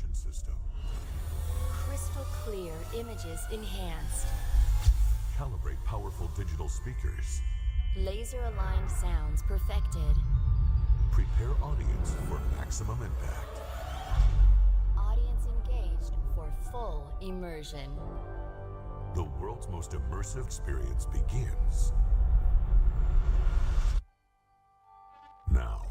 navigation system. Crystal clear images enhanced. Calibrate powerful digital speakers. Laser-aligned sounds perfected. Prepare audience for maximum impact. Audience engaged for full immersion. The world's most immersive experience begins now.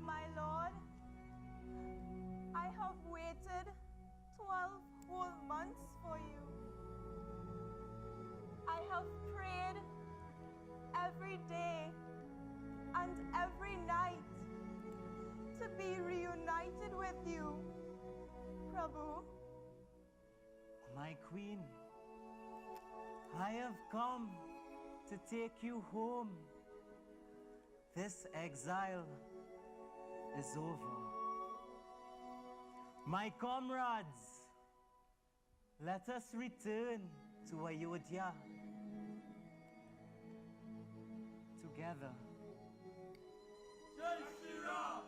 My Lord, I have waited 12 whole months for you. I have prayed every day and every night to be reunited with you, Prabhu. My queen, I have come to take you home. This exile is over. My comrades, let us return to Ayodhya together. Jai Shri Ram!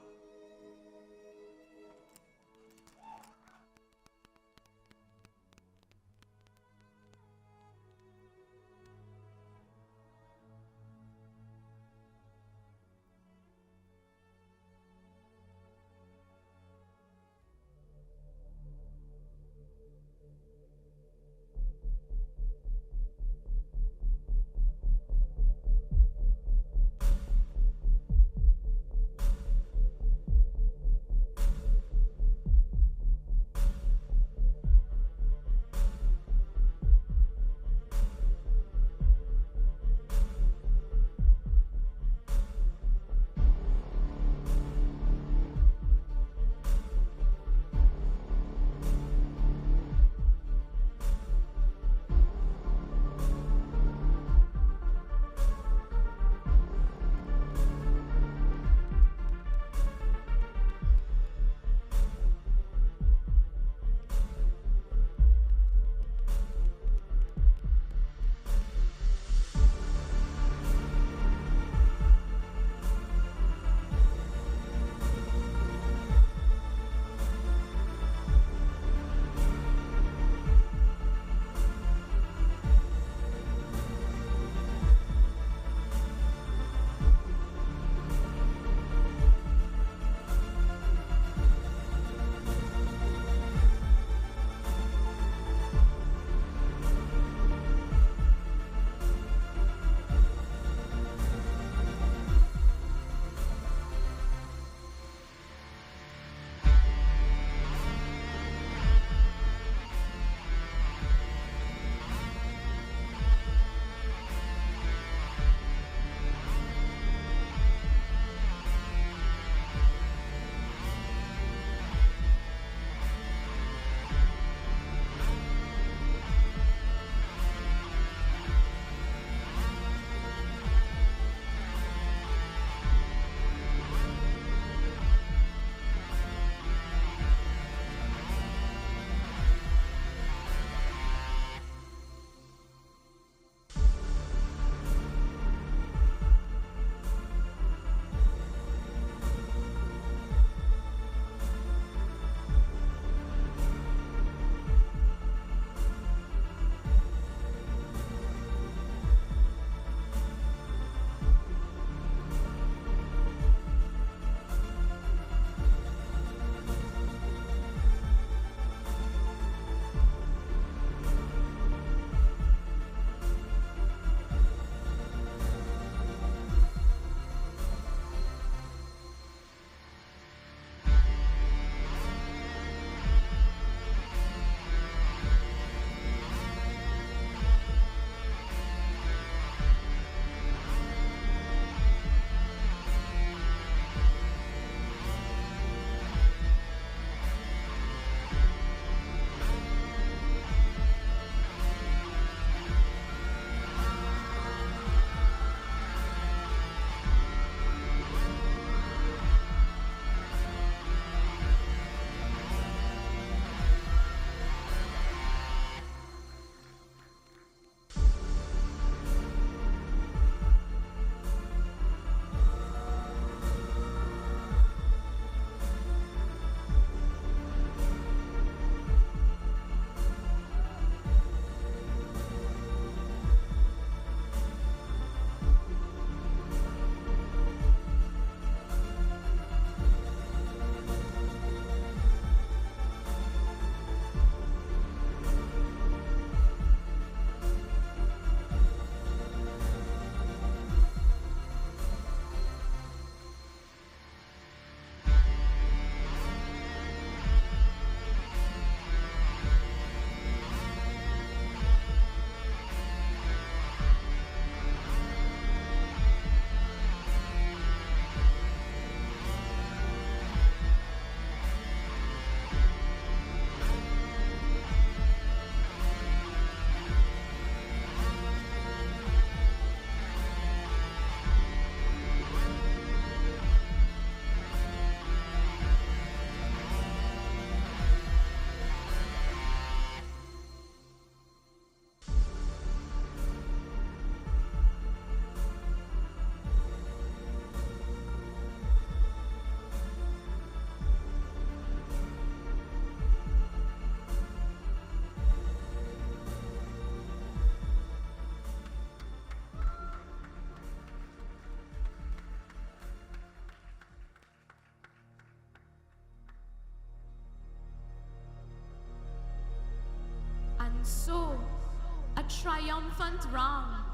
triumphant Ram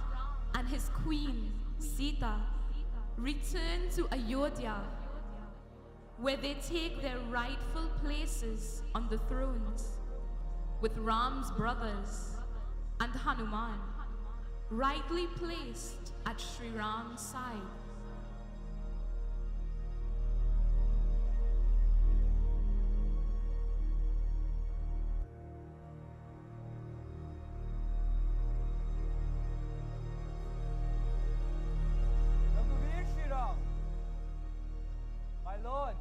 and his queen, Sita, return to Ayodhya, where they take their rightful places on the thrones, with Ram's brothers and Hanuman rightly placed at Sri Ram's side. My lord,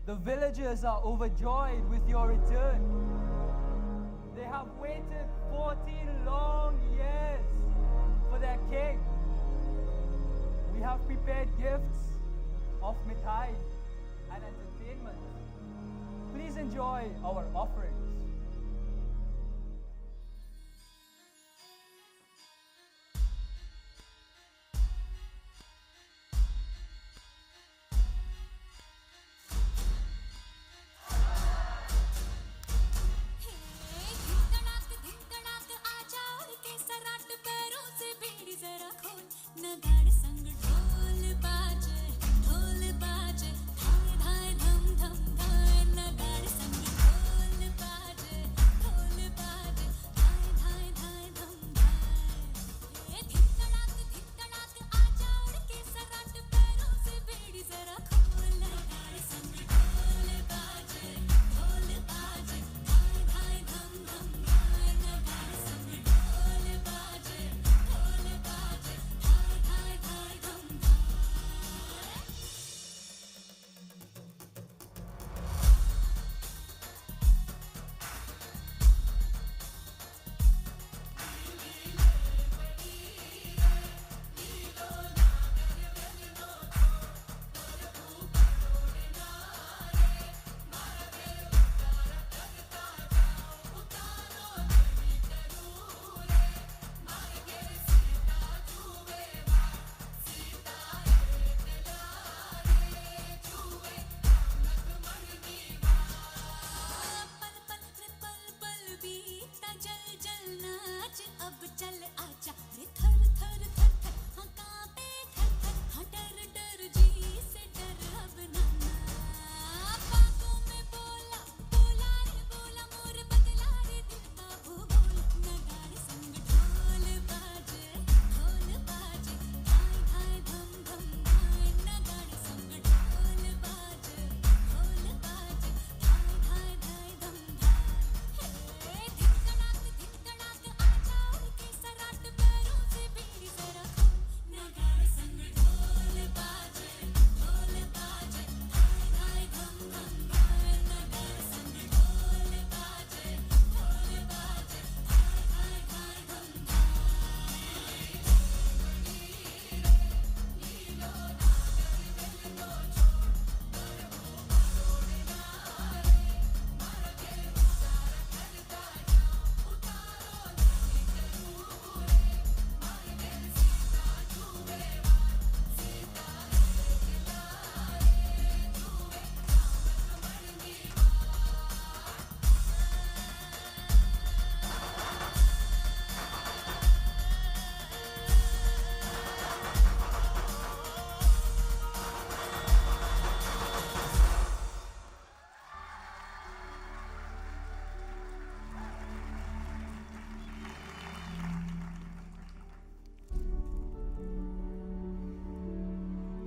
the villagers are overjoyed with your return. They have waited 14 long years for their king. We have prepared gifts of mithai and entertainment. Please enjoy our offerings. नगाड़े संग ढोल बाजे धाय धाय धम धम धाय नगाड़े संग ढोल बाजे धाय धाय धाय धम धाय ये धिक तड़ाक आजा उड़ के सराट पैरों से बेड़ी जरा खोल नगाड़े संग ढोल बाजे धाय धाय धम धम धाय नगाड़े संग ढोल बाजे अब चल आजा रे थर थर थर थर हाँ कांपे थर थर हाँ डर डर जी से डर अब नाना बातों में बोला बोला रे बोला मोर बदला रे दिल का भूगोल नगाड़े संग ढोल बाजे धाय धाय धम धम धाय नगाड़े संग ढोल बाजे धाय धाय धाय धम धाय हे धिक तड़ाक आजा के सराट पैरों से बेड़ी जरा खोल नगाड़े संग ढोल बाजे धाय धाय धम धम धाय नगाड़े संग ढोल बाजे धाय धाय धाय धम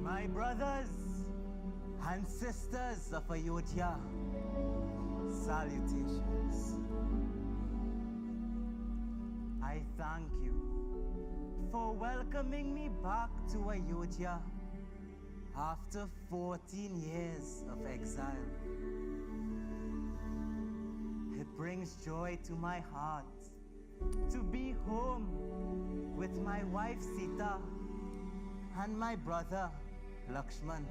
My brothers and sisters of Ayodhya, salutations. I thank you for welcoming me back to Ayodhya after 14 years of exile. It brings joy to my heart to be home with my wife Sita and my brother Lakshman.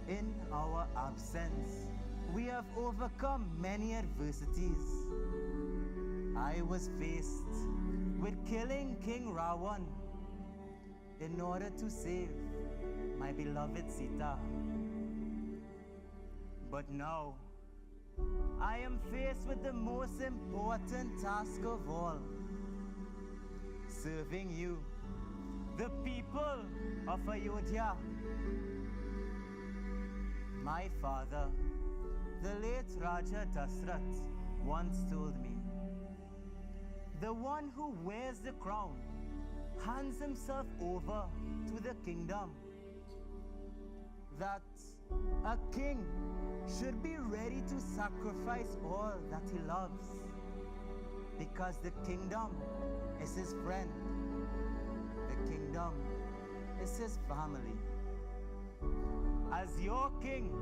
In our absence, we have overcome many adversities. I was faced with killing King Ravan in order to save my beloved Sita. But now, I am faced with the most important task of all. Serving you, the people of Ayodhya. My father, the late Raja Dasrath, once told me, the one who wears the crown hands himself over to the kingdom. That a king should be ready to sacrifice all that he loves, because the kingdom is his friend. The kingdom is his family. As your king,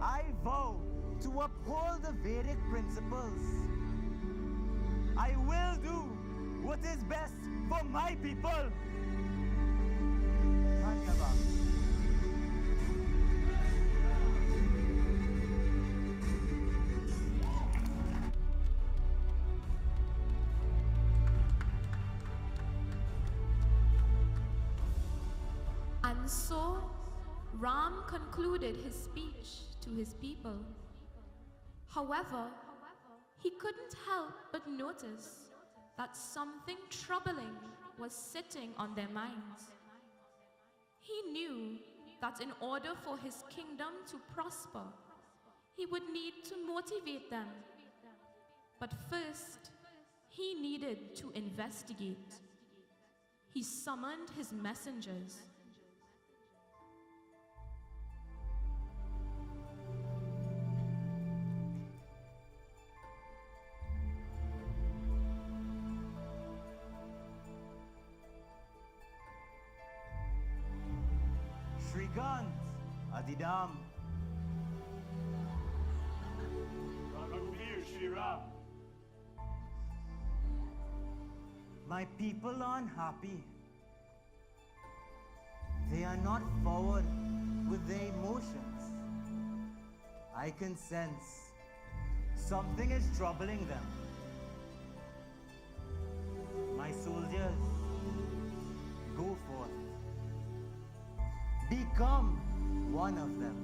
I vow to uphold the Vedic principles. I will do what is best for my people. Dhanyavad. And so, Ram concluded his speech to his people. However, he couldn't help but notice that something troubling was sitting on their minds. He knew that in order for his kingdom to prosper, he would need to motivate them. But first, he needed to investigate. He summoned his messengers. Shrikant, Adidam. Raghuveer, Shri Ram. My people are unhappy. They are not forward with their emotions. I can sense something is troubling them. My soldiers, go forth. Become one of them.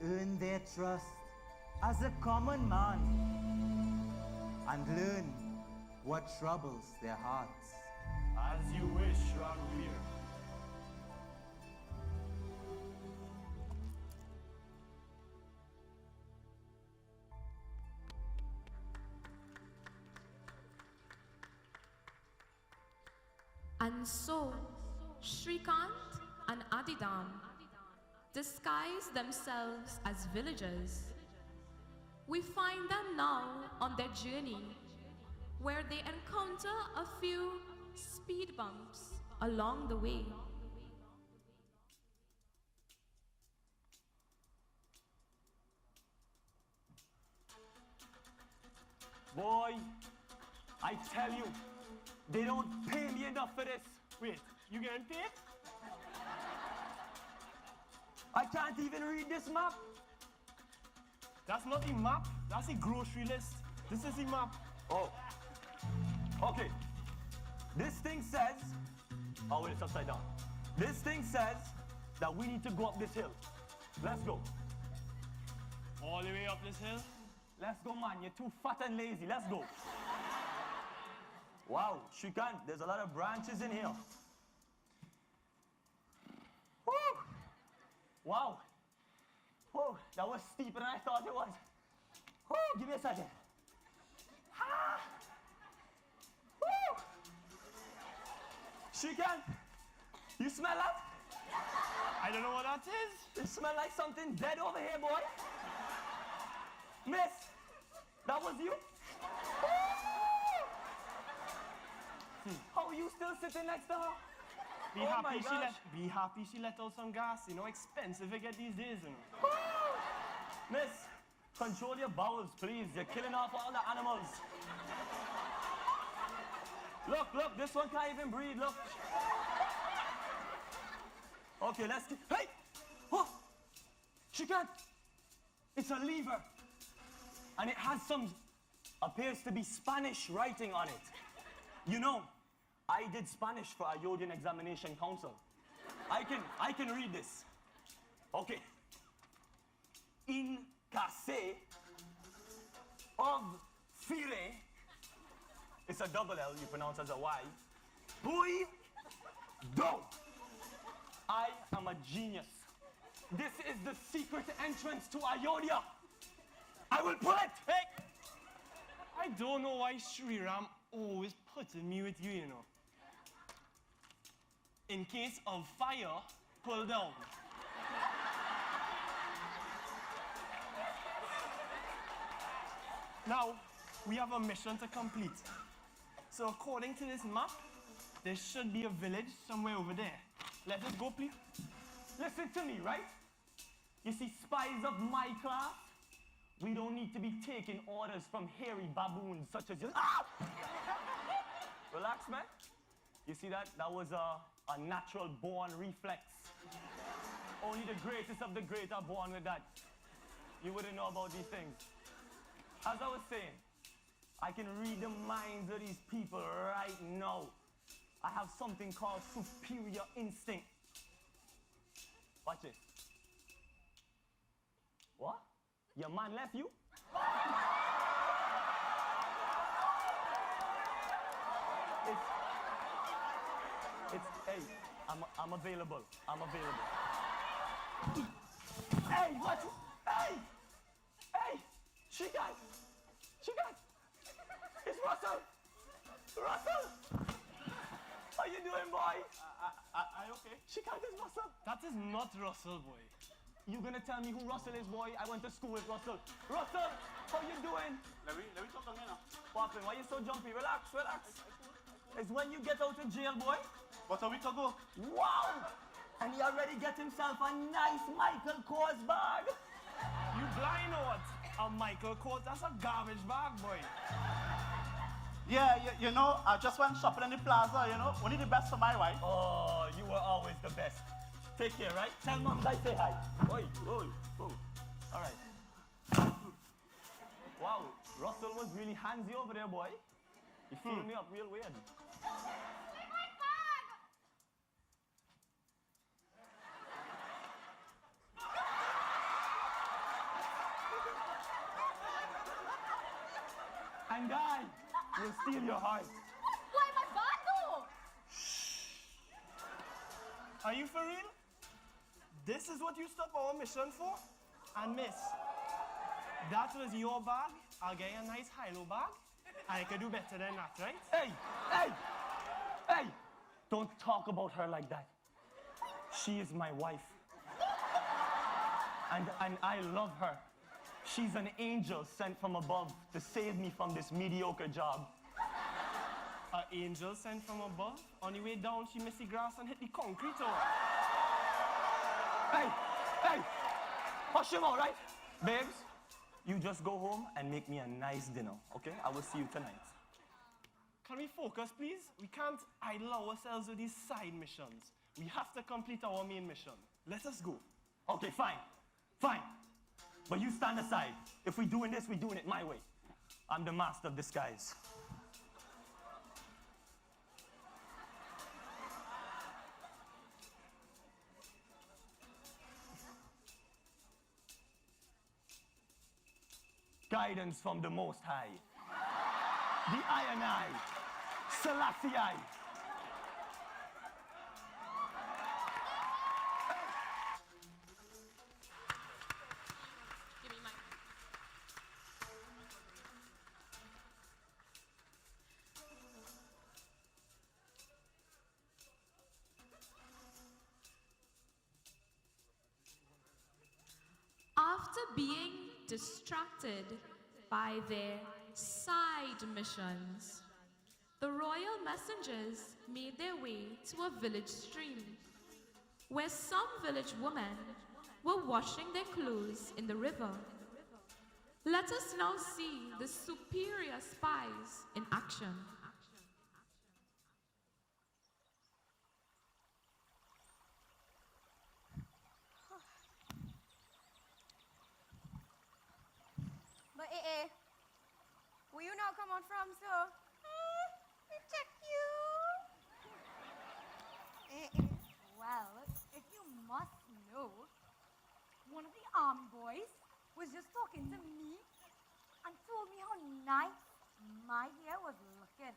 Earn their trust as a common man and learn what troubles their hearts. As you wish, Raghuveer. And so, Shrikant and Adidam disguise themselves as villagers. We find them now on their journey, where they encounter a few speed bumps along the way. Boy, I tell you, they don't pay me enough for this. Wait, you getting paid? I can't even read this map. That's not the map, that's the grocery list. This is the map. Oh, okay. This thing says, oh wait, it's upside down. This thing says that we need to go up this hill. Let's go. All the way up this hill? Let's go, man. You're too fat and lazy. Let's go. Wow, Shrikant, there's a lot of branches in here. Woo! Wow. Whoa, that was steeper than I thought it was. Woo, give me a second. Ah! Woo! Shrikant, you smell that? I don't know what that is. It smells like something dead over here, boy. Miss, that was you? How are you still sitting next to her? Be happy she let out some gas. You know, expensive it get these days. You know. Miss, control your bowels, please. You're killing off all the animals. Look, this one can't even breathe, look. Okay, let's get, hey! Oh! She can't. It's a lever. And it has some, appears to be Spanish writing on it. You know, I did Spanish for Ayodhyan Examination Council. I can read this. Okay. In casse of fire. It's a double L, you pronounce as a Y. Boy, do. I am a genius. This is the secret entrance to Ayodhya. I will pull it. Hey! I don't know why Sri Ram always putting me with you, you know. In case of fire, pull down. Now, we have a mission to complete. So according to this map, there should be a village somewhere over there. Let us go, please. Listen to me, right? You see, spies of my class, we don't need to be taking orders from hairy baboons such as you. Ah! Relax, man. You see that? That was a natural born reflex. Only the greatest of the great are born with that. You wouldn't know about these things. As I was saying, I can read the minds of these people right now. I have something called superior instinct. Watch it. What? Your man left you? Hey, I'm available. I'm available. Hey, what? Hey! Shikai! It's Russell! How you doing, boy? I okay? Shikai, this Russell. That is not Russell, boy. You gonna tell me who Russell is, boy? I went to school with Russell. Russell, how you doing? Let me talk down here now. What happened? Why you so jumpy? Relax. It's when you get out of jail, boy. But a week ago. Wow! And he already get himself a nice Michael Kors bag. You blind or what? A Michael Kors, that's a garbage bag, boy. Yeah, you know, I just went shopping in the plaza, you know. Only the best for my wife. Oh, you were always the best. Take care, right? Tell mom I say hi. Oi. All right. Wow, Russell was really handsy over there, boy. He filled me up real weird. And I will steal your heart. Why my bag though? Are you for real? This is what you stopped our mission for? And miss, that was your bag. I'll get you a nice high-low bag. I could do better than that, right? Hey! Don't talk about her like that. She is my wife. And I love her. She's an angel sent from above to save me from this mediocre job. An angel sent from above? On the way down, she missed the grass and hit the concrete or Hey! Hush him out, right? Babes, you just go home and make me a nice dinner, okay? I will see you tonight. Can we focus, please? We can't idle ourselves with these side missions. We have to complete our main mission. Let us go. Okay, fine. But you stand aside. If we're doing this, we're doing it my way. I'm the master of disguise. Guidance from the Most High. The I and I, Selassie I. Give me mine. After being distracted by their side missions, the royal messengers made their way to a village stream, where some village women were washing their clothes in the river. Let us now see the superior spies in action. But where you now come on from, sir? Me check you. Well, if you must know, one of the army boys was was just talking to me and told me how nice my hair was looking.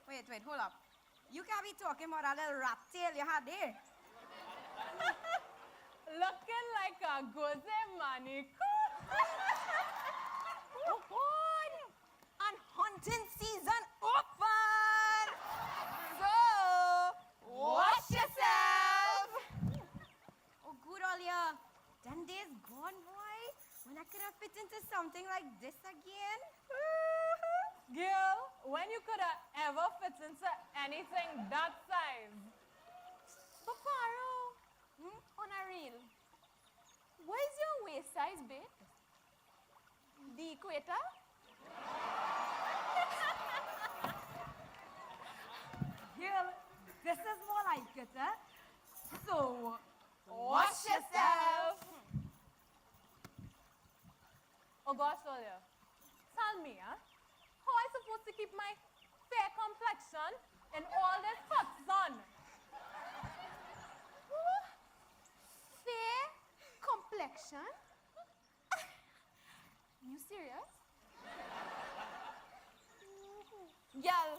Wait, hold up. You can't be talking about that little rat tail you had there. Looking like a goze manicure. Oh, God! And hunting season open! So, wash yourself! Oh, good, Olia. Them days gone, boy. When I could have fit into something like this again. Girl, when you could have ever fit into anything that size. But Paro, on a real, what is your waist size, babe? The equator? Girl, this is more like it, huh? So, wash yourself! Augustolia, tell me, how I supposed to keep my fair complexion in all this hot sun? Fair complexion? You serious? Girl,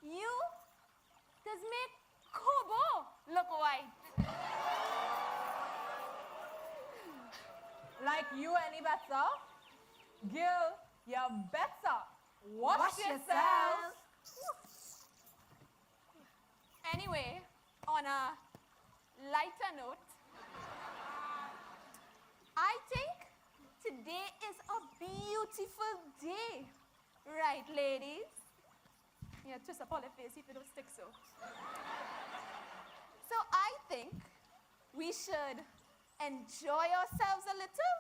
you does make Kobo look white. Like you any better? Girl, you better wash yourself. Anyway, on a lighter note, I think today is a beautiful day. Right, ladies? Yeah, twist up all the face if you don't stick so. So I think we should enjoy ourselves a little.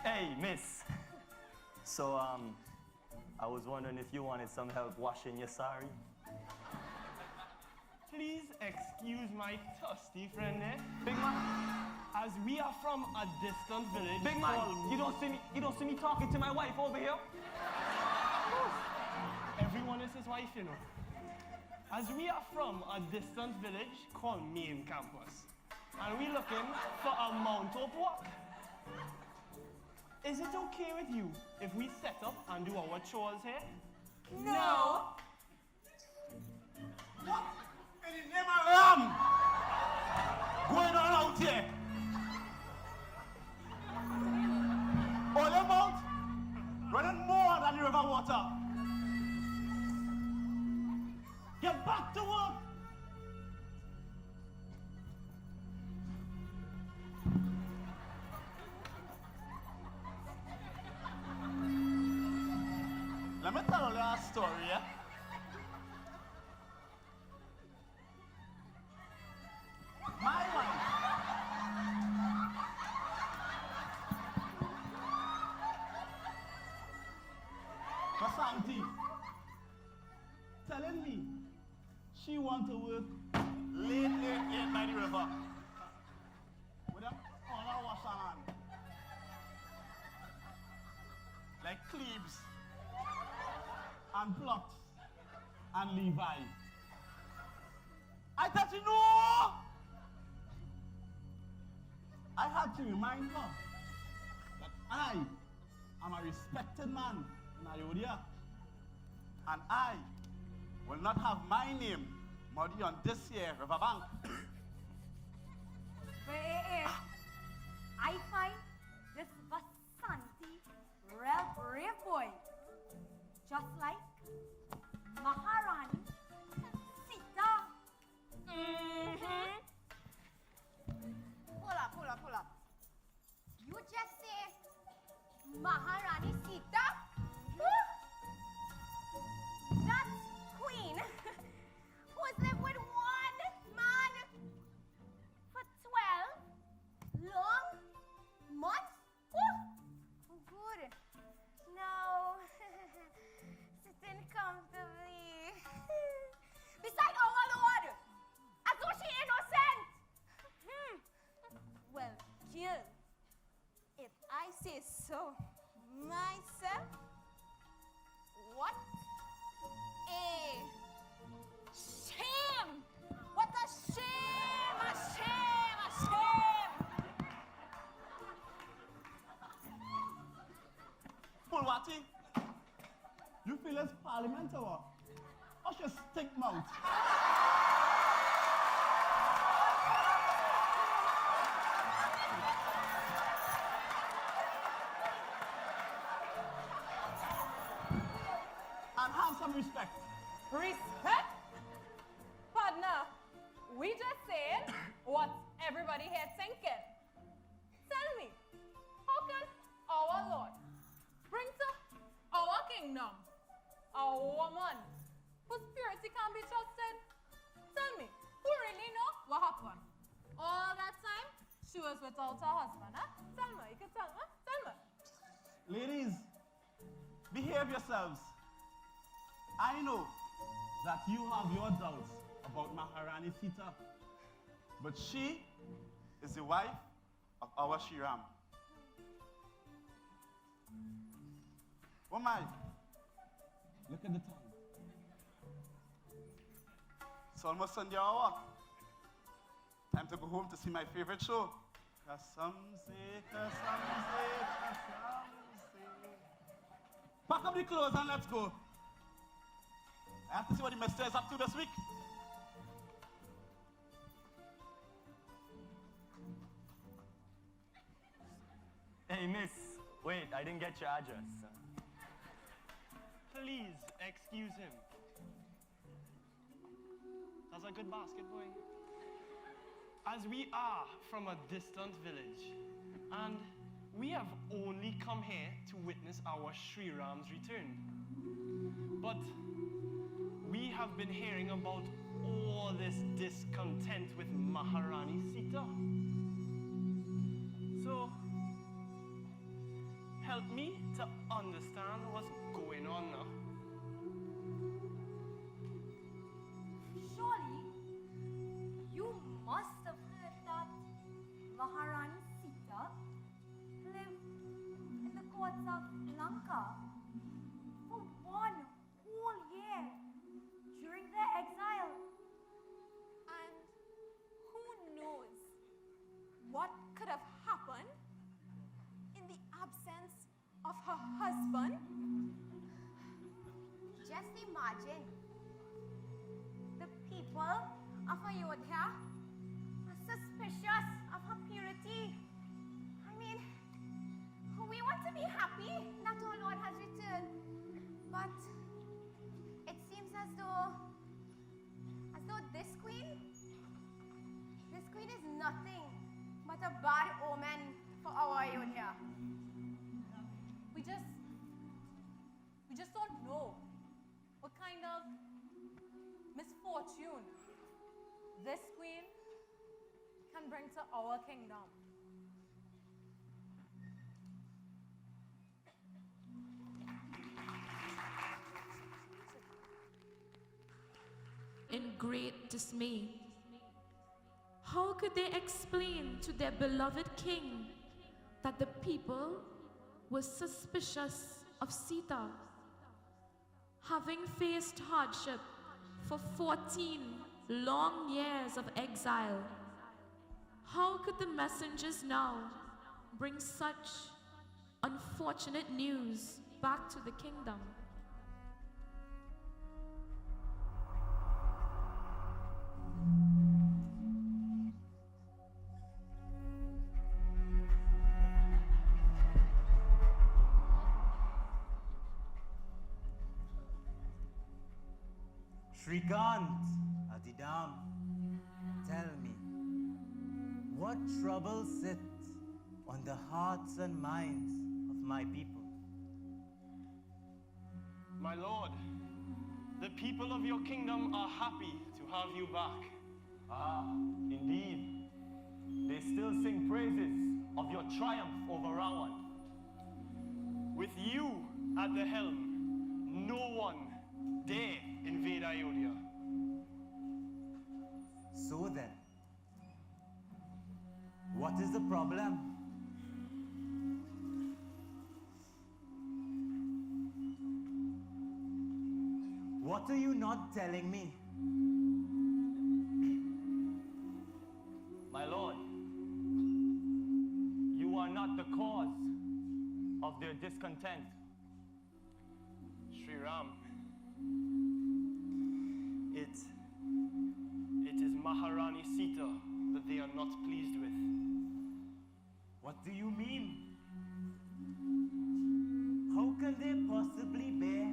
Hey, miss. So, I was wondering if you wanted some help washing your sari. Please excuse my thirsty friend there. Big man, As we are from a distant village. big man, called- you don't see me talking to my wife over here? Everyone is his wife, you know. As we are from a distant village called Main Campus, and we're looking for a mount of work. Is it okay with you if we set up and do our chores here? No! What in the name of Ram going on out here? All your mouth running more than the river water. Get back to work. Let me tell you a story, yeah? My wife. Kasanti. Telling me she want to work late by the river. With them all our wash on. Like Cleves and Plot and Levi. I thought you know. I had to remind her that I am a respected man in Ayodhya, and I will not have my name muddy on this year riverbank. I find this Vasanti real brave boy, just like Maharani Sita. Pull up. You just say Maharani Sita? That queen who's lived with one man for 12 long months? Oh, good. Now, sitting comfortably beside our Lord, as though she innocent. Well, Jill, if I say so myself, what a shame! What a shame! A shame! A shame! Pulwati, you feel as parliament or what? Or just stick mouth? And have some respect. Respect? Partner, we just saying what everybody here thinking. Tell me, how can our Lord bring to our kingdom a woman whose purity can be trusted? Tell me, who really know what happened? All that time, she was without her husband, huh? Tell me, you can tell me, tell me. Ladies, behave yourselves. I know that you have your doubts about Maharani Sita, but she is the wife of our Shriram. Oh my, look at the time. It's almost Sunday hour. Time to go home to see my favorite show. Kasam se, kasam se, kasam se. Pack up the clothes and let's go. I have to see what the minister is up to this week. Hey, miss. Wait, I didn't get your address. Please excuse him. That's a good basket, boy. As we are from a distant village, and we have only come here to witness our Sri Ram's return. But we have been hearing about all this discontent with Maharani Sita. So, help me to understand what's going on now. Surely, you must have heard that Maharani Sita lived in the courts of Lanka for one whole year during their exile. And who knows what could have happened in the absence of her husband? Just imagine, the people of Ayodhya are suspicious of her purity. I mean, we want to be happy that our Lord has returned, but it seems as though this queen is nothing but a bad omen for our Ayodhya. We just don't know of misfortune this queen can bring to our kingdom. In great dismay, how could they explain to their beloved king that the people were suspicious of Sita? Having faced hardship for 14 long years of exile, how could the messengers now bring such unfortunate news back to the kingdom? Shrikant, Adidam, tell me, what troubles sit on the hearts and minds of my people? My lord, the people of your kingdom are happy to have you back. Ah, indeed. They still sing praises of your triumph over Rawan. With you at the helm, no one dare invade Ayodhya. So then, what is the problem? What are you not telling me? My lord, you are not the cause of their discontent. Sri Ram, it is Maharani Sita that they are not pleased with. What do you mean? How can they possibly bear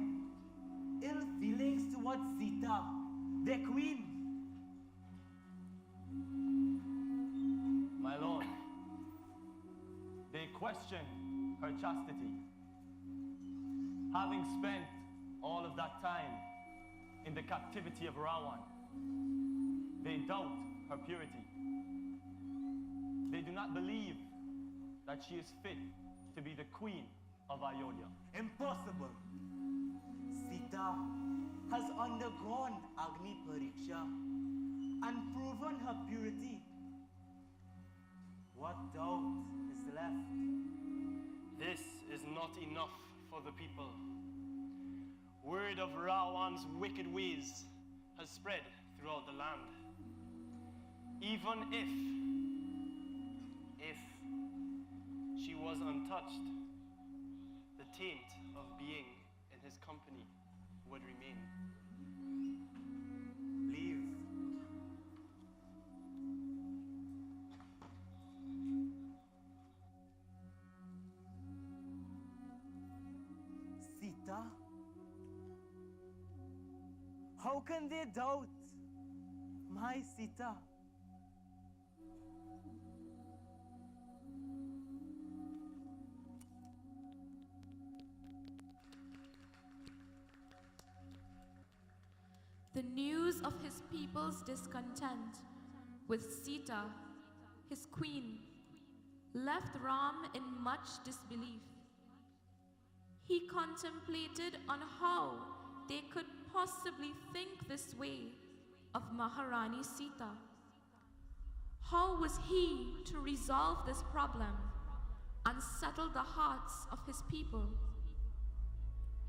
ill feelings towards Sita, their queen? My lord, they question her chastity. Having spent all of that time in the captivity of Rawan, they doubt her purity. They do not believe that she is fit to be the queen of Ayodhya. Impossible. Sita has undergone Agni Pariksha and proven her purity. What doubt is left? This is not enough for the people. Word of Rawan's wicked ways has spread throughout the land. Even if she was untouched, the taint of being in his company would remain. Leave. Sita? How can they doubt my Sita? The news of his people's discontent with Sita, his queen, left Ram in much disbelief. He contemplated on how they could possibly think this way of Maharani Sita. How was he to resolve this problem and settle the hearts of his people?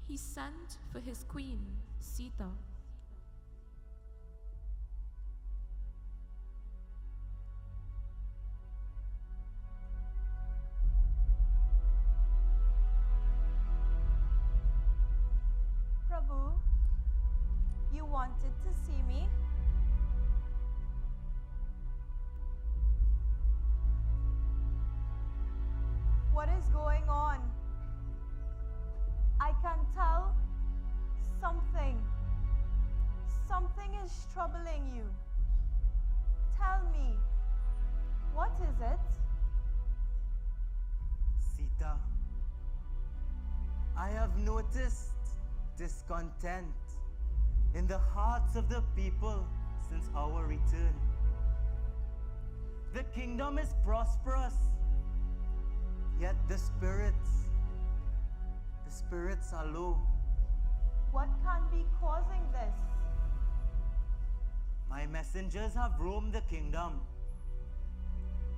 He sent for his queen, Sita. Prabhu, you wanted to see me? What is going on? I can tell something is troubling you. Tell me, what is it? Sita, I have noticed discontent in the hearts of the people since our return. The kingdom is prosperous, yet the spirits are low. What can be causing this? My messengers have roamed the kingdom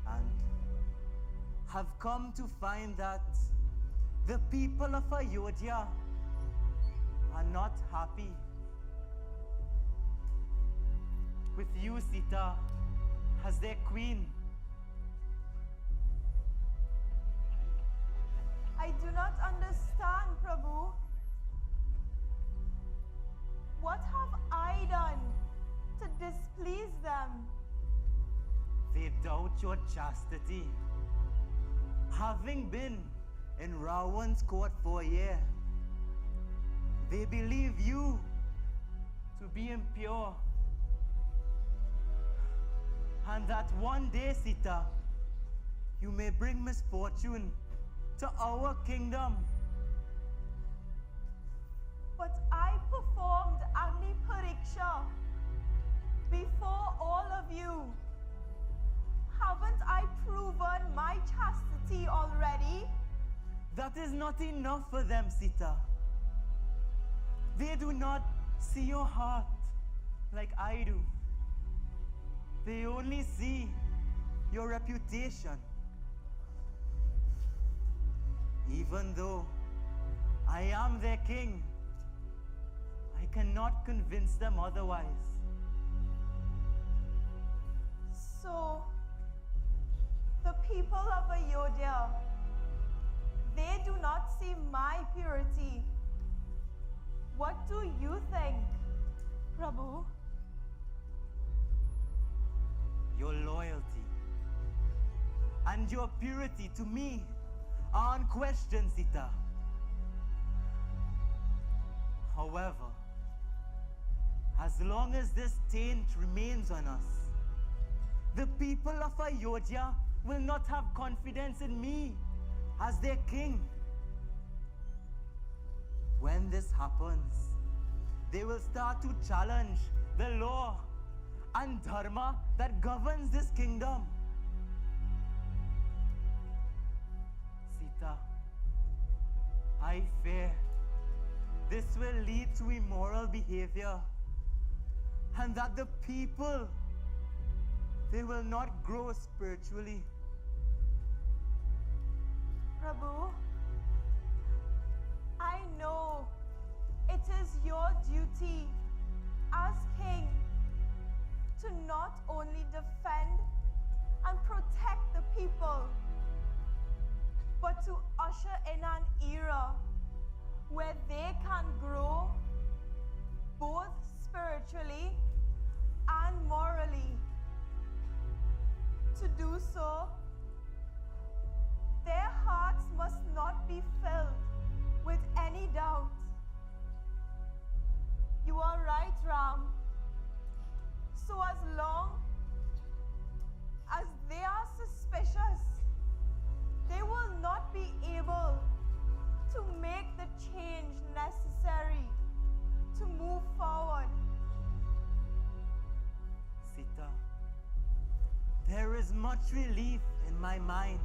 and have come to find that the people of Ayodhya are not happy with you, Sita, as their queen. I do not understand, Prabhu. What have I done to displease them? They doubt your chastity. Having been in Rawan's court for a year, they believe you to be impure. And that one day, Sita, you may bring misfortune to our kingdom. But I performed Agni Pariksha before all of you. Haven't I proven my chastity already? That is not enough for them, Sita. They do not see your heart like I do. They only see your reputation. Even though I am their king, I cannot convince them otherwise. So, the people of Ayodhya, they do not see my purity. What do you think, Prabhu? Your loyalty and your purity to me are unquestioned, Sita. However, as long as this taint remains on us, the people of Ayodhya will not have confidence in me as their king. When this happens, they will start to challenge the law and dharma that governs this kingdom. Sita, I fear this will lead to immoral behavior, and that the people, they will not grow spiritually. Prabhu, I know it is your duty as king to not only defend and protect the people, but to usher in an era where they can grow both spiritually and morally. To do so, their hearts must not be filled with any doubt. You are right, Ram. So as long as they are suspicious, they will not be able to make the change necessary to move forward. Sita, there is much relief in my mind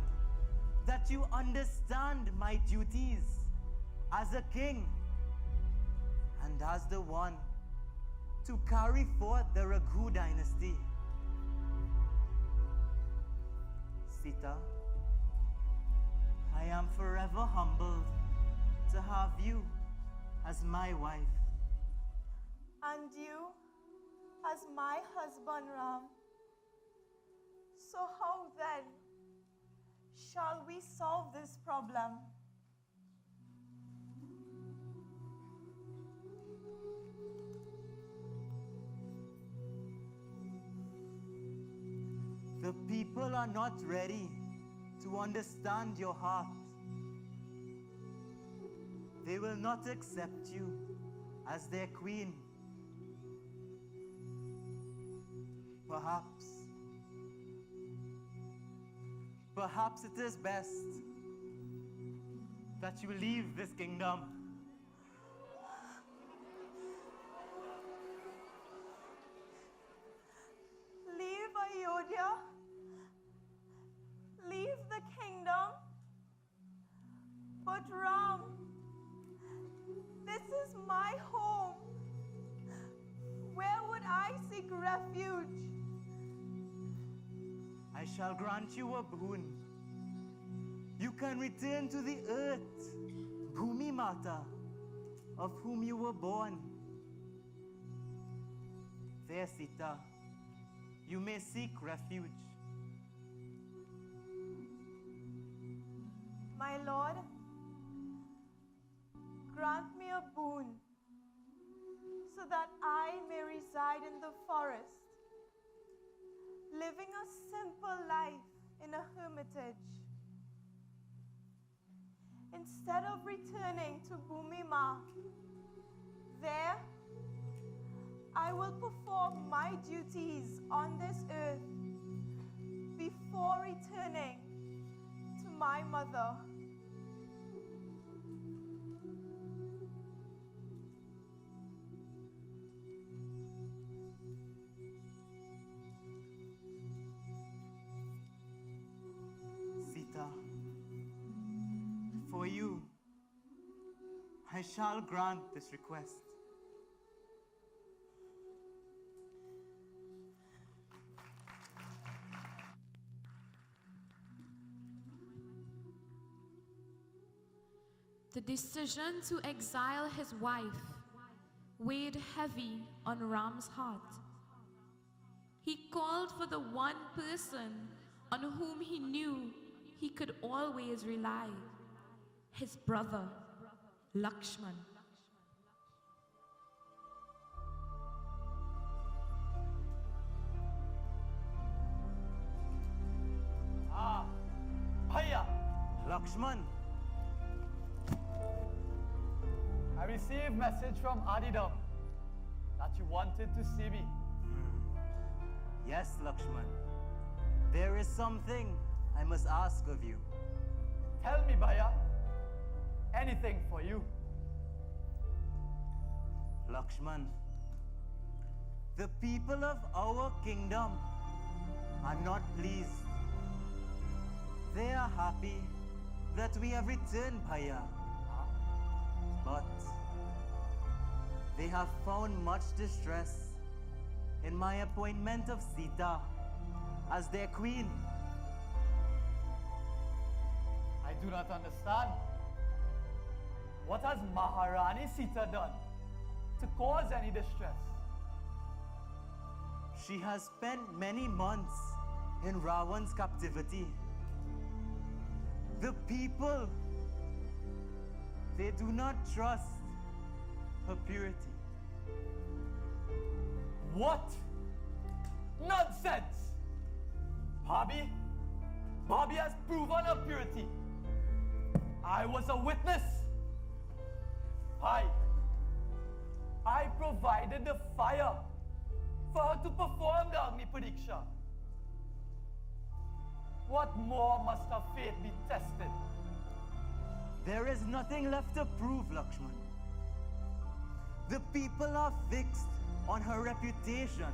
that you understand my duties as a king and as the one to carry forth the Raghu dynasty. Sita, I am forever humbled to have you as my wife. And you as my husband, Ram. So how then shall we solve this problem? The people are not ready to understand your heart. They will not accept you as their queen. Perhaps it is best that you leave this kingdom. my home? Where would I seek refuge? I shall grant you a boon. You can return to the earth, Bhumi Mata, of whom you were born. There, Sita, you may seek refuge. My lord, grant me a boon so that I may reside in the forest, living a simple life in a hermitage. Instead of returning to Bhumima, there I will perform my duties on this earth before returning to my mother. Sita, for you, I shall grant this request. The decision to exile his wife weighed heavy on Ram's heart. He called for the one person on whom he knew he could always rely, his brother, Lakshman. Ah, Bhaiya, Lakshman, I received message from Adidam that you wanted to see me. yes, Lakshman. There is something I must ask of you. Tell me, Bhaiya, anything for you. Lakshman, the people of our kingdom are not pleased. They are happy that we have returned, Bhaiya. But they have found much distress in my appointment of Sita as their queen. I do not understand. What has Maharani Sita done to cause any distress? She has spent many months in Ravan's captivity. The people, they do not trust her purity. What? Nonsense! Bobby has proven her purity. I was a witness. I provided the fire for her to perform the Agni Pariksha. What more must her faith be tested? There is nothing left to prove, Lakshman. The people are fixed on her reputation,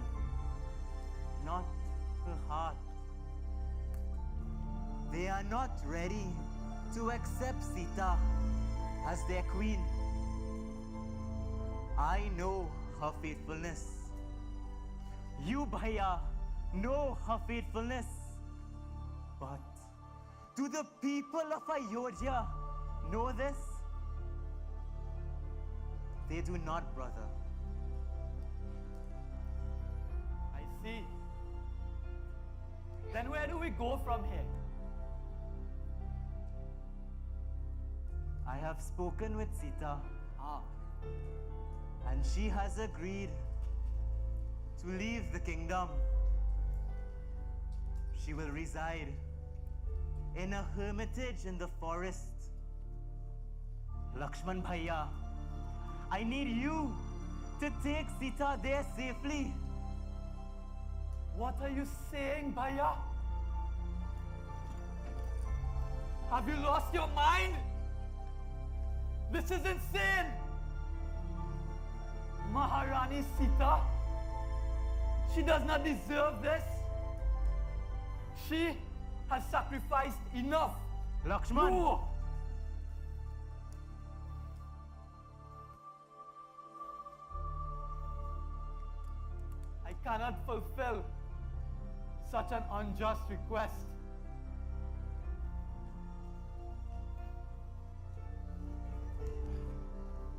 not her heart. They are not ready to accept Sita as their queen. I know her faithfulness. You, Bhaiya, know her faithfulness. But do the people of Ayodhya know this? They do not, brother. I see. Then where do we go from here? I have spoken with Sita. And she has agreed to leave the kingdom. She will reside in a hermitage in the forest. Lakshman Bhaiya, I need you to take Sita there safely. What are you saying, Bhaiya? Have you lost your mind? This is insane! Maharani Sita, she does not deserve this. She has sacrificed enough. Lakshman! No! cannot fulfill such an unjust request.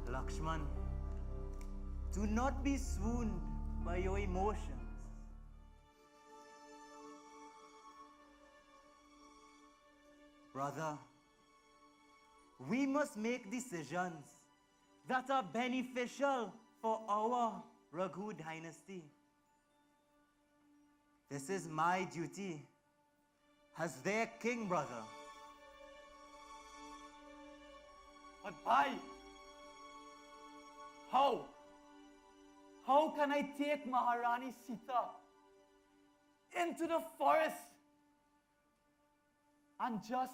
Lakshman, do not be swooned by your emotions. Brother, we must make decisions that are beneficial for our Raghu dynasty. This is my duty as their king, brother. But why? How? How can I take Maharani Sita into the forest and just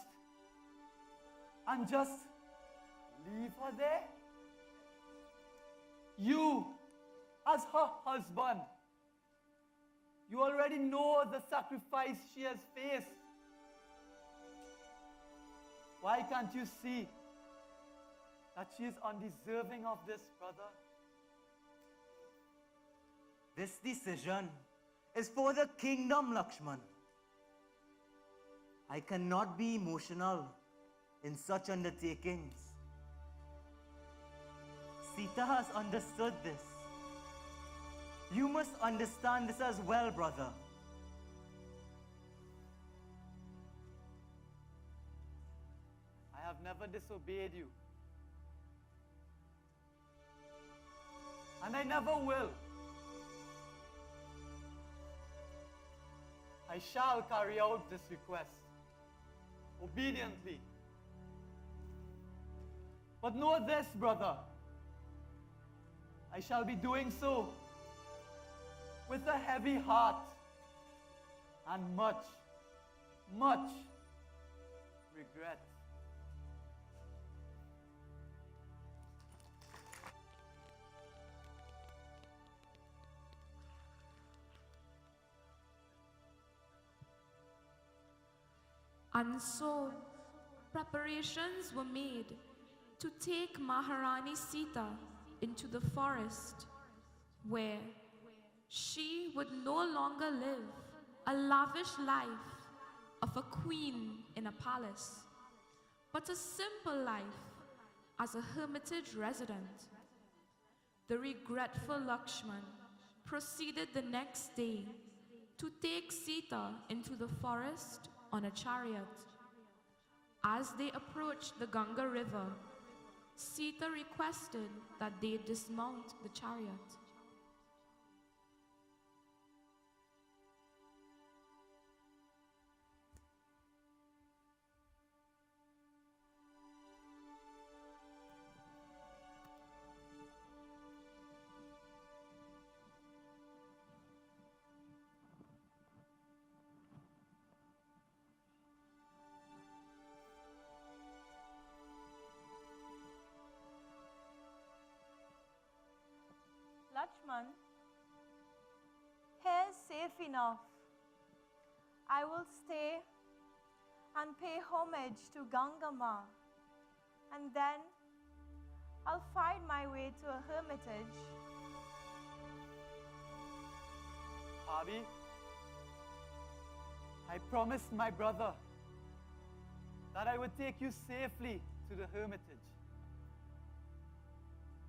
leave her there? You, as her husband, you already know the sacrifice she has faced. Why can't you see that she is undeserving of this, brother? This decision is for the kingdom, Lakshman. I cannot be emotional in such undertakings. Sita has understood this. You must understand this as well, brother. I have never disobeyed you. And I never will. I shall carry out this request obediently. But know this, brother. I shall be doing so with a heavy heart and much, much regret. And so, preparations were made to take Maharani Sita into the forest, where she would no longer live a lavish life of a queen in a palace, but a simple life as a hermitage resident. The regretful Lakshman proceeded the next day to take Sita into the forest on a chariot. As they approached the Ganga river, Sita requested that they dismount the chariot. Lakshman, here is safe enough. I will stay and pay homage to Gangama, and then I'll find my way to a hermitage. Abi, I promised my brother that I would take you safely to the hermitage.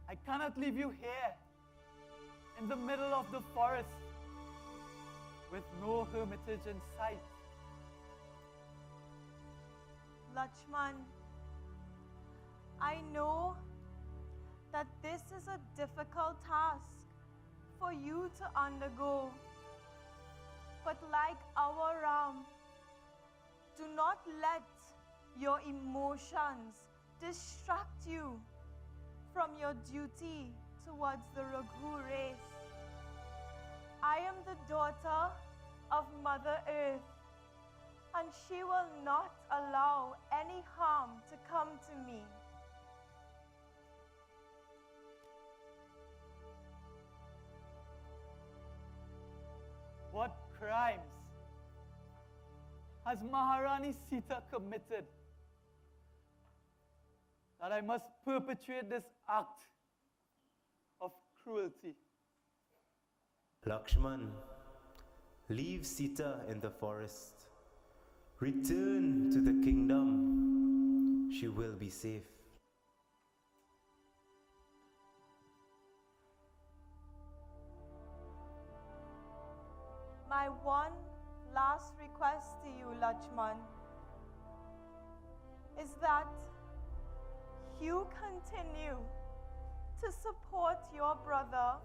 I cannot leave you here in the middle of the forest with no hermitage in sight. Lakshman, I know that this is a difficult task for you to undergo. But like our Ram, do not let your emotions distract you from your duty towards the Raghu race. I am the daughter of Mother Earth, and she will not allow any harm to come to me. What crimes has Maharani Sita committed that I must perpetrate this act of cruelty? Lakshman, leave Sita in the forest. Return to the kingdom. She will be safe. My one last request to you, Lakshman, is that you continue to support your brother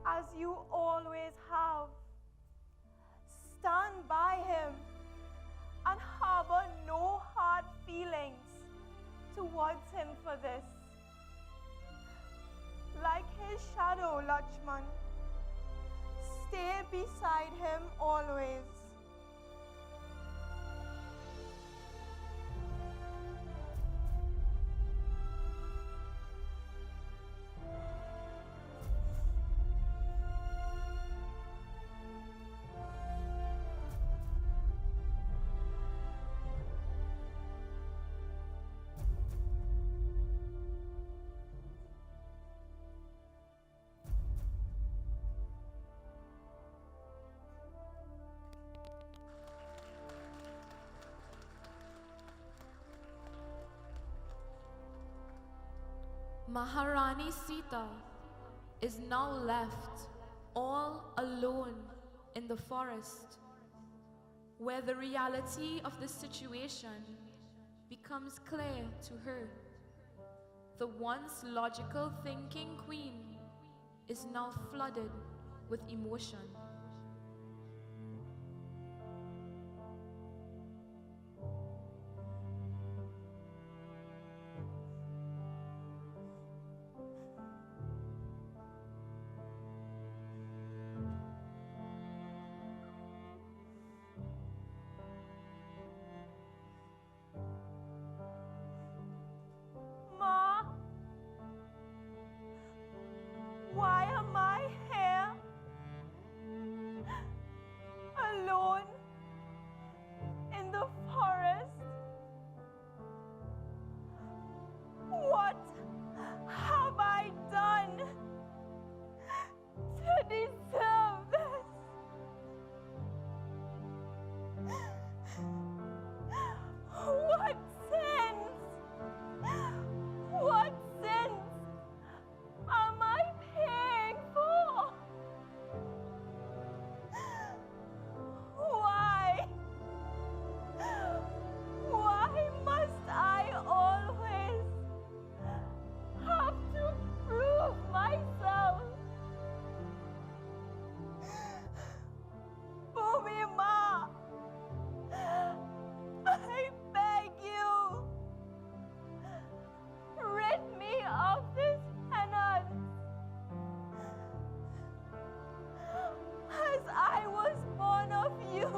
as you always have. Stand by him and harbor no hard feelings towards him for this. Like his shadow, Lakshman, stay beside him always. Maharani Sita is now left all alone in the forest, where the reality of the situation becomes clear to her. The once logical thinking queen is now flooded with emotion. Why am I here? Alone in the forest? What have I done to deserve this? What sins? What sins am I paying for? Why? Why must I always have to prove myself? Bhumima, I beg you, rid me of this penance. As I was born of you,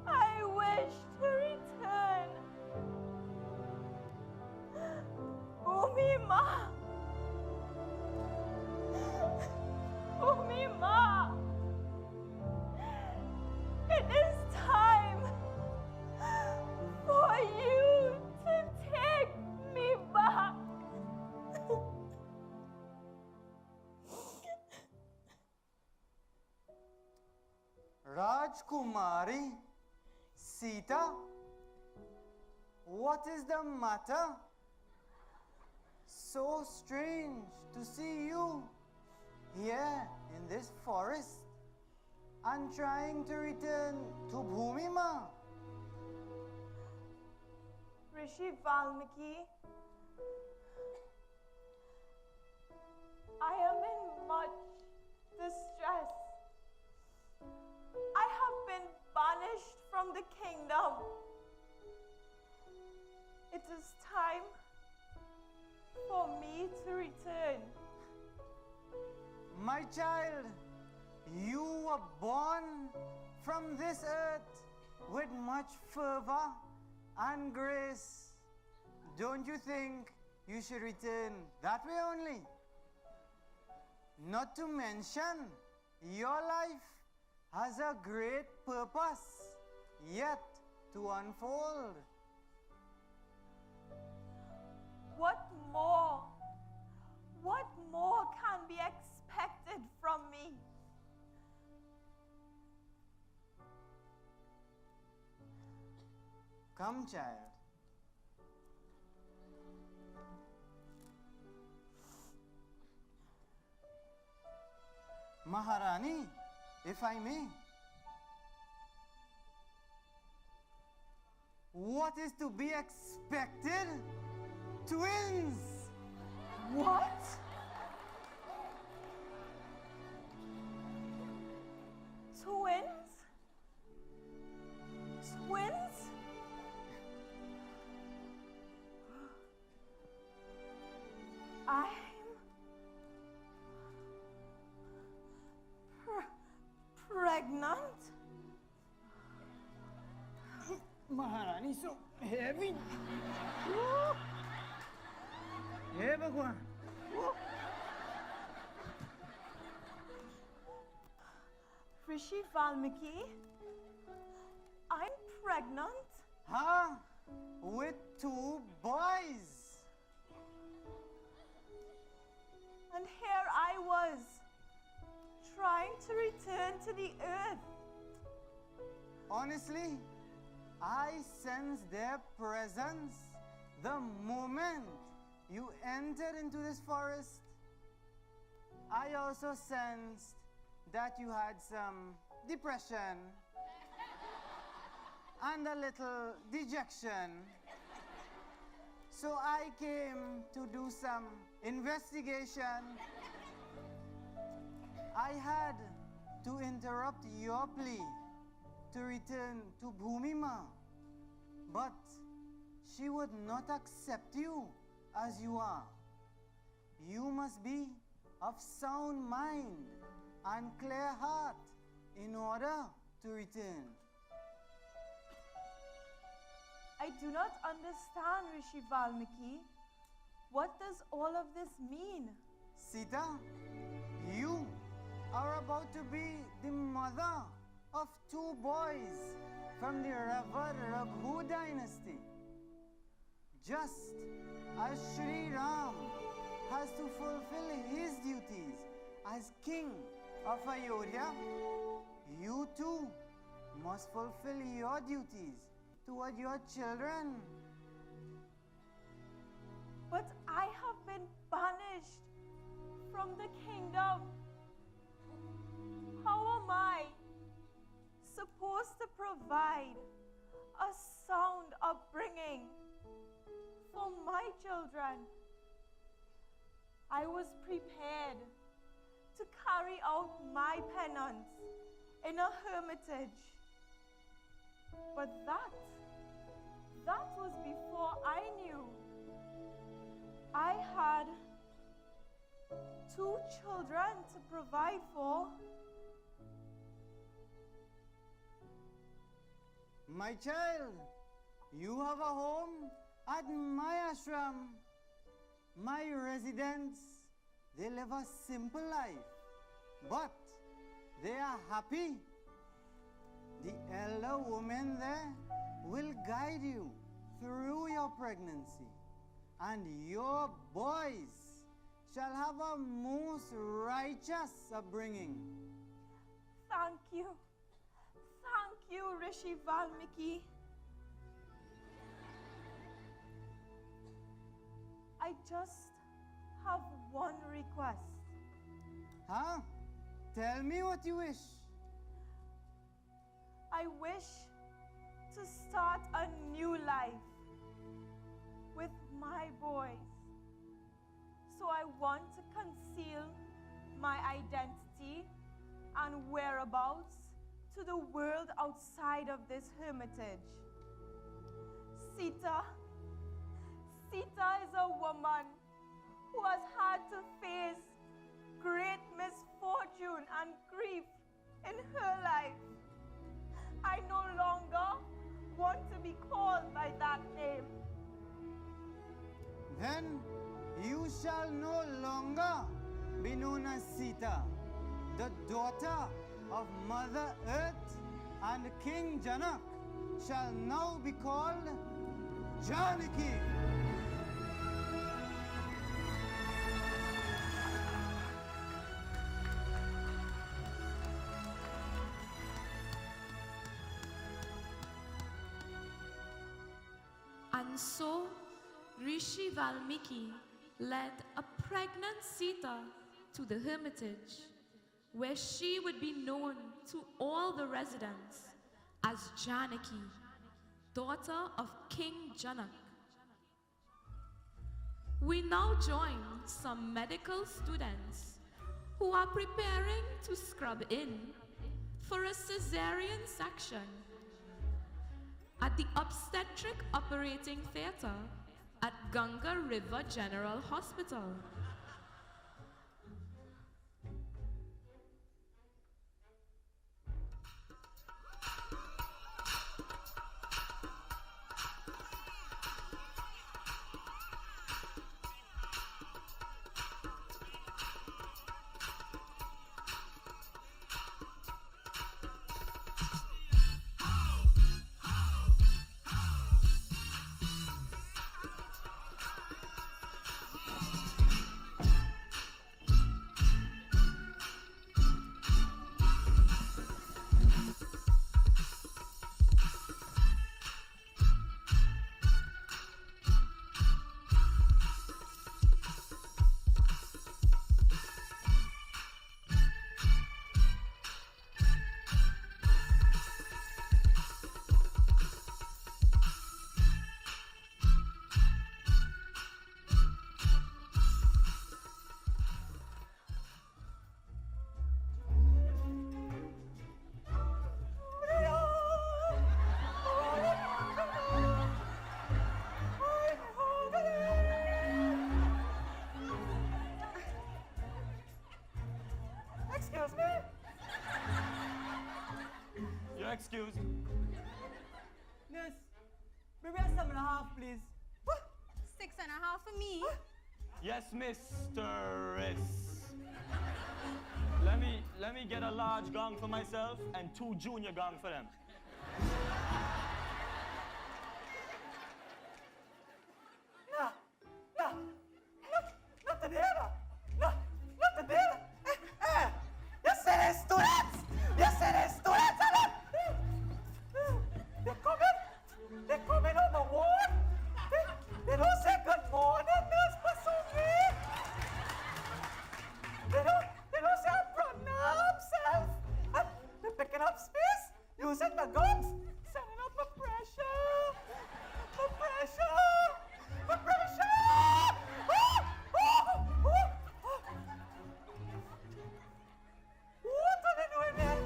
I wish to return. Bhumima, Bhumima, it is time for you to take me back. Rajkumari, Sita, what is the matter? So strange to see you here in this forest and trying to return to Bhumima. Rishi Valmiki, I am in much distress. I have been banished from the kingdom. It is time for me to return. My child, you were born from this earth with much fervor and grace. Don't you think you should return that way only? Not to mention, your life has a great purpose yet to unfold. What more can be expected wrested from me. Come, child. Maharani, if I may. What is to be expected? Twins! What? Twins? Twins? I'm pregnant? Maharani, so heavy. Hey, Bhagwan. Rishi Valmiki, I'm pregnant? Huh? With 2 boys. And here I was, trying to return to the earth. Honestly, I sensed their presence the moment you entered into this forest. I also sensed that you had some depression and a little dejection. So I came to do some investigation. I had to interrupt your plea to return to Bhumima, but she would not accept you as you are. You must be of sound mind and clear heart in order to return. I do not understand, Rishi Valmiki. What does all of this mean? Sita, you are about to be the mother of 2 boys from the revered Raghu dynasty. Just as Sri Ram has to fulfill his duties as king of Ayodhya, you too must fulfill your duties toward your children. But I have been banished from the kingdom. How am I supposed to provide a sound upbringing for my children? I was prepared to carry out my penance in a hermitage. But that was before I knew I had 2 children to provide for. My child, you have a home at my ashram. My residents, they live a simple life, but they are happy. The elder woman there will guide you through your pregnancy, and your boys shall have a most righteous upbringing. Thank you. Thank you, Rishi Valmiki. I just have one request. Huh? Tell me what you wish. I wish to start a new life with my boys. So I want to conceal my identity and whereabouts to the world outside of this hermitage. Sita is a woman who has had to face great misfortune and grief in her life. I no longer want to be called by that name. Then you shall no longer be known as Sita, the daughter of Mother Earth, and King Janak shall now be called Janaki. And so, Rishi Valmiki led a pregnant Sita to the hermitage, where she would be known to all the residents as Janaki, daughter of King Janak. We now join some medical students who are preparing to scrub in for a cesarean section at the obstetric operating theater at Ganga River General Hospital. Excuse me? You're excused. Nurse, maybe a 7.5, please. 6.5 for me. Yes, mistress. Let me get a large gong for myself and 2 junior gong for them. Not today, not today. You said it's students! You said it's students! They're coming on the ward. They don't say good morning, Nurse Pasumi. They don't say a pronoun self. And they're picking up space, using the guns, setting up a pressure. For pressure! For pressure! What are they doing there?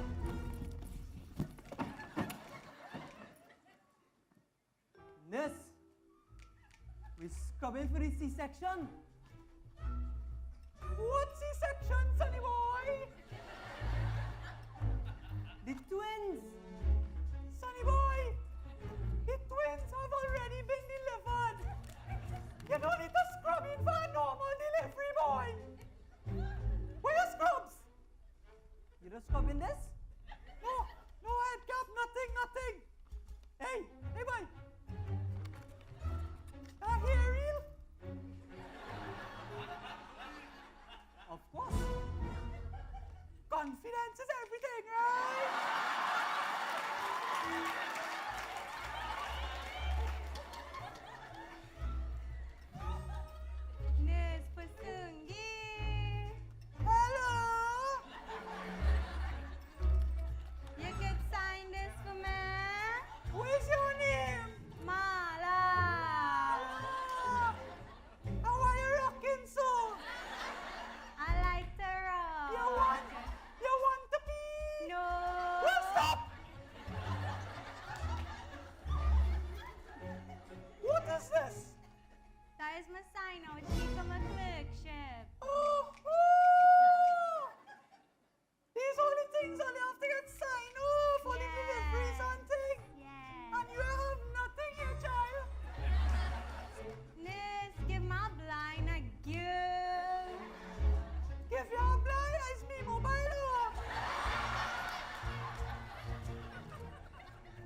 Nurse, we're scrubbing for the C-section. What C-section, sonny boy? The twins. Sonny boy, the twins have already been delivered. You don't need to scrub in for a normal delivery, boy. Where are your scrubs? You don't scrub in this? No head cap, nothing. Hey, boy. Hair real? Of course. Confidence is everything, right? Nurse Pasungi. Hello? You could sign this for me? What's your name? Mala. How are you rocking so? I like to rock. You want to pee? No. Well, stop! What is this? That is my sign out sheet for my clerkship. Oh! These are the things only have to get signed off for the Yeah. deliveries and things. Yeah. And you have nothing here, child. Nurse, give my blind a gift. Give your blind eyes me mobile.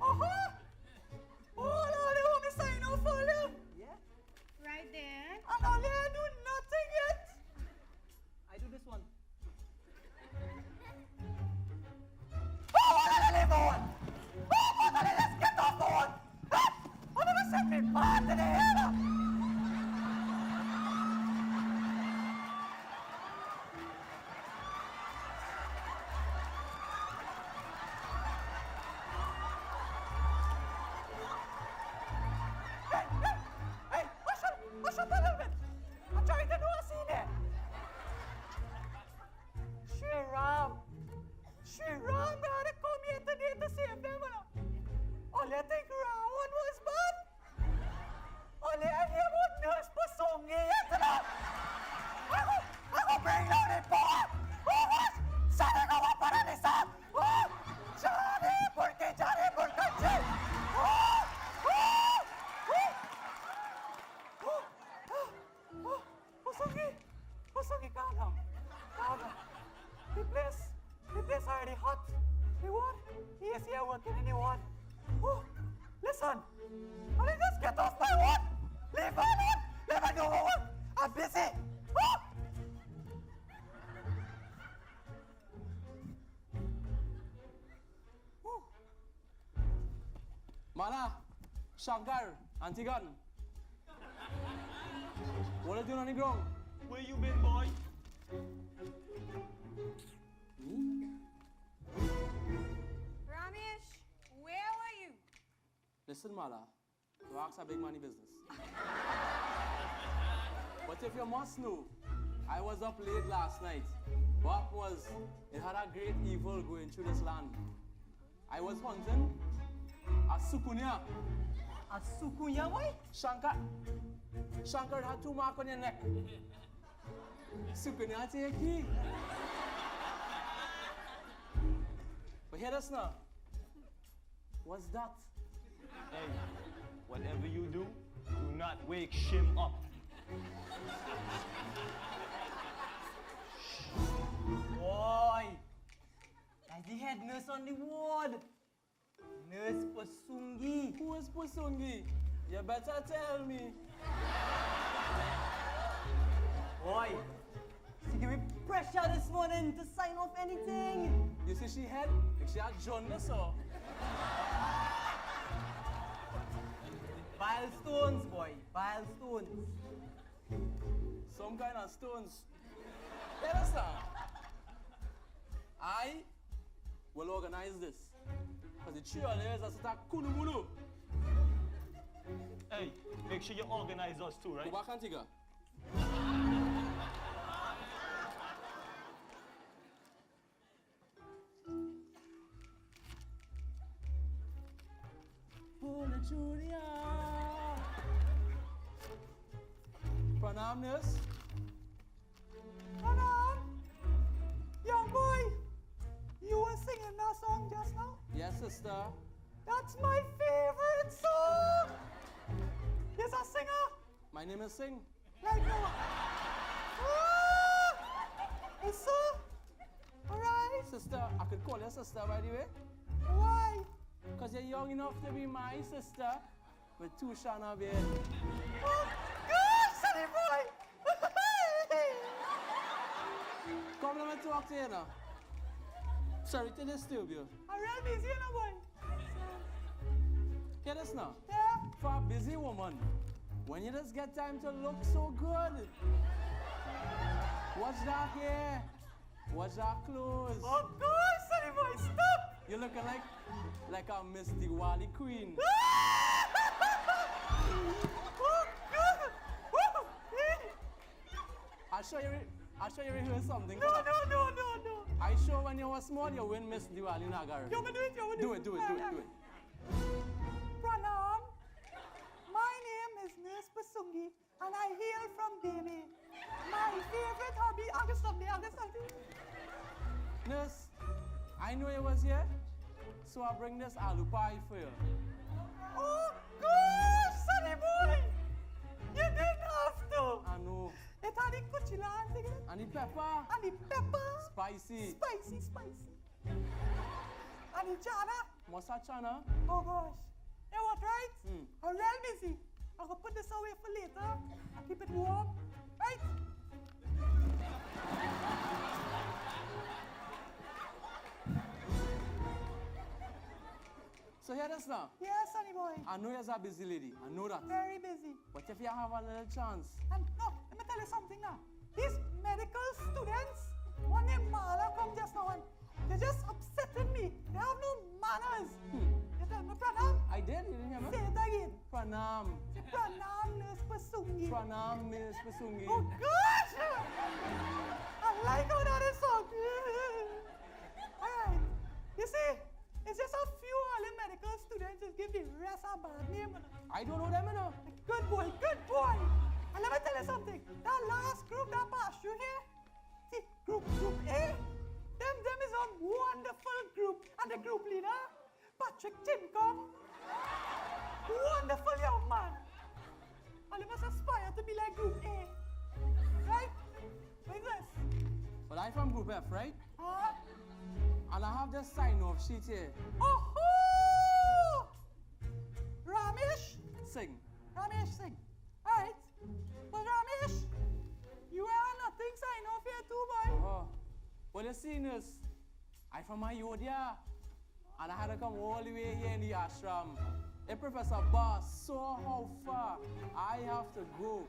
Oh, all you want me sign off for you? Yeah. Right there. And all you do nothing yet. The place already hot. You what? He is here working and you what? Oh, listen. Will you just get off my what? Leave my what? Let me do my work. I'm busy. Oh! Mala, Shankar, Antigan. What are you doing on the ground? Where you been, boy? Ramesh, where were you? Listen, Mala, rocks are big money business. But if you must know, I was up late last night. What was, it had a great evil going through this land. I was hunting a sukunya. A sukunya, boy? Shankar had 2 marks on your neck. Sukunya take key. But hear this now. What's that? Hey, whatever you do not wake Shim up. Boy, that's the head nurse on the ward. Nurse Pasungi. Who is Pusungi? You better tell me. Boy, she gave me pressure this morning to sign off anything. You see she had? If she had jaundice or? Bile stones, boy. Bile stones. Some kind of stones. Let us know. I will organize this. Because the cheerleaders are such a kulumulu. Hey, make sure you organize us too, right? Go back, Antigua. Hola, Julia. Pranam, nurse. Pranam! Young boy, you were singing that song just now? Yes, sister. That's my favorite song! Yes, a singer? My name is Singh. Like no. Yes, sir? Alright. Sister, I could call you sister, by the way. Why? Because you're young enough to be my sister with 2 Shana beard. Oh, gosh, sonny boy! Come let me talk to you now. Sorry to disturb you. I'm real busy, you know, boy. Hear this now. Yeah? For a busy woman, when you just get time to look so good, watch that hair, watch that clothes. Oh, gosh, sonny boy, stop! You're looking like a Miss Diwali queen. Oh, God! Woo! I'll show you rehearse something. No. I show when you were small, you win Miss Diwali Nagar. You want to do it? Do it. Pranam, my name is Nurse Pasungi, and I hail from Demi. My favorite hobby, Augustine. Nurse, I know you was here, so I bring this aloo pie for you. Oh, gosh, sonny boy! You didn't have to. I know. It had the kuchila and thing. And the pepper. And the pepper. Spicy. Spicy. And the chana. Mosa chana. Oh, gosh. You know what, right? Mm. I'm real busy. I can put this away for later and keep it warm. Right? So hear this now. Yes, sonny boy. I know you're a busy lady. I know that. Very busy. But if you have a little chance. And no, let me tell you something now. These medical students, one named Mala come just now and they're just upsetting me. They have no manners. You tell me, Pranam? I did, you didn't hear me? Say it again. Pranam. Say Pranam, Nurse Pasungi. Pranam, Miss Pasungi. Oh, gosh! I like how that is song. Alright. You see, it's just a few early medical students that give the rest a bad name. I don't know them, you know. Good boy. And let me tell you something. That last group that passed through here, see, group A, them is a wonderful group. And the group leader, Patrick Timcom, wonderful young man. And you must aspire to be like group A. Right? Like this. But I from Group F, right? Huh? And I have this sign-off sheet here. Oh! Ramesh? Sing. Ramesh, sing. Alright. But Ramesh, you are nothing sign off here too, boy. Oh. Well, you see, nurse, I from Ayodhya. And I had to come all the way here in the ashram. Hey, Professor Bass saw how far I have to go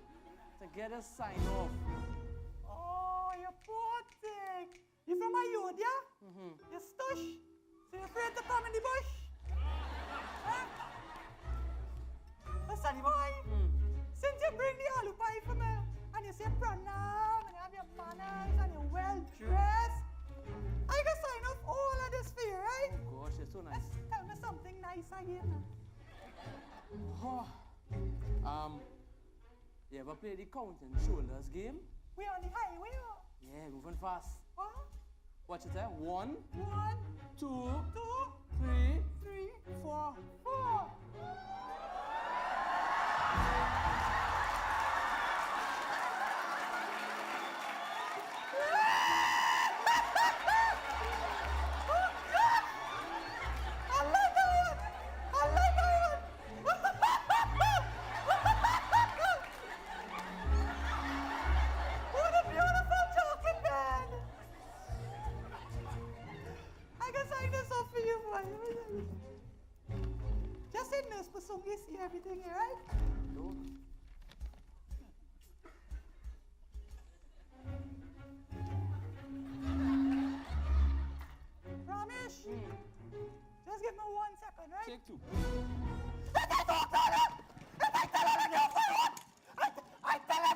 to get a sign-off. Oh, you poor thing. You from Ayodhya? Mm-hmm. You stush. So you're afraid to come in the bush? Huh? Oh, sonny boy, since you bring the aloo pie for me, and you say pranam, and you have your manners, and you're well dressed, I can sign off all of this for you, right? Gosh, you're so nice. Let's tell me something nice again. Oh. You ever play the counting shoulders game? We on the highway, or? Yeah, moving fast. What? Watch it there. 1, 1, 2, 2, 3, 3, 4. 4. Just in this, but so we see everything here, right? No. Ramesh, just give me 1 second, right? Take 2. I tell them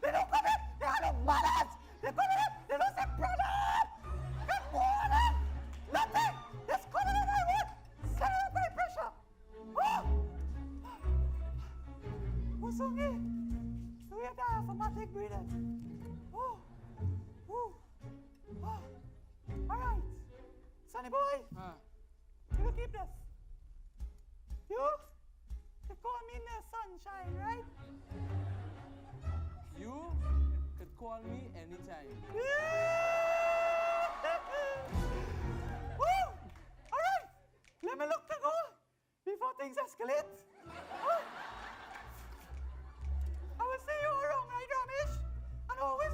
they don't come in, they have no manners. They come in, they don't say brother. Good morning. Nothing. Just come in and I want. Set it up by pressure. Oh. What's on here? Do we have the automatic breathing? Oh. Ooh. Oh. All right. Sonny boy, you will keep this. You could call me in the sunshine, right? You could call me anytime. Woo! All right. Let me look to go before things escalate. Oh. I will say you are wrong, right, Ramesh? And always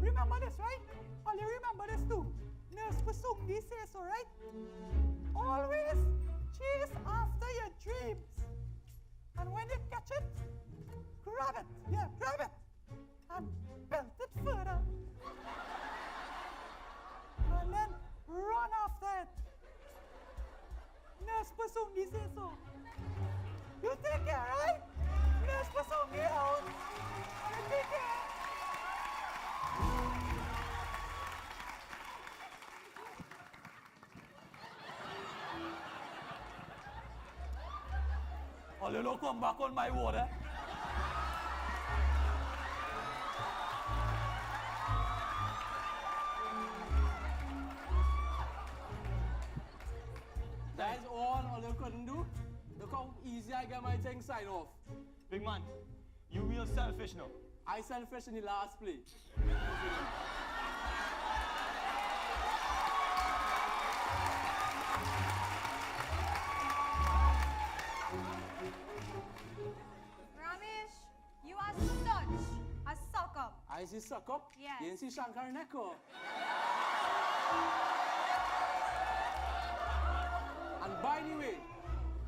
remember this, right? All you remember this too. Nurse Pasungi says so, right? Always chase after your dreams. And when you catch it, grab it. Yeah, grab it. And belt it further. And then run after it. Nurse Pasungi says so. You take care, right? Nurse Pasungi out. You take care. Oh, you don't come back on my water. That is all you couldn't do. Look how easy I get my thing signed off. Big man, you real selfish now. I selfish in the last play. Ramesh, you are such a suck up. I see suck up. Yes. You didn't see Shankar Neko. And by the way,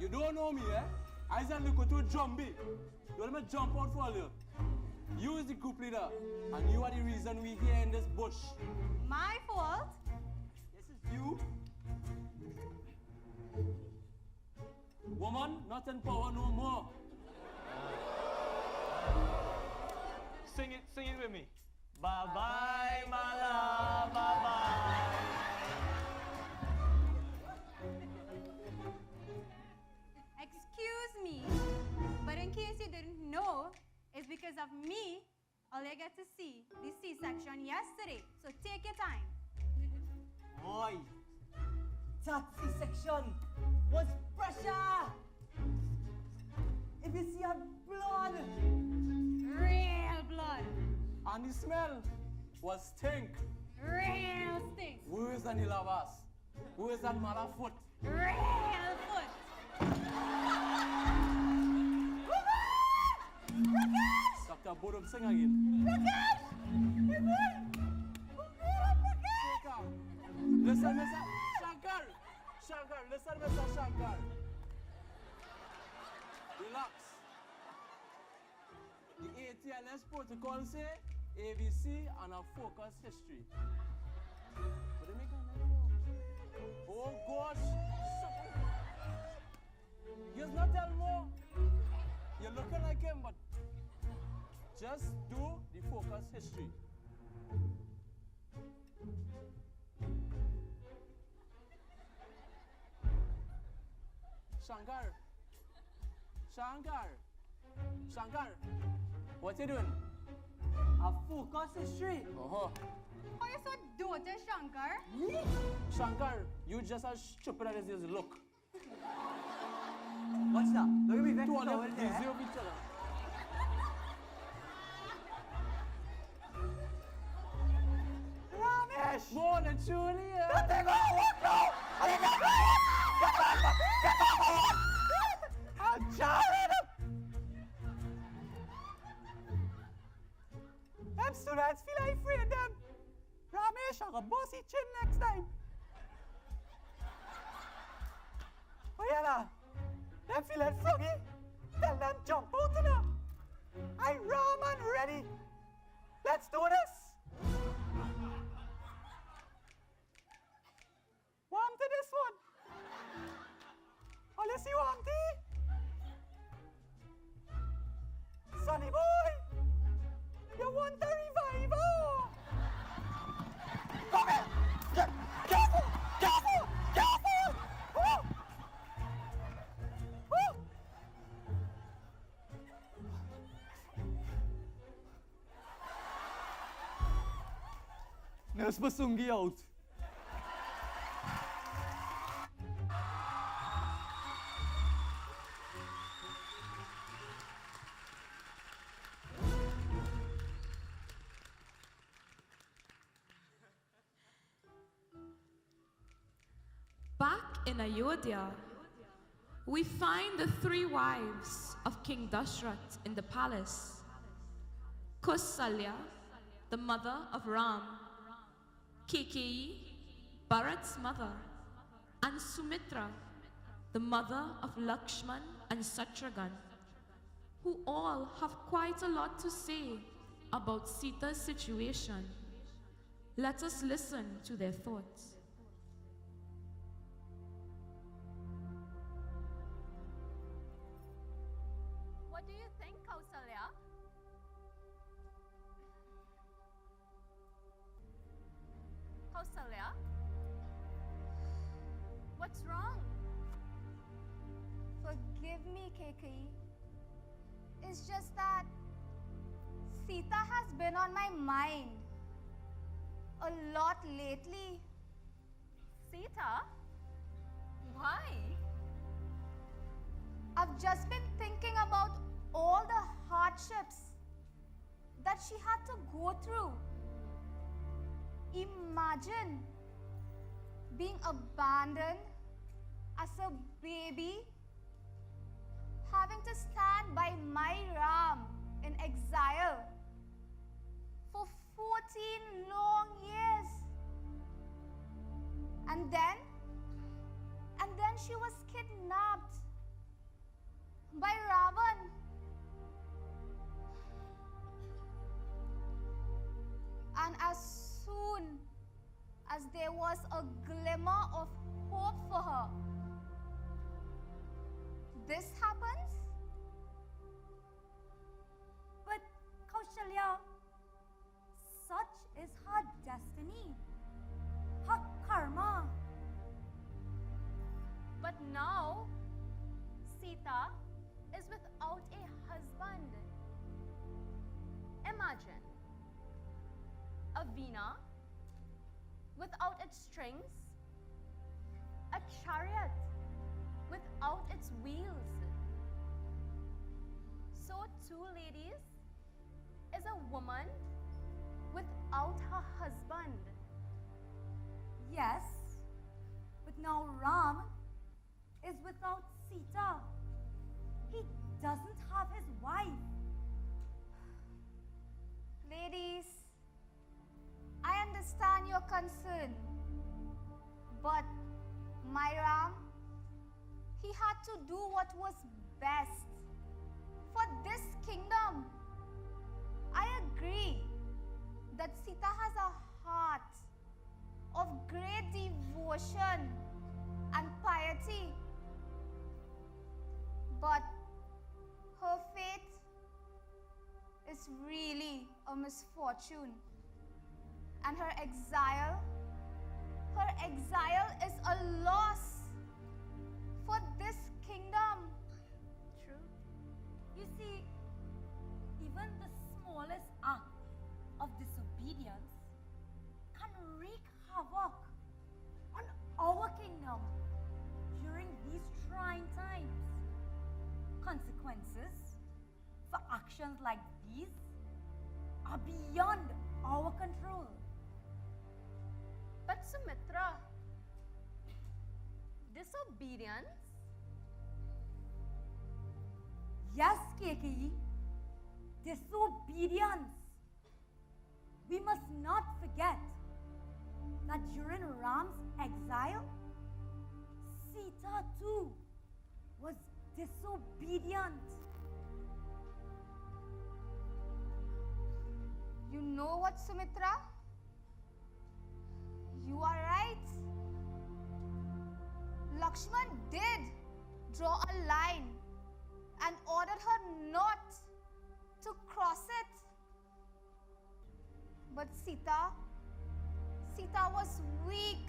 you don't know me, eh? I said look to Jumbie. You want me to jump out for you? You is the group leader, and you are the reason we here in this bush. My fault? This is you. Woman, not in power no more. Sing it with me. Bye bye, my love, bye bye. Excuse me, but in case you didn't know, it's because of me all you get to see the C-section yesterday. So take your time. Boy, that C-section was pressure. If you see a blood, Real blood. And the smell, was stink. Real stink. Worse than the lovers. Worse than mother foot. Real foot. Dr. Bodum, sing again. Listen, Mr. Shankar. Shankar, listen, Mr. Shankar. Relax. The ATLS protocol say ABC and a focus history. But they make a oh gosh. You're not telling more. You're looking like him, but just do the focus history. Shankar. Shankar. Shankar. What you doing? A focus history. Oh. Why you so doted, Shankar? Me? Shankar, you just as stupid as you look. What's that? Look at me vexed Two of them over there. deserve each other. Ramesh! More than truly. Don't take all walk now! I didn't know! Get off! Get off! I'm jarring him! Them students feel I afraid them. Ramesh, I'm gonna bossy chin next time. Oh yeah, nah. Them feeling froggy. Tell them jump out of them. I ramen ready. Let's do this. Warm to this one. Oh, let's see warm tea. Sonny boy, you want a revival? Come here. Careful, careful, careful. Oh. Oh. Nurse Basungi out. Back in Ayodhya, we find the three wives of King Dashrath in the palace. Kausalya, the mother of Ram, Kekeyi, Bharat's mother, and Sumitra, the mother of Lakshman and Satrughan, who all have quite a lot to say about Sita's situation. Let us listen to their thoughts. What do you think, Kausalya? Kausalya? What's wrong? Forgive me, Kekeyi. It's just that Sita has been on my mind a lot lately. Sita? Why? I've just been thinking about all the hardships that she had to go through. Imagine being abandoned as a baby, having to stand by my Ram in exile for 14 long years. And then she was kidnapped by Ravan. And as soon as there was a glimmer of hope for her, this happens? But Kausalya, such is her destiny, her karma. But now, Sita is without a husband. Imagine a veena without its strings, a chariot without its wheels. So, two ladies is a woman without her husband. Yes, but now Ram is without Sita. He doesn't have his wife. Ladies, I understand your concern, but my Ram, he had to do what was best for this kingdom. I agree that Sita has a heart of great devotion and piety, but her fate is really a misfortune, and her exile is a loss for this kingdom. True. You see, even the smallest act of disobedience can wreak havoc on our kingdom during these trying times. Consequences for actions like these are beyond our control. But Sumitra, disobedience? Yes, Keiki, disobedience. We must not forget that during Ram's exile, Sita too was disobedient. You know what, Sumitra? You are right. Lakshman did draw a line and ordered her not to cross it. But Sita was weak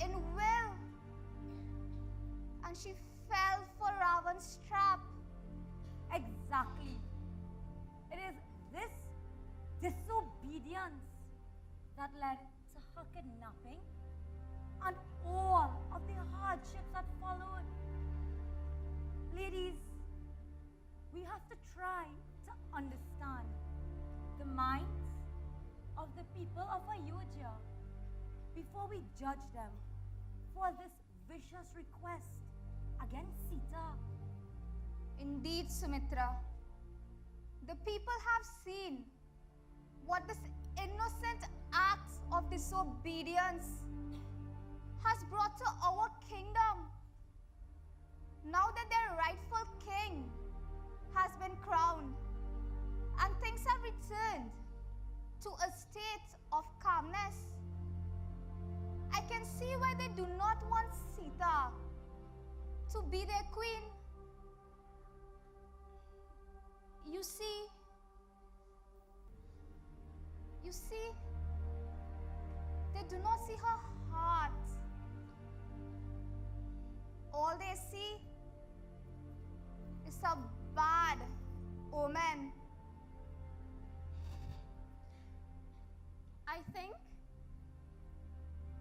in will, and she fell for Ravan's trap. Exactly. It is this disobedience that led to her kidnapping and all of the hardships that followed. Ladies, we have to try to understand the minds of the people of Ayodhya before we judge them for this vicious request against Sita. Indeed, Sumitra, the people have seen what this innocent act of disobedience has brought to our kingdom. Now that their rightful king has been crowned and things have returned to a state of calmness, I can see why they do not want Sita to be their queen. You see, they do not see her heart. All they see is a bad omen. I think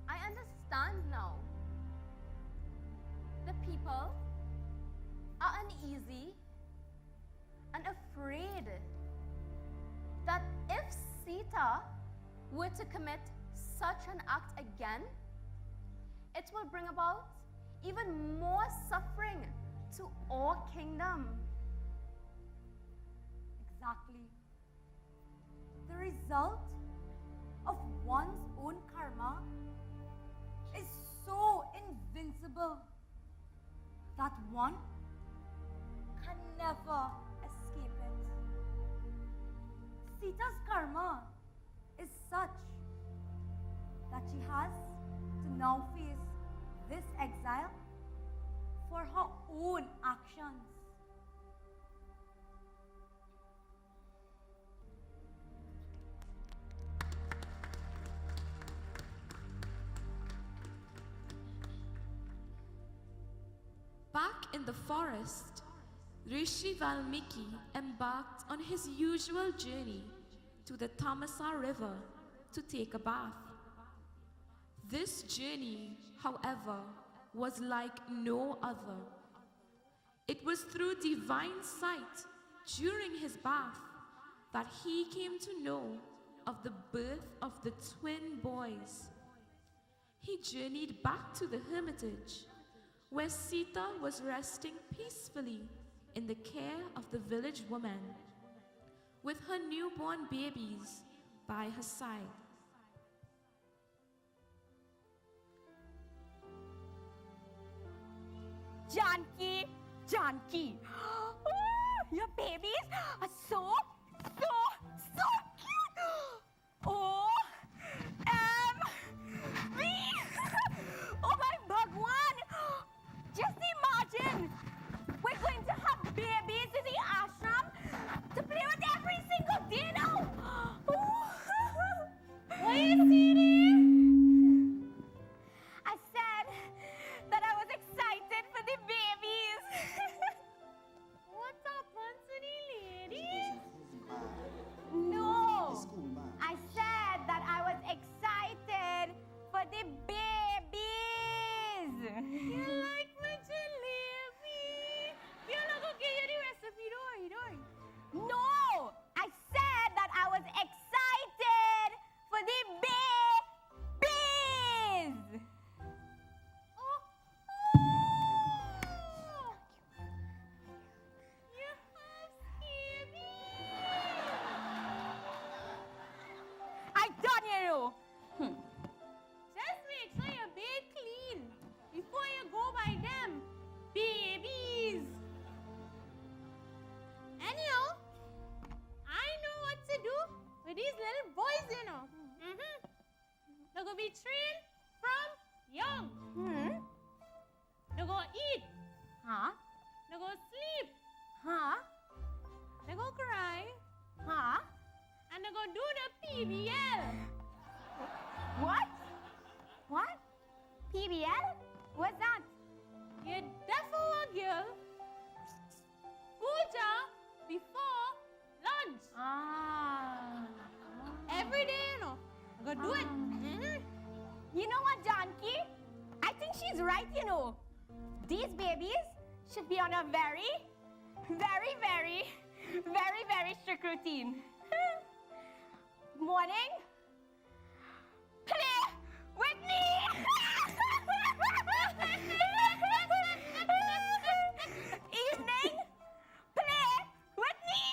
I understand now. The people are uneasy and afraid that if Sita were to commit such an act again, it will bring about even more suffering to our kingdom. Exactly. The result of one's own karma is so invincible that one can never escape it. Sita's karma is such that she has to now face this exile for her own actions. Back in the forest, Rishi Valmiki embarked on his usual journey to the Tamasa River to take a bath. This journey, however, was like no other. It was through divine sight during his bath that he came to know of the birth of the twin boys, he journeyed back to the hermitage, where Sita was resting peacefully in the care of the village woman, with her newborn babies by her side. Janaki, Janaki. Ooh, your babies are so cute. O-M-V. Oh my Bhagwan. Just imagine. We're going to have babies in the ashram to play with every single day now. What is it? I said that I was excited for the babies. What happened to the lady? No, I said that I was excited for the babies. You like my jalebi? You're not gonna give you the recipe, don't. No, I said that I was excited for the babies. Oh. You have scared I done you. Just make sure your bed clean before you go by them. Babies. Anyhow, I know what to do with these little boys, you know. They're gonna be trained from young. They're gonna eat. Huh? They're gonna sleep. Huh? They're gonna cry. Huh? And they're gonna do the PBL. What? What? PBL? What's that? You definitely a girl. Puja before lunch. Every day, you know. I'm gonna do it. You know what, Janaki? I think she's right, you know. These babies should be on a very strict routine. Morning, play with me. Evening, play with me.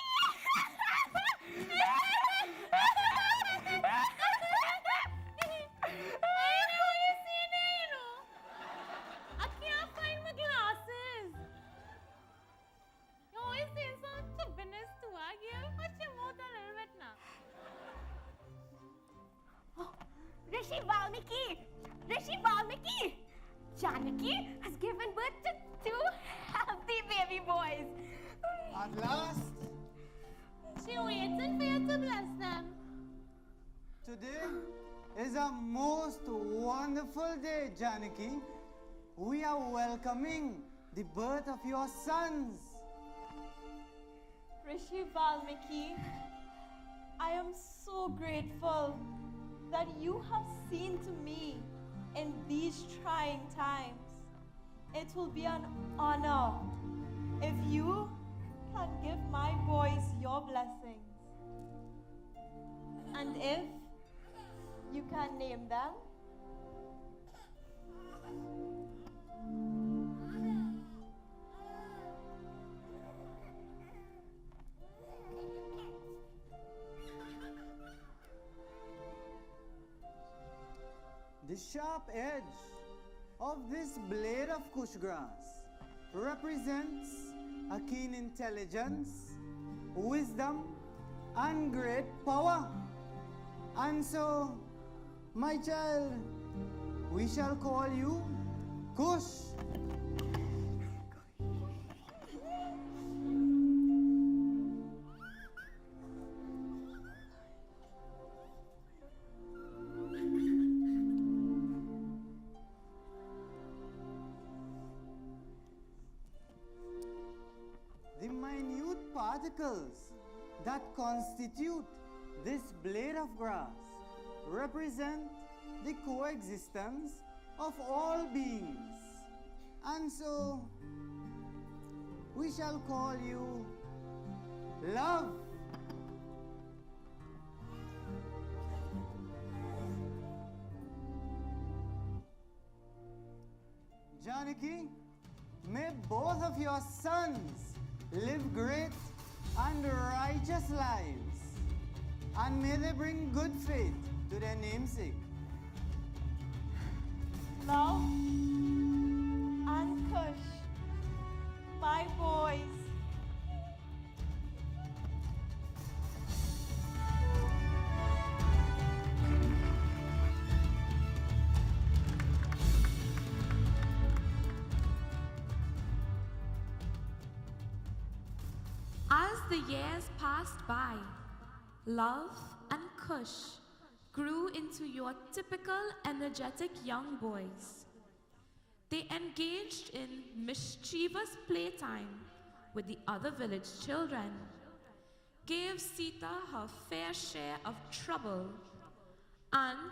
I can't find my glasses. You always saying some stupidness to her, girl. Watch your mouth a little bit now. Rishi Valmiki! Janaki has given birth to 2 healthy baby boys. At last, She waiting for you to bless them. today is a most wonderful day, Janaki. We are welcoming the birth of your sons. Rishi Valmiki, I am so grateful that you have seen to me in these trying times. It will be an honor if you can give my boys your blessings. And if you can name them. The sharp edge of this blade of kush grass represents a keen intelligence, wisdom, and great power. And so, my child, we shall call you Kush. The minute particles that constitute this blade of grass represent the coexistence of all beings. And so, we shall call you Love. Janaki, may both of your sons live great and righteous lives, and may they bring good faith to their namesake. Love and Kush, my boys. As the years passed by, Love and Kush grew into your typical energetic young boys. They engaged in mischievous playtime with the other village children, gave Sita her fair share of trouble, and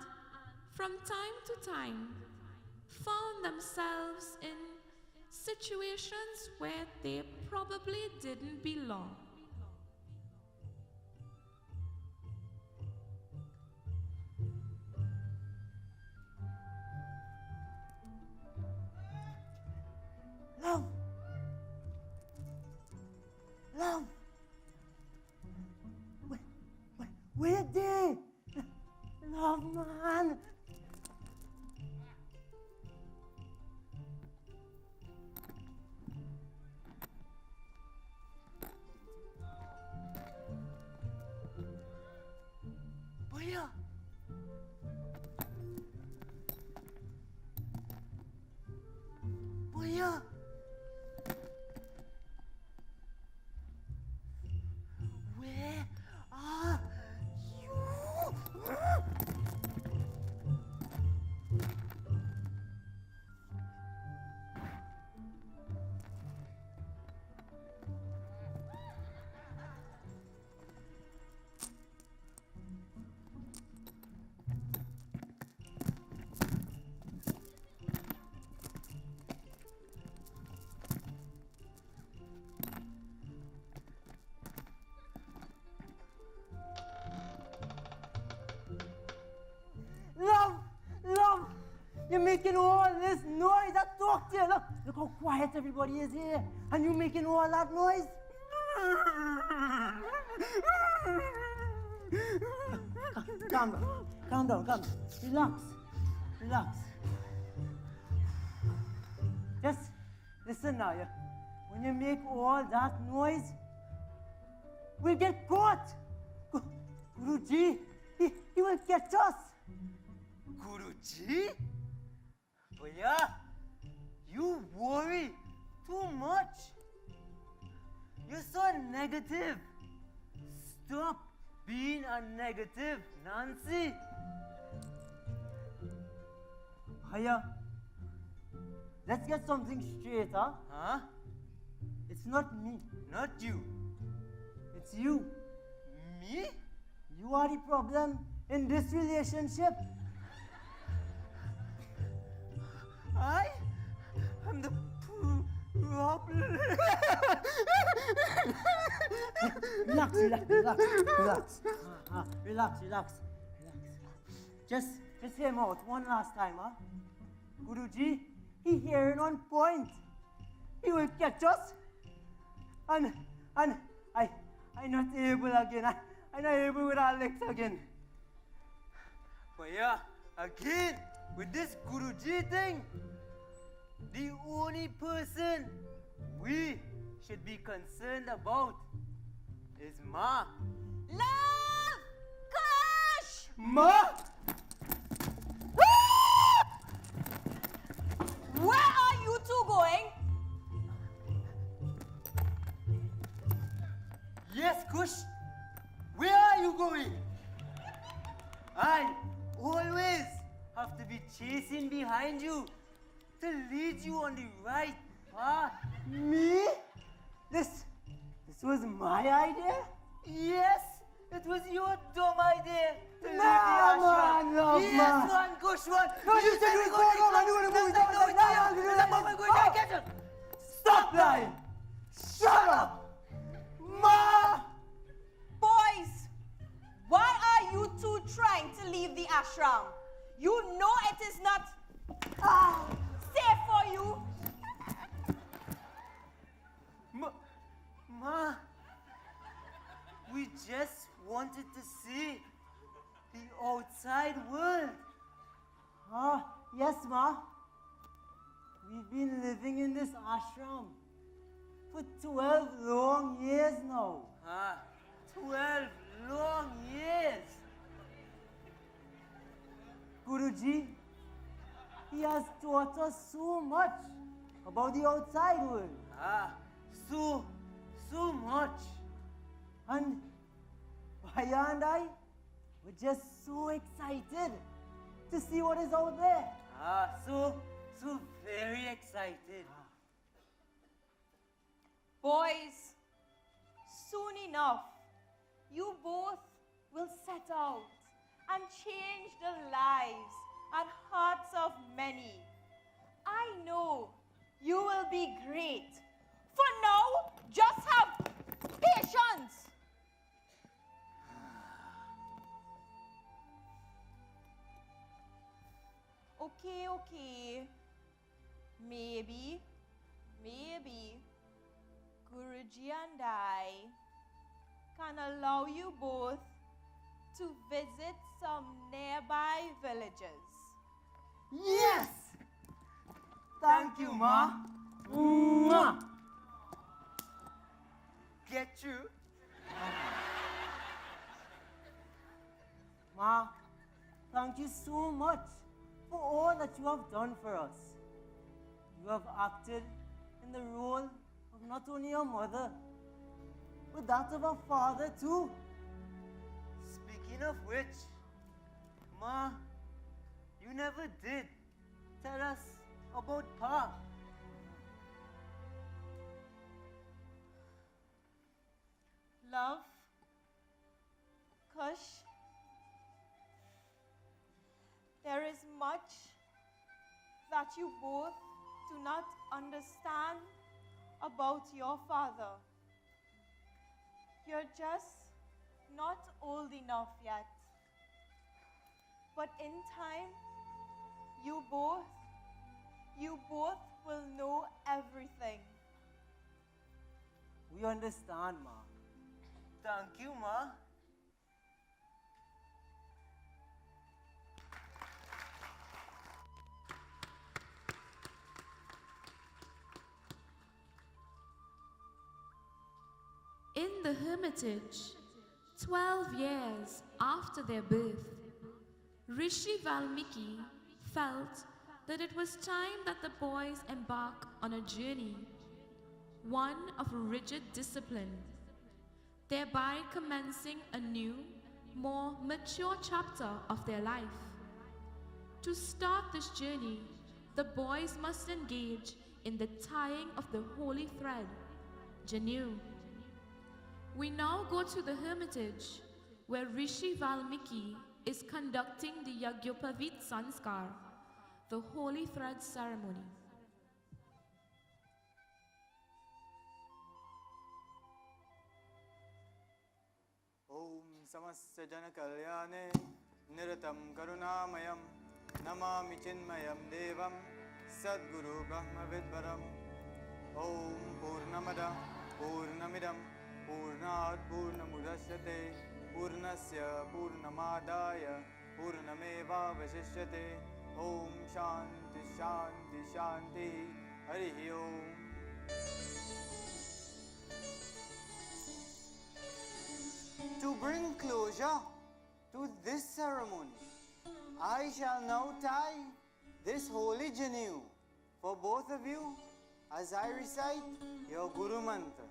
from time to time found themselves in situations where they probably didn't belong. Love! Love! Where they? Love, man! Boya! Boya! Where are you? Love! Love! You're making all this noise. I talk to you. Look how quiet everybody is here. And you're making all that noise. Calm down. Calm down. Calm down. Relax. Relax. Just listen now. When you make all that noise, we'll get caught. Guruji, he will catch us. Guruji? Boya, you worry too much. You're so negative. Stop being a negative, Nancy. Haya, let's get something straight, huh? Huh? It's not me, not you. It's you. Me? You are the problem in this relationship. I am the problem. Relax. Relax. Just hear him out one last time, huh? Guruji, he hearing on point. He will catch us. And I'm not able again. I'm not able with our legs again. But yeah, again, with this Guruji thing, the only person we should be concerned about is Ma. Love! Kush! Ma! Where are you two going? Yes, Kush. Where are you going? I always have to be chasing behind you to lead you on the right path. Me? This was my idea? Yes, it was your dumb idea to leave the ashram. No, yes, man. Kush, one. No, you said you were going on. Stop lying. Shut up. Ma! Boys, why are you two trying to leave the ashram? You know it is not safe for you. Ma, we just wanted to see the outside world. Yes, Ma. We've been living in this ashram for 12 long years now. 12 long years. Guruji, he has taught us so much about the outside world. So much. And Bhaiya and I were just so excited to see what is out there. So very excited. Boys, soon enough, you both will set out and change the lives and hearts of many. I know you will be great. For now, just have patience. Okay. Maybe Guruji and I can allow you both to visit some nearby villages. Yes! Thank you, Ma. Mwah. Get you. Ma, thank you so much for all that you have done for us. You have acted in the role of not only a mother, but that of a father too. Speaking of which, Ma, you never did tell us about Pa. Love, Kush, there is much that you both do not understand about your father. You're just not old enough yet. But in time, you both will know everything. We understand, Ma. Thank you, Ma. In the hermitage, 12 years after their birth, Rishi Valmiki felt that it was time that the boys embark on a journey, one of rigid discipline, thereby commencing a new, more mature chapter of their life. To start this journey, the boys must engage in the tying of the holy thread, Janu. We now go to the hermitage where Rishi Valmiki is conducting the Yagyopavit Sanskar, the holy thread ceremony. Om Samasya Jana Kalyane Niratam Karunamayam Namami Chinmayam Devam Sadguru Brahma Vidvaram Om Purnamada Purnamidam Purnat Purnamudashyate Purnasya Purnamadaya Purnameva Vasishyate Om Shanti Shanti Shanti Harihi Om. To bring closure to this ceremony, I shall now tie this holy Janu for both of you as I recite your Guru Mantra.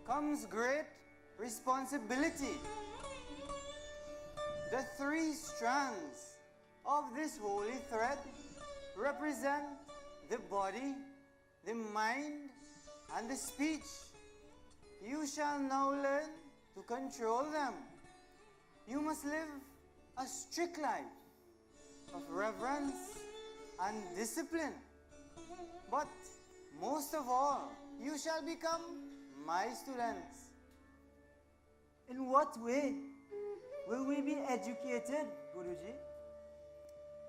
comes great responsibility. The 3 strands of this holy thread represent the body, the mind, and the speech. You shall now learn to control them. You must live a strict life of reverence and discipline. But most of all, you shall become my students. In what way will we be educated, Guruji?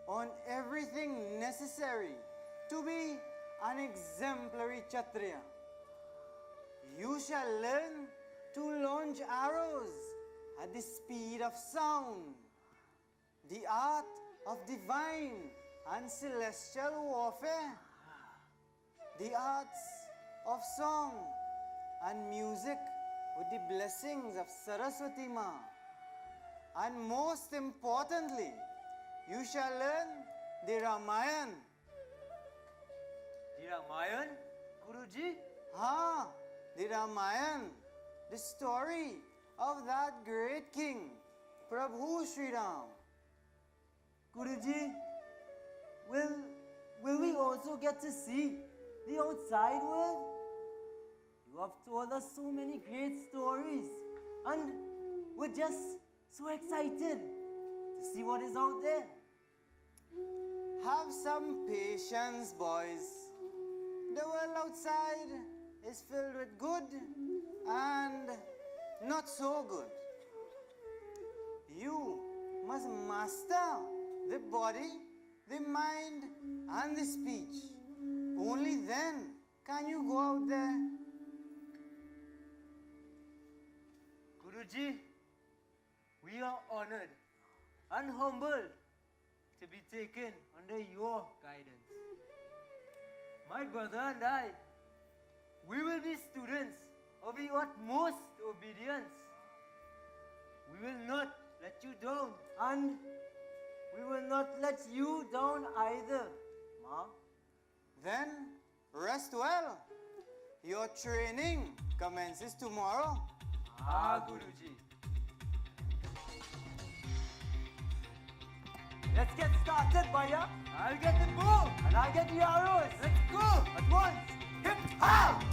On everything necessary to be an exemplary Kshatriya. You shall learn to launch arrows at the speed of sound, the art of divine and celestial warfare, the arts of song and music with the blessings of Saraswati Ma. And most importantly, you shall learn the Ramayan. The Ramayan, Guruji? The Ramayan, the story of that great king, Prabhu Sri Ram. Guruji, will we also get to see the outside world? You have told us so many great stories, and we're just so excited to see what is out there. Have some patience, boys. The world outside is filled with good and not so good. You must master the body, the mind, and the speech. Only then can you go out there. Guruji, we are honored and humbled to be taken under your guidance. My brother and I, we will be students of the utmost obedience. We will not let you down, and we will not let you down either, Ma. Then rest well. Your training commences tomorrow. Guruji. Let's get started, Baya. I'll get the bow, and I'll get the arrows. Let's go at once. Hip high!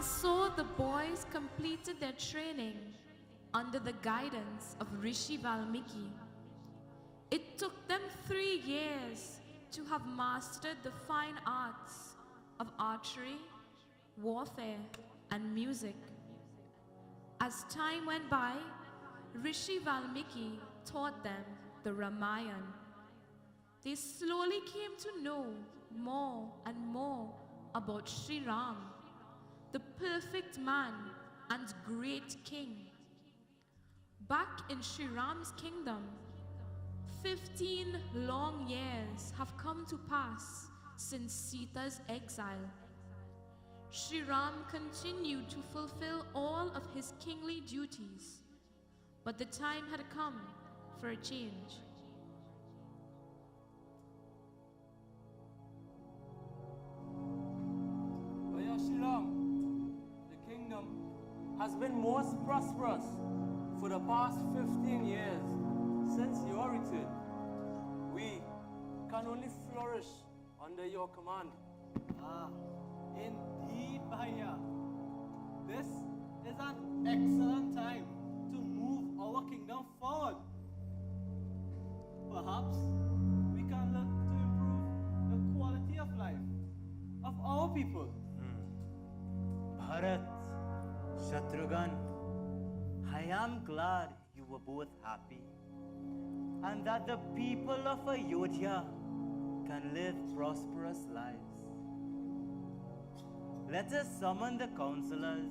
so the boys completed their training under the guidance of Rishi Valmiki. It took them 3 years to have mastered the fine arts of archery, warfare, and music. As time went by, Rishi Valmiki taught them the Ramayana. They slowly came to know more and more about Sri Ram, the perfect man and great king. Back in Sri Ram's kingdom, 15 long years have come to pass since Sita's exile. Sri Ram continued to fulfill all of his kingly duties, but the time had come for a change. Lord Sri Ram, the kingdom has been most prosperous for the past 15 years since your return. We can only flourish under your command. Indeed, Bhaiya. This is an excellent time to move our kingdom forward. Perhaps we can look to improve the quality of life of our people. Bharat, Shatrughan, I am glad you were both happy and that the people of Ayodhya can live prosperous lives. Let us summon the counselors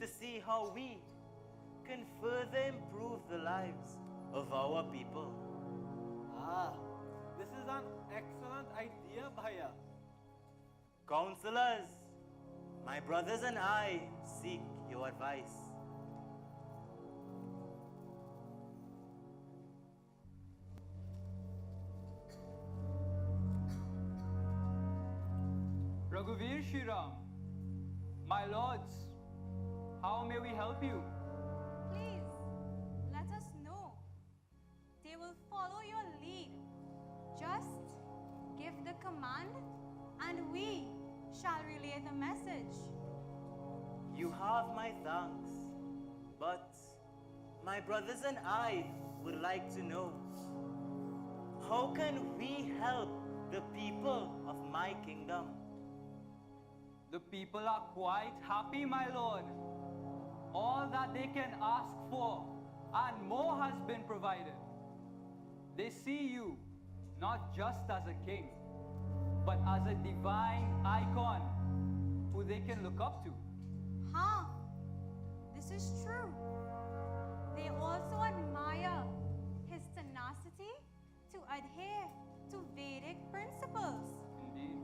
to see how we can further improve the lives of our people. This is an excellent idea, Bhaiya. Counselors, my brothers and I seek your advice. Raghuvir Shriram, my lords, how may we help you? Please, let us know. They will follow your lead. Just give the command and we shall relay the message. You have my thanks, but my brothers and I would like to know, how can we help the people of my kingdom? The people are quite happy, my lord. All that they can ask for and more has been provided. They see you not just as a king, but as a divine icon who they can look up to. This is true. They also admire his tenacity to adhere to Vedic principles. Indeed.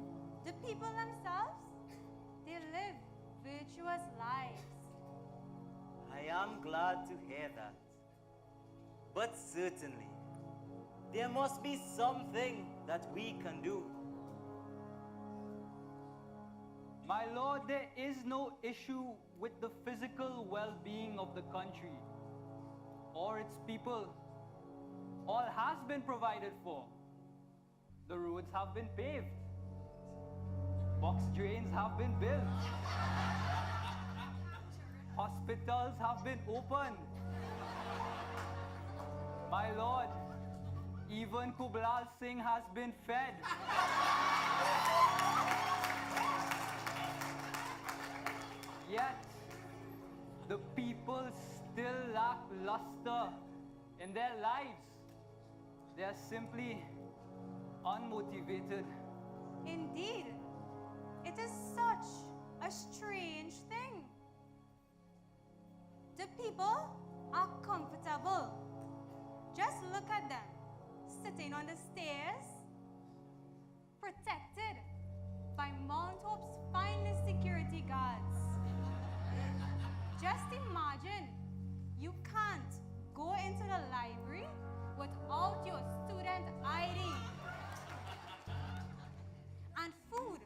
The people themselves, they live virtuous lives. I am glad to hear that. But certainly, there must be something that we can do. My lord, there is no issue with the physical well-being of the country or its people. All has been provided for. The roads have been paved. Box drains have been built. Hospitals have been opened. My lord, even Kublal Singh has been fed. Yet, the people still lack luster in their lives. They are simply unmotivated. Indeed, it is such a strange thing. The people are comfortable. Just look at them, sitting on the stairs, protected by Mount Hope's finest security guards. Just imagine, you can't go into the library without your student ID. And food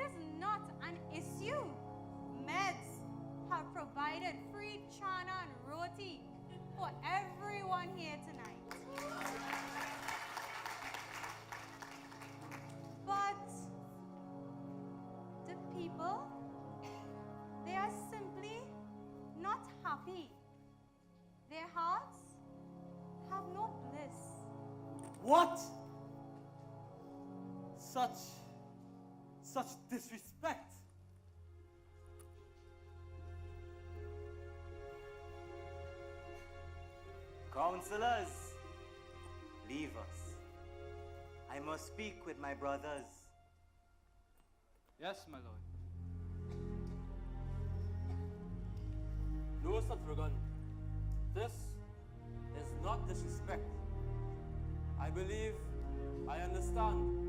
is not an issue. Meds have provided free chana and roti for everyone here tonight. But the people, They are simply not happy. Their hearts have no bliss. What? Such disrespect. Counselors, leave us. I must speak with my brothers. Yes, my lord. No, Satragan. This is not disrespect. I believe I understand.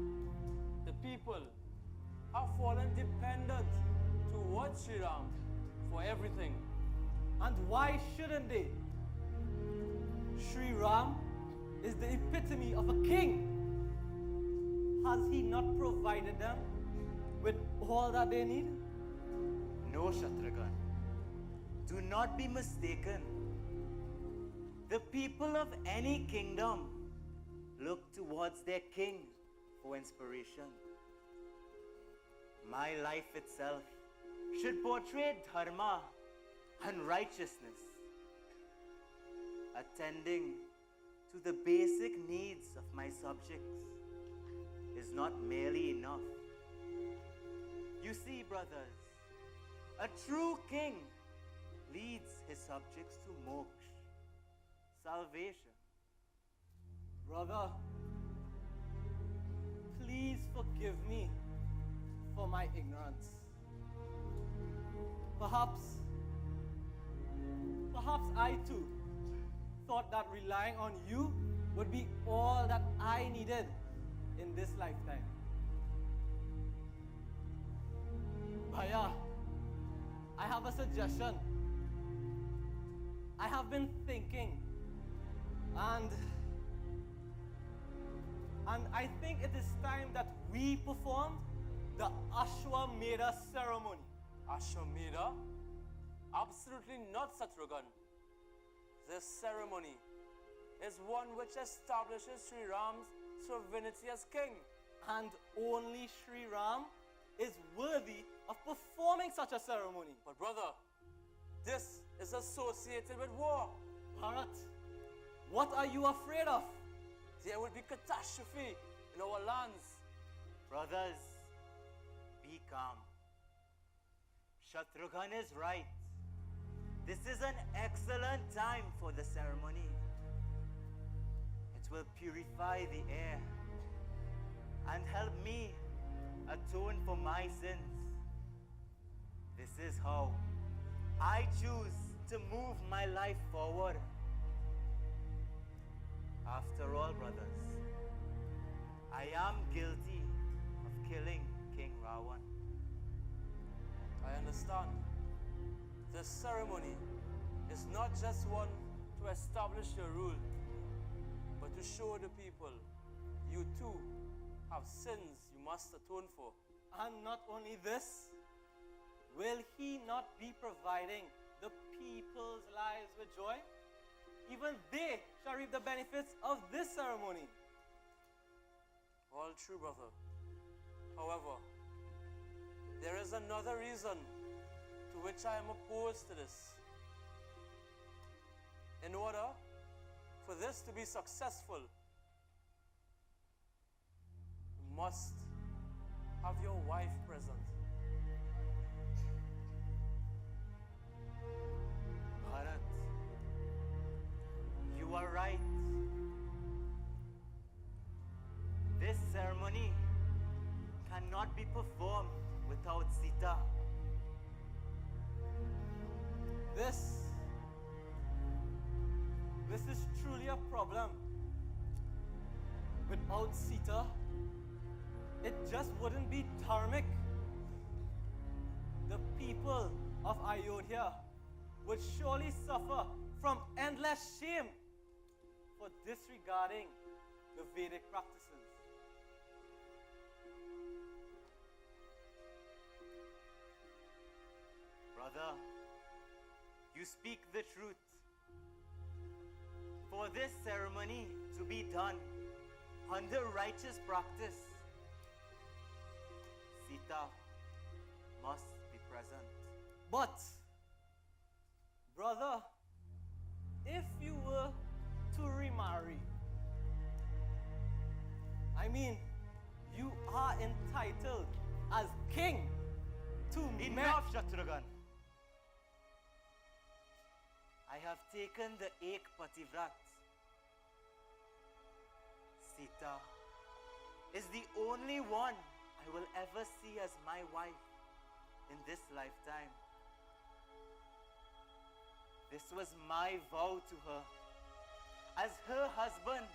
The people have fallen dependent towards Sri Ram for everything. And why shouldn't they? Sri Ram is the epitome of a king. Has he not provided them with all that they need? No, Shatragan. Do not be mistaken. The people of any kingdom look towards their king for inspiration. My life itself should portray dharma and righteousness, attending to the basic needs of my subjects is not merely enough. You see, brothers, a true king leads his subjects to moksha, salvation. Brother, please forgive me for my ignorance. Perhaps I too thought that relying on you would be all that I needed in this lifetime. Bhaiya, I have a suggestion. I have been thinking, and I think it is time that we perform the Ashwamedha ceremony. Ashwamedha? Absolutely not, Satragan. This ceremony is one which establishes Sri Ram's sovereignty as king. And only Sri Ram is worthy of performing such a ceremony. But brother, this is associated with war. Bharat, what are you afraid of? There will be catastrophe in our lands. Brothers, be calm. Shatrughan is right. This is an excellent time for the ceremony. It will purify the air and help me atone for my sins. This is how I choose to move my life forward. After all, brothers, I am guilty of killing King Ravan. I understand. This ceremony is not just one to establish your rule, but to show the people you too have sins you must atone for. And not only this, will he not be providing the people's lives with joy? Even they shall reap the benefits of this ceremony. All true, brother. However, there is another reason to which I am opposed to this. In order for this to be successful, you must have your wife present. Bharat, you are right. This ceremony cannot be performed without Sita. This is truly a problem. Without Sita, it just wouldn't be dharmic. The people of Ayodhya would surely suffer from endless shame for disregarding the Vedic practices. Brother, you speak the truth. For this ceremony to be done under righteous practice, Sita must be present. But, brother, if you were to remarry, I mean, you are entitled as king to Enough, Shatrughan. I have taken the Ek Pativrat. Sita is the only one I will ever see as my wife in this lifetime. This was my vow to her as her husband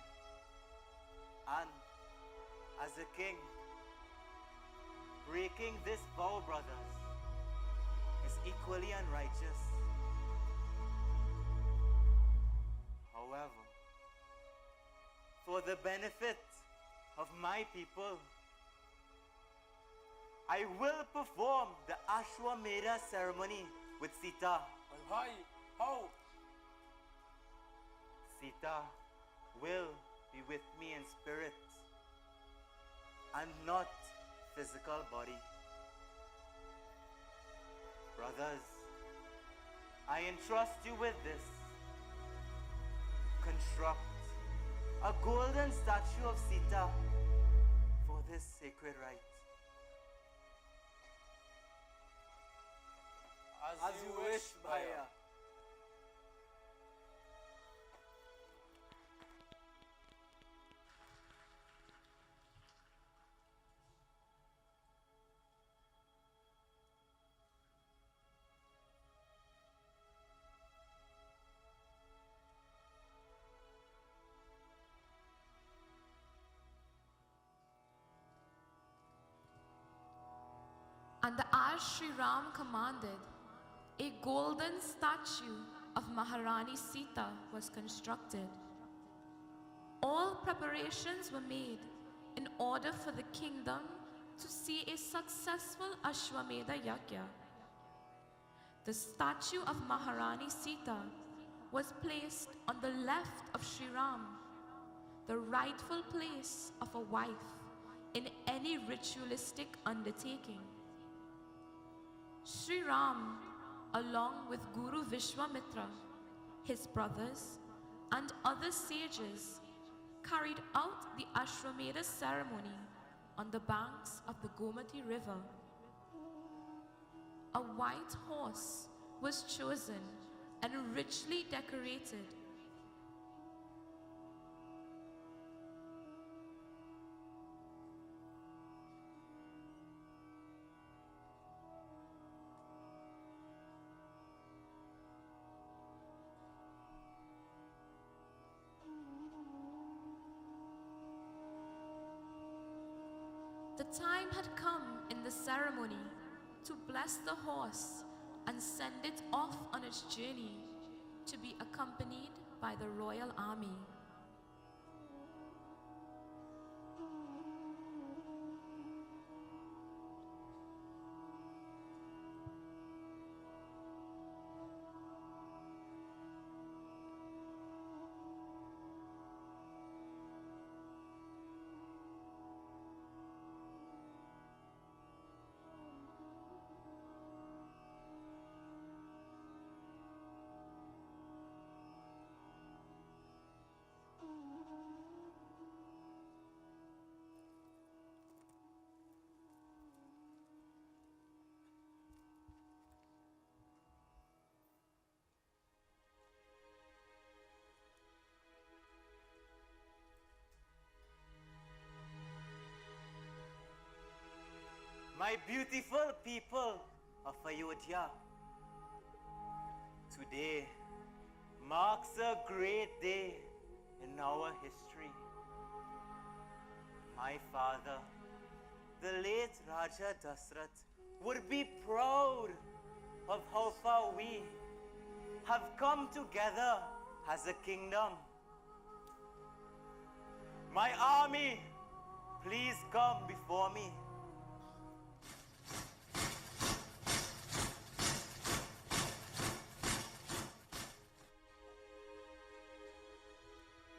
and as a king. Breaking this vow, brothers, is equally unrighteous. However, for the benefit of my people, I will perform the Ashwamedha ceremony with Sita. Why? How? Sita will be with me in spirit and not physical body. Brothers, I entrust you with this. Construct a golden statue of Sita for this sacred rite. As you wish, Bhaiya. And as Sri Ram commanded, a golden statue of Maharani Sita was constructed. All preparations were made in order for the kingdom to see a successful Ashwamedha Yajna. The statue of Maharani Sita was placed on the left of Sri Ram, the rightful place of a wife in any ritualistic undertaking. Sri Ram, along with Guru Vishwamitra, his brothers, and other sages, carried out the Ashwamedha ceremony on the banks of the Gomati River. A white horse was chosen and richly decorated. The time had come in the ceremony to bless the horse and send it off on its journey to be accompanied by the royal army. My beautiful people of Ayodhya, today marks a great day in our history. My father, the late Raja Dasrath, would be proud of how far we have come together as a kingdom. My army, please come before me.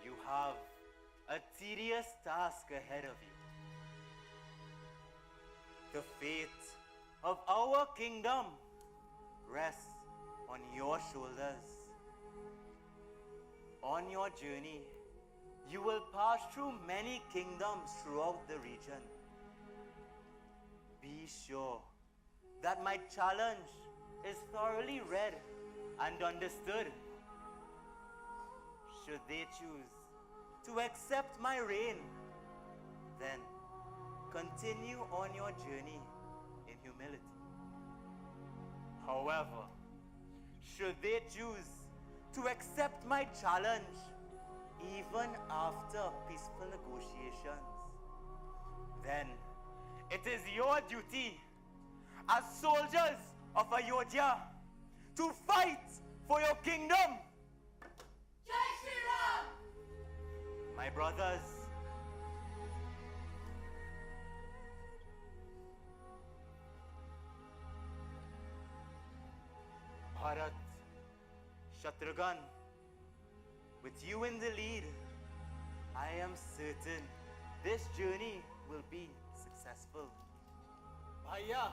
You have a tedious task ahead of you. The fate of our kingdom rests on your shoulders. On your journey, you will pass through many kingdoms throughout the region. Be sure that my challenge is thoroughly read and understood. Should they choose to accept my reign, then continue on your journey in humility. However, should they choose to accept my challenge even after peaceful negotiations, then it is your duty as soldiers of Ayodhya to fight for your kingdom. Jai Shri Ram! My brothers, Bharat, Shatrughan, with you in the lead, I am certain this journey will be successful. Bhaiya,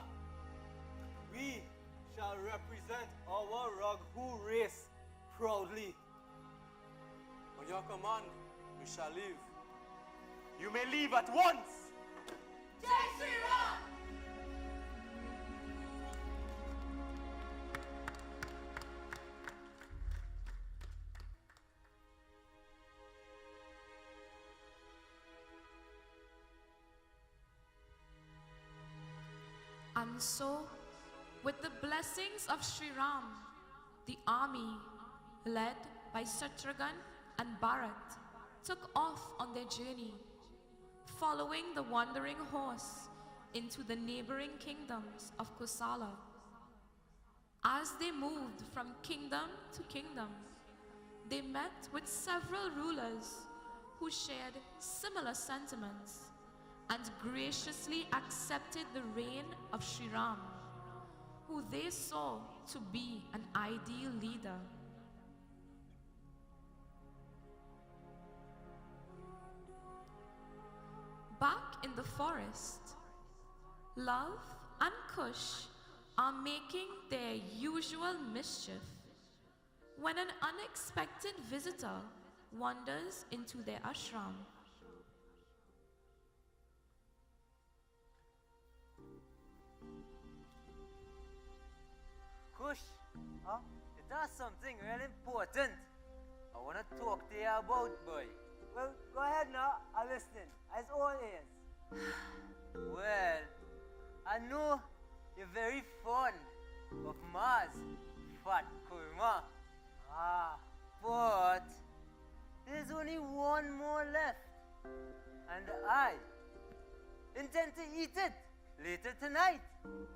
we shall represent our Raghu race proudly. On your command, we shall leave. You may leave at once. Jai Shri Ram! And so, with the blessings of Sri Ram, the army, led by Shatrughan and Bharat, took off on their journey, following the wandering horse into the neighboring kingdoms of Kosala. As they moved from kingdom to kingdom, they met with several rulers who shared similar sentiments and graciously accepted the reign of Sri Ram, who they saw to be an ideal leader. Back in the forest, Love and Kush are making their usual mischief when an unexpected visitor wanders into their ashram. Kush, it does something really important I want to talk to you about, boy. Well, go ahead now. I'm listening. As all ears. Well, I know you're very fond of Ma's fat kurma. But there's only one more left. And I intend to eat it later tonight.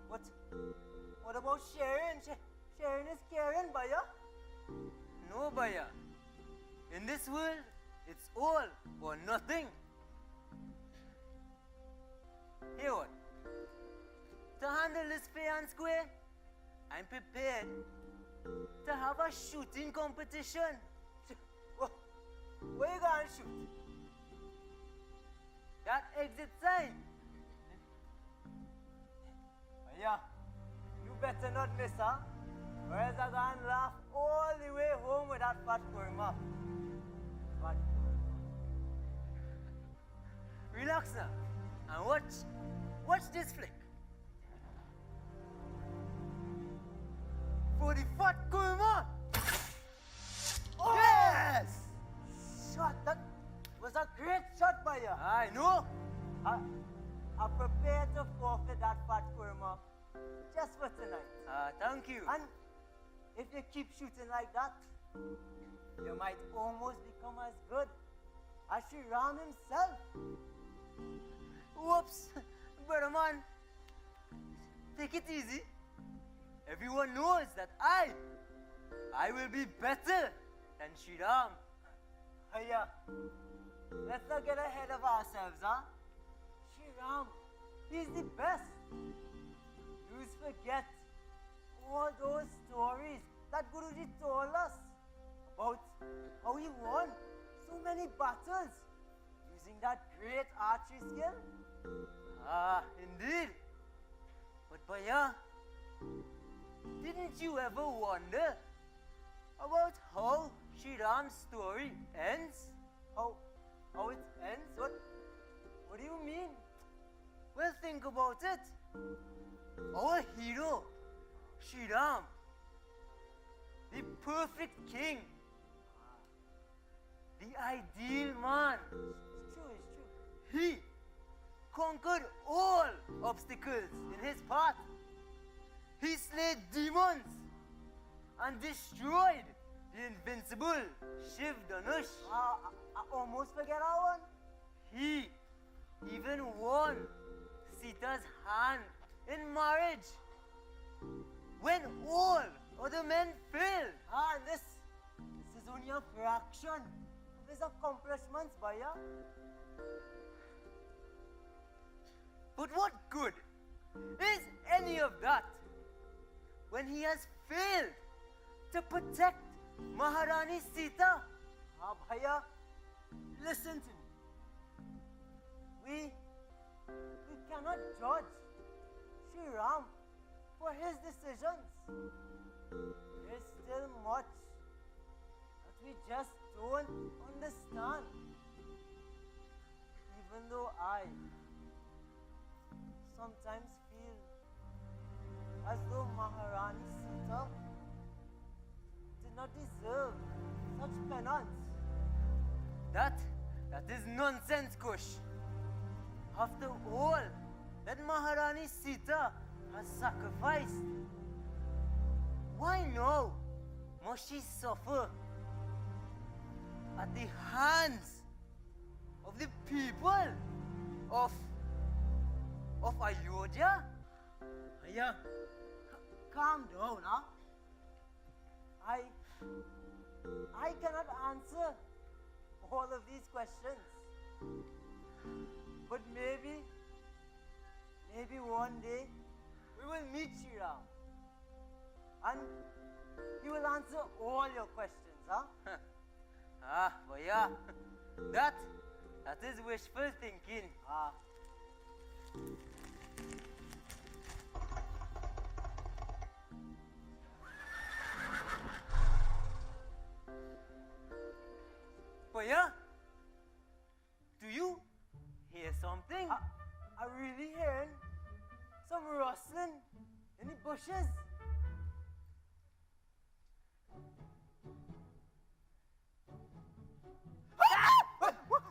What about sharing? Sharing is caring, Bhaiya. No, Bhaiya. In this world, it's all or nothing. Here what? To handle this fair and square, I'm prepared to have a shooting competition. Where you going to shoot? That exit sign. Bhaiya, you better not miss, huh? Or else I'm going to laugh all the way home with that fat kurma. Fat kurma. Relax now and watch this flick. For the fat kurma! Oh! Yes! Shot! That was a great shot, Bhaiya. I know. I'm prepared to forfeit that fat kurma just for tonight. Thank you. And if you keep shooting like that, you might almost become as good as Sri Ram himself. Whoops, brother man. Take it easy. Everyone knows that I will be better than Sri Ram. Bhaiya, let's not get ahead of ourselves, huh? Sri Ram, he's the best. You forget all those stories that Guruji told us about how he won so many battles using that great archery skill. Indeed. But Bhaiya, Didn't you ever wonder about how Sri Ram's story ends? How it ends? What do you mean? Well, think about it. Our hero, Sri Ram, the perfect king, the ideal man. It's true. He conquered all obstacles in his path. He slayed demons and destroyed the invincible Shiv Dhanush. I almost forget that one. He even won Sita's hand in marriage when all other men failed. And this is only a fraction of his accomplishments, Bhaiya. But what good is any of that when he has failed to protect Maharani Sita? Bhaiya, listen to me. We cannot judge Sri Ram for his decisions. There's still much that we just don't understand. Even though I sometimes feel as though Maharani Sita did not deserve such penance. That is nonsense, Kush. After all that Maharani Sita has sacrificed, why now must she suffer at the hands of the people of Ayodhya? Yeah, calm down, huh? I cannot answer all of these questions. But maybe one day we will meet Sri Ram and he will answer all your questions, huh? Bhaiya, that is wishful thinking. Bhaiya, do you hear something? I really hearing some rustling in the bushes.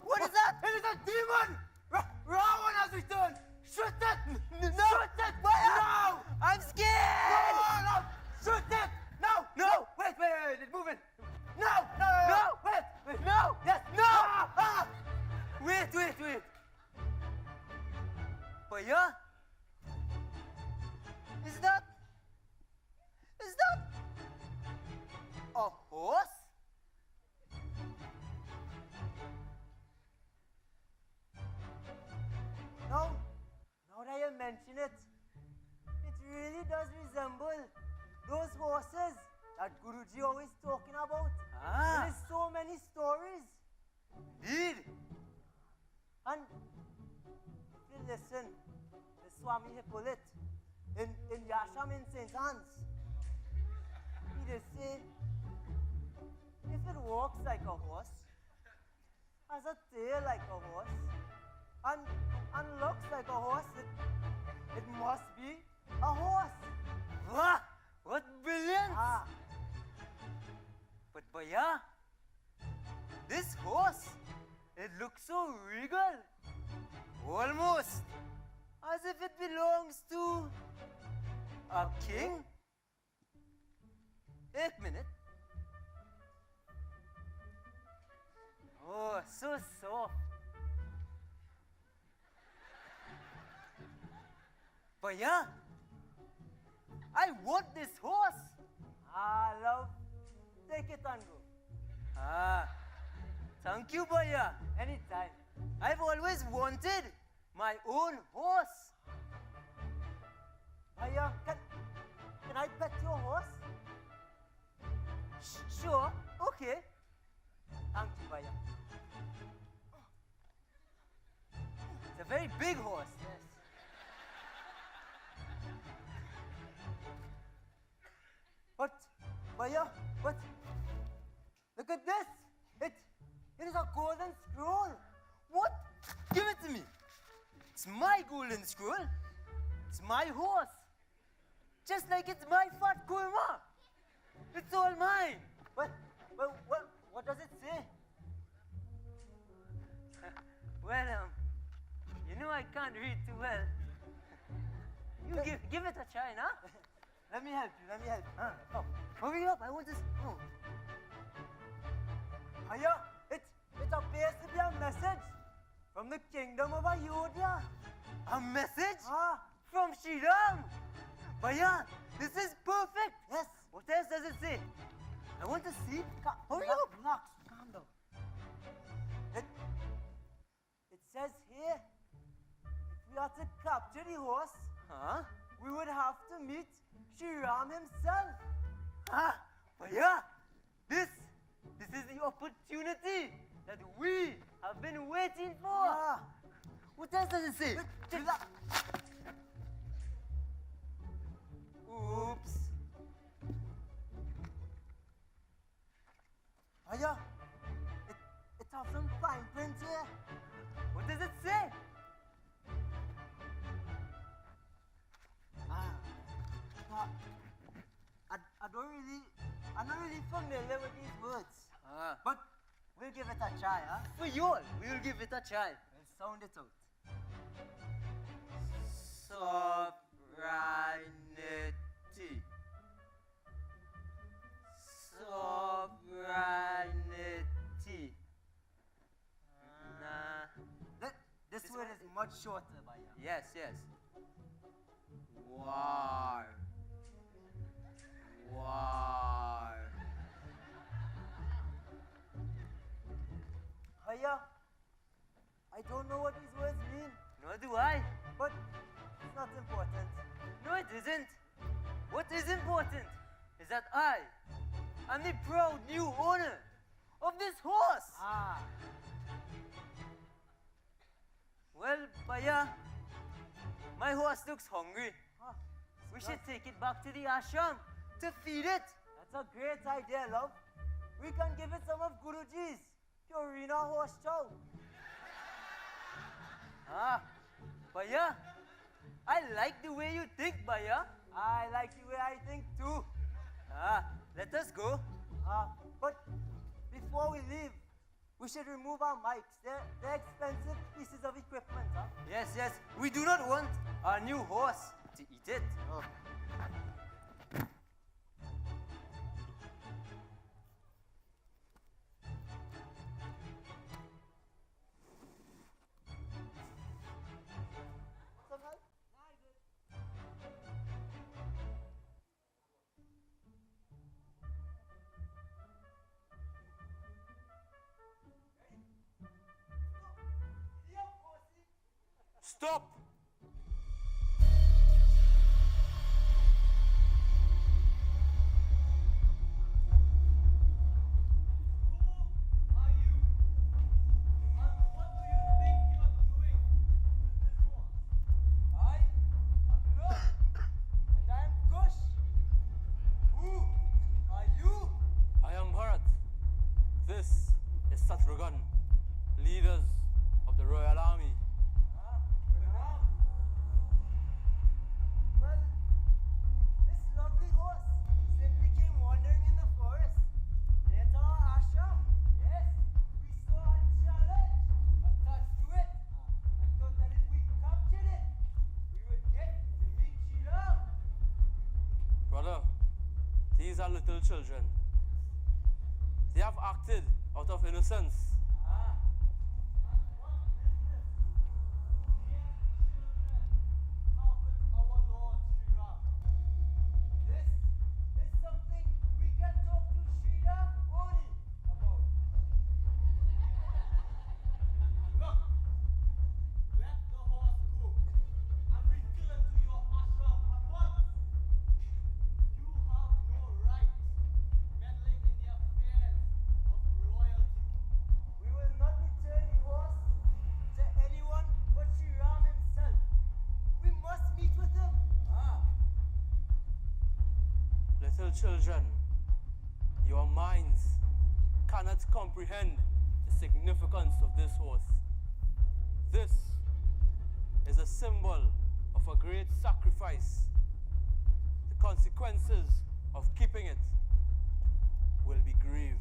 What is that? It is a demon! Ravan has returned! Shoot it! No! Shoot it! No! I'm scared! No! Shoot it! No! Wait! It's moving! No! Wait! No! Yes! No! Wait! Bhaiya? Is that a horse? Now that you mention it, it really does resemble those horses that Guruji always talking about. There's so many stories. Indeed. And if you listen, the Swami Hippolyte in Yasham in St. Anne's, he did say, if it walks like a horse, has a tail like a horse, and looks like a horse, it must be a horse. Wow, what brilliance! But Bhaiya, this horse, it looks so regal, almost as if it belongs to a king. Ek minute. Oh, so soft. Bhaiya, I want this horse. Love, take it and go. Thank you, Bhaiya. Anytime. I've always wanted my own horse. Bhaiya, can I pet your horse? Sure, okay. Thank you, Bhaiya. It's a very big horse. Yes. But look at this. It is a golden scroll. What? Give it to me. It's my golden scroll. It's my horse. Just like it's my fat kurma. It's all mine. But what does it say? Well, you know I can't read too well. You give it a try, nah? Let me help you. Oh, hurry up, I want this. Oh. Aya, it appears to be a message from the kingdom of Ayodhya. A message? From Sri Ram. Bhaiya, this is perfect. Yes. What else does it say? I want to see. Hurry up. Relax, calm down. It says here, if we are to capture the horse, we would have to meet Sri Ram himself. Bhaiya, this is the opportunity that we have been waiting for. What else does it say? Oops. Bhaiya, it has some fine print here. What does it say? I'm not really familiar with these words. But we'll give it a try, huh? For you all, we'll give it a try. We'll sound it out. Sovereignty. Sovereignty. This word is much shorter, Bhaiya. Yes. War. Bhaiya, I don't know what these words mean. Nor do I. But it's not important. No, it isn't. What is important is that I am the proud new owner of this horse. Well, Bhaiya, my horse looks hungry. We should take it back to the ashram to feed it. That's a great idea, love. We can give it some of Guruji's Purina horse chow. Bhaiya, I like the way you think, Bhaiya. I like the way I think too. Let us go. But before we leave, we should remove our mics. They're expensive pieces of equipment, huh? Yes. We do not want our new horse to eat it. Stop! Leaders of the Royal Army. Little children. They have acted out of innocence. Little children, your minds cannot comprehend the significance of this horse. This is a symbol of a great sacrifice. The consequences of keeping it will be grave.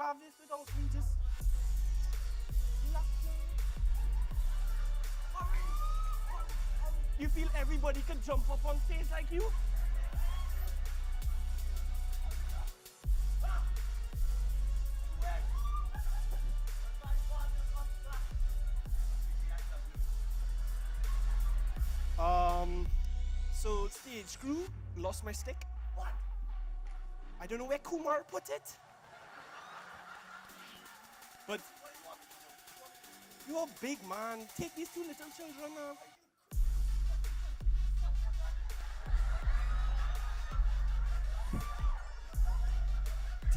Have this without me just you feel everybody can jump up on stage like you? So stage crew lost my stick. What? I don't know where Kumar put it. But you're a big man. Take these two little children now.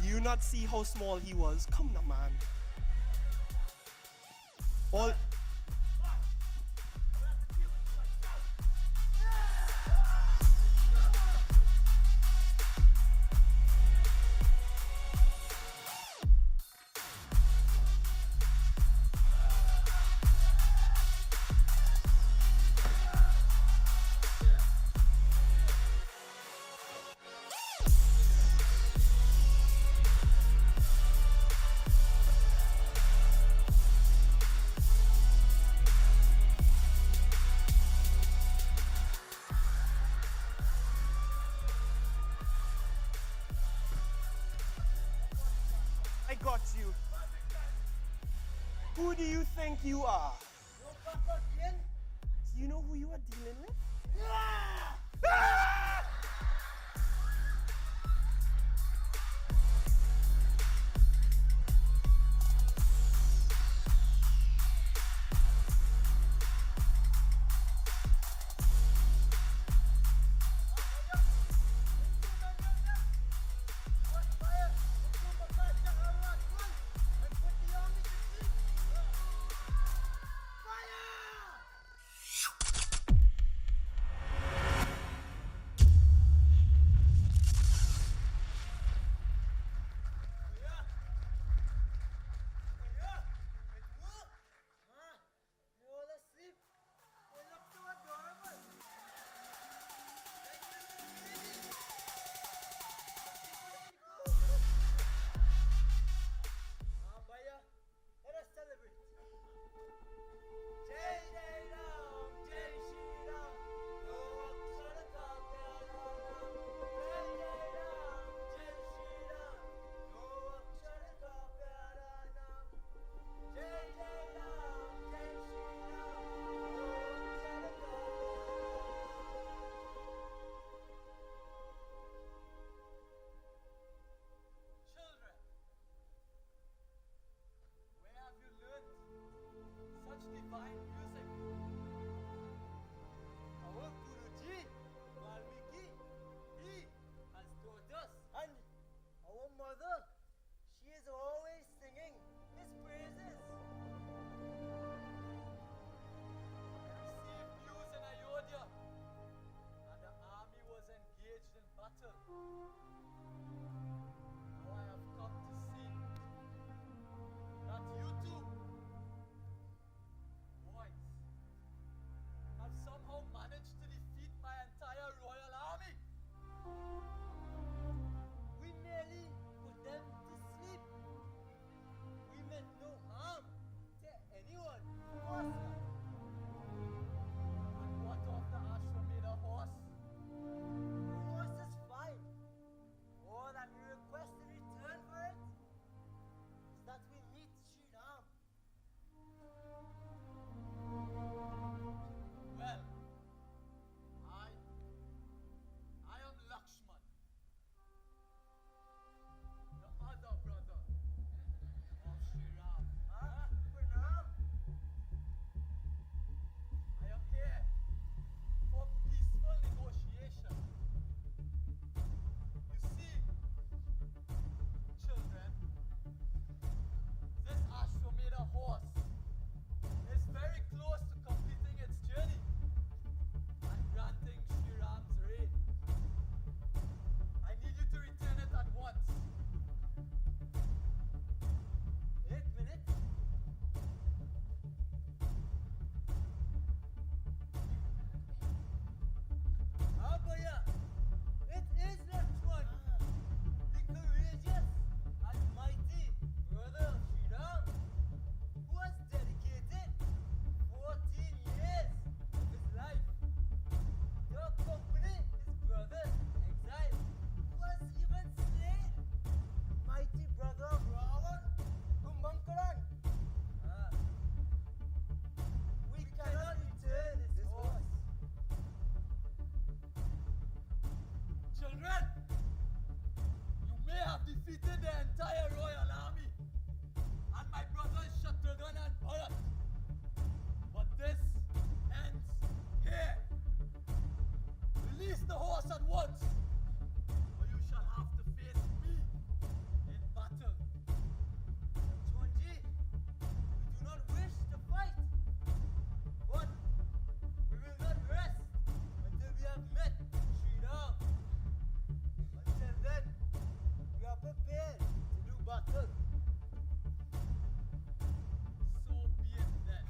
Do you not see how small he was? Come now, man. All. Got you. Who do you think you are? Do you know who you are dealing with? once, or you shall have to face me in battle. Chonji, we do not wish to fight, but we will not rest until we have met Sri Ram. Until then, we are prepared to do battle. So be it then.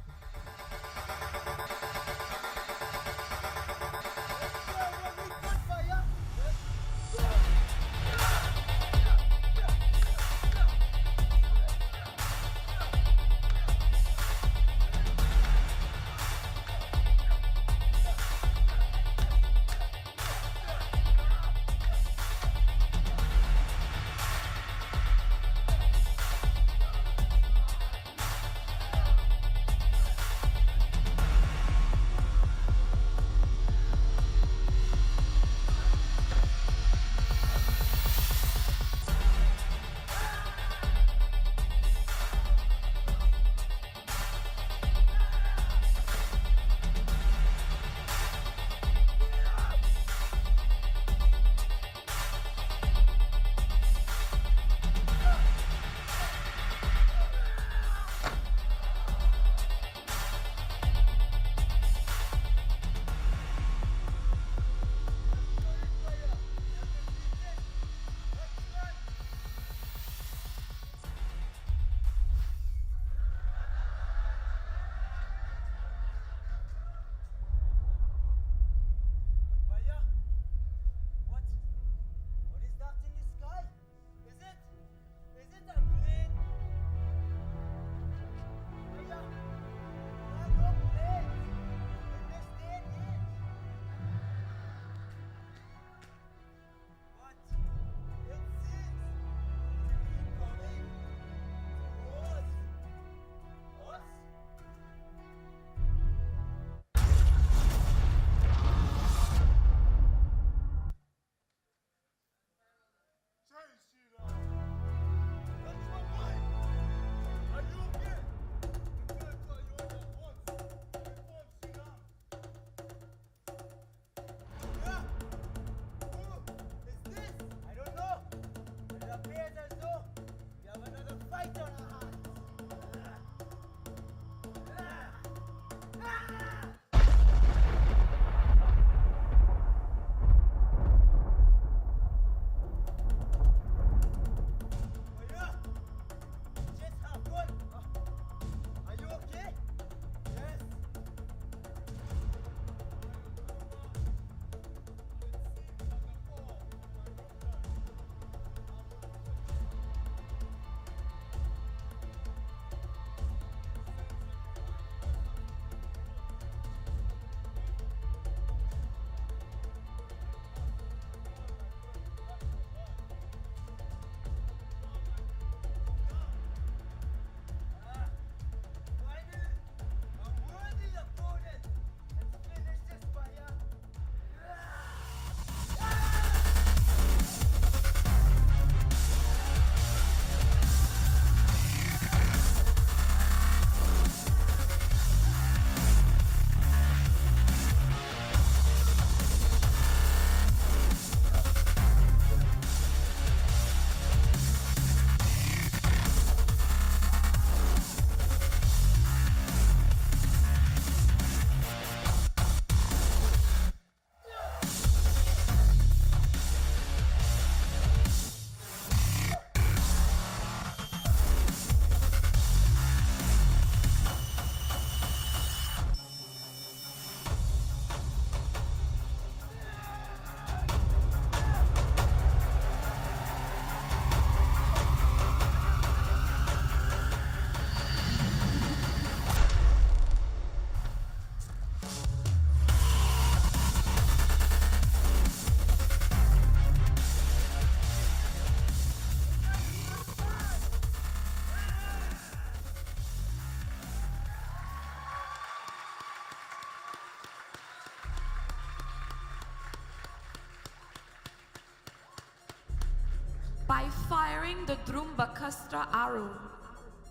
By firing the Drumbakastra arrow,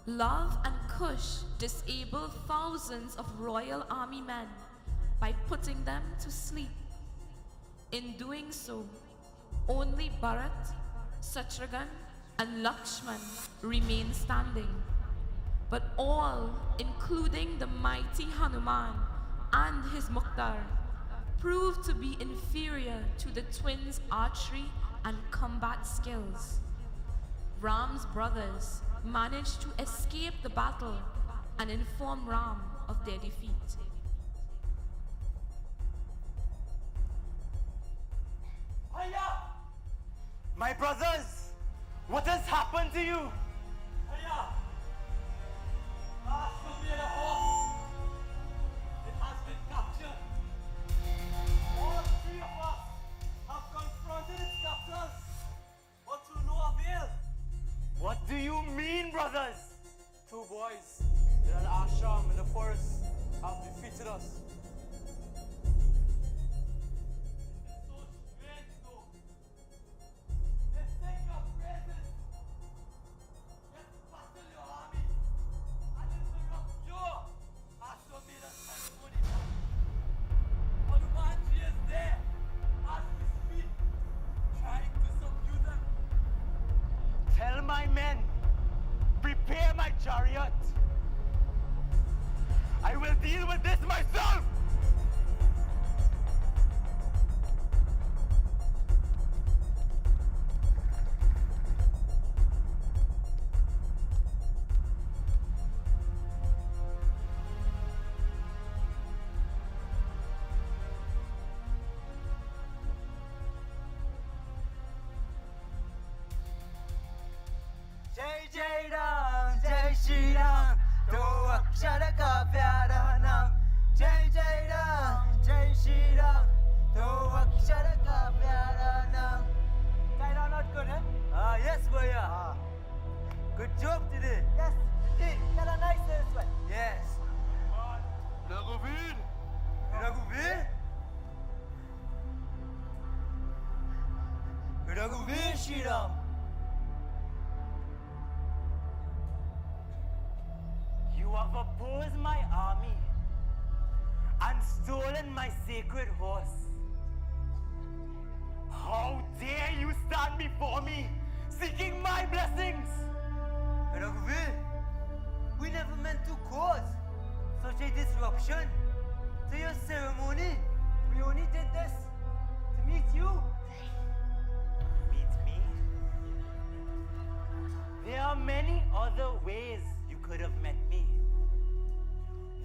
Love and Kush disabled thousands of royal army men by putting them to sleep. In doing so, only Bharat, Shatrughan, and Lakshman remain standing. But all, including the mighty Hanuman and his Mukhtar, proved to be inferior to the twins' archery and combat skills. Ram's brothers managed to escape the battle and inform Ram of their defeat. Bhaiya! My brothers! What has happened to you? Bhaiya! Ashwamedha horse! It has been captured. All three of us have confronted its captors, but to no avail. What do you mean, brothers? Two boys in an ashram in the forest have defeated us. Tell my men, prepare my chariot. I will deal with this myself. Jai Jai Ram, Jai Shri Ram, Do Akshara Ka Pyara Naam. Jai Jai Ram, Jai Shri Ram, Do Akshara Ka Pyara Naam. China not good, huh? Yes, Bhaiya. Good job today. Yes, indeed. Got a nice this one. Yes. Raghuveer. Raghuveer? Raghuveer Shri Ram. You have opposed my army and stolen my sacred horse. How dare you stand before me seeking my blessings? Raghuveer, we never meant to cause such a disruption to your ceremony. We only did this to meet you. Meet me? There are many other ways you could have met me.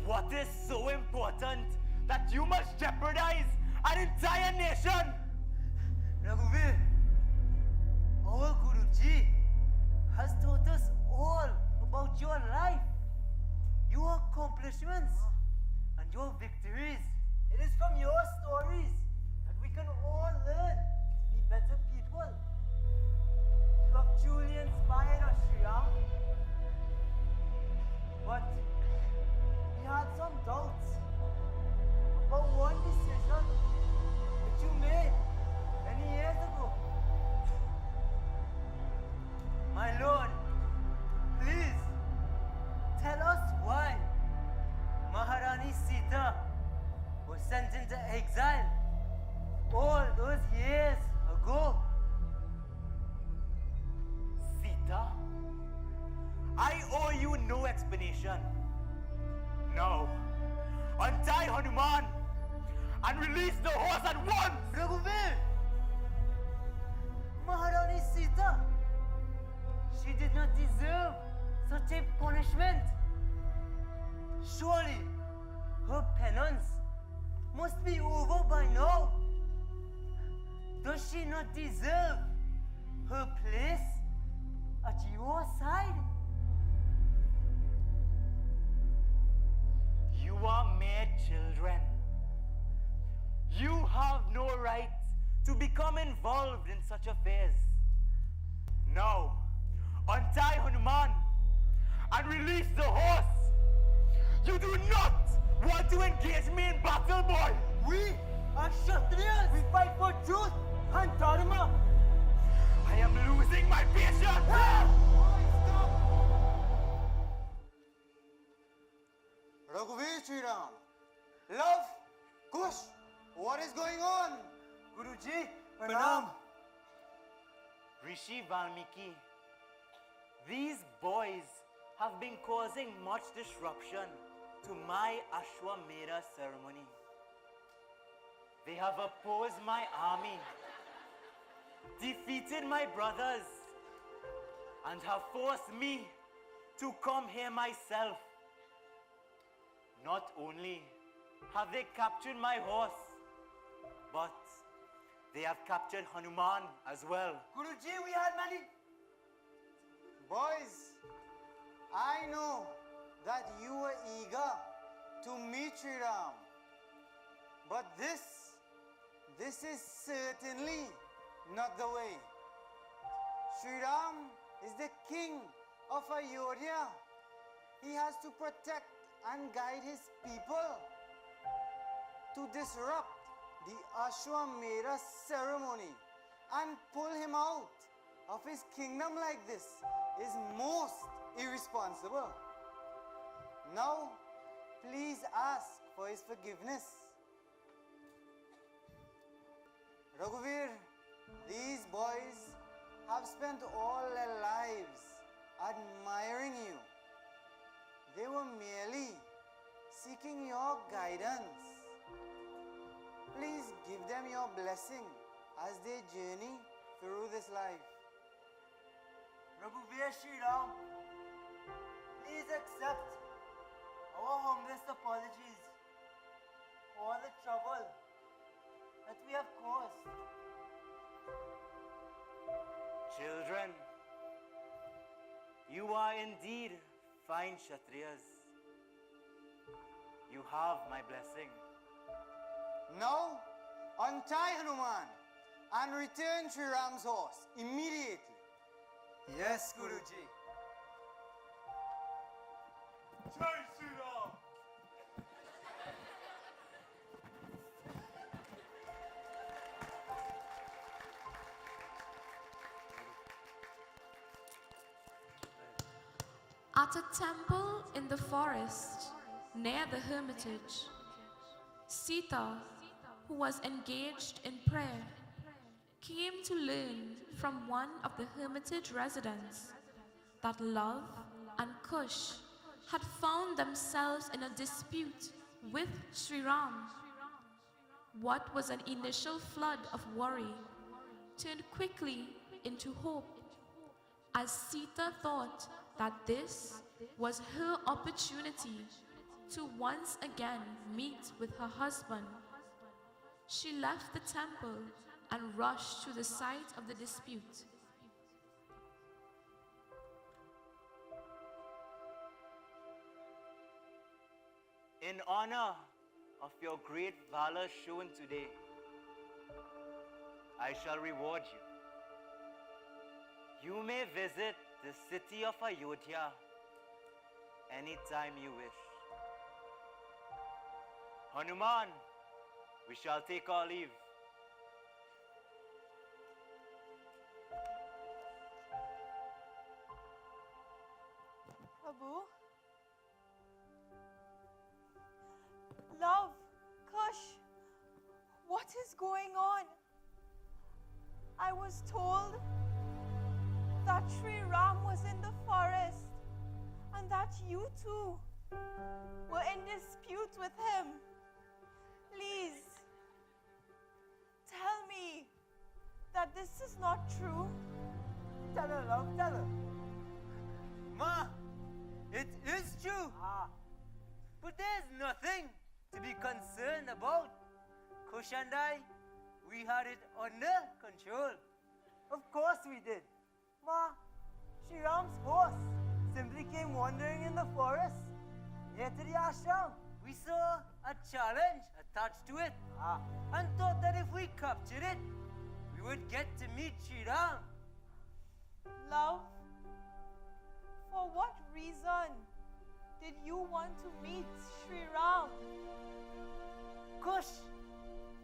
What is so important that you must jeopardize an entire nation? Raghuveer, our Guruji has taught us all about your life, your accomplishments, and your victories. It is from your stories that we can all learn to be better people. You have truly inspired us, Shri Ram. But we had some doubts about one decision that you made many years ago. My lord, please tell us why Maharani Sita was sent into exile all those years ago. Sita? I owe you no explanation. Now, untie Hanuman and release the horse at once! Raghuveer! Maharani Sita! She did not deserve such a punishment. Surely, her penance must be over by now. Does she not deserve her place at your side? You are mere children. You have no right to become involved in such affairs. Now, untie Hanuman and release the horse. You do not want to engage me in battle, boy. We are Kshatriyas. We fight for truth and dharma. I am losing my patience. Raghuveer Shri Ram. Love, Kush, what is going on? Guruji, Pranam. Rishi Valmiki, these boys have been causing much disruption to my Ashwamedha ceremony. They have opposed my army, defeated my brothers, and have forced me to come here myself. Not only have they captured my horse, but they have captured Hanuman as well. Guruji, we had many. Boys, I know that you were eager to meet Sri Ram, but this is certainly not the way. Sri Ram is the king of Ayodhya. He has to protect and guide his people. To disrupt the Ashwamedha ceremony and pull him out of his kingdom like this is most irresponsible. Now, please ask for his forgiveness. Raghuvir, these boys have spent all their lives admiring you. They were merely seeking your guidance. Please give them your blessing as they journey through this life. Raghuvir Sri Ram, please accept our humblest apologies for all the trouble that we have caused. Children, you are indeed fine Kshatriyas. You have my blessing. Now, untie Hanuman and return Sri Ram's horse immediately. Yes, Guruji. Jai Sri Ram. At a temple in the forest near the hermitage, Sita, who was engaged in prayer, came to learn from one of the hermitage residents that Love and Kush had found themselves in a dispute with Sri Ram. What was an initial flood of worry turned quickly into hope as Sita thought that this was her opportunity to once again meet with her husband. She left the temple and rushed to the site of the dispute. In honor of your great valor shown today, I shall reward you. You may visit the city of Ayodhya anytime you wish. Hanuman, we shall take our leave. Prabhu? Love, Kush, what is going on? I was told that Sri Ram was in the forest and that you two were in dispute with him. Please, tell me that this is not true. Tell her, love, tell her. Ma, it is true. But there's nothing to be concerned about. Kush and I, we had it under control. Of course we did. Ma, Sri Ram's horse simply came wandering in the forest near to the ashram. We saw a challenge attached to it and thought that if we captured it, we would get to meet Sri Ram. Love, for what reason did you want to meet Sri Ram? Kush,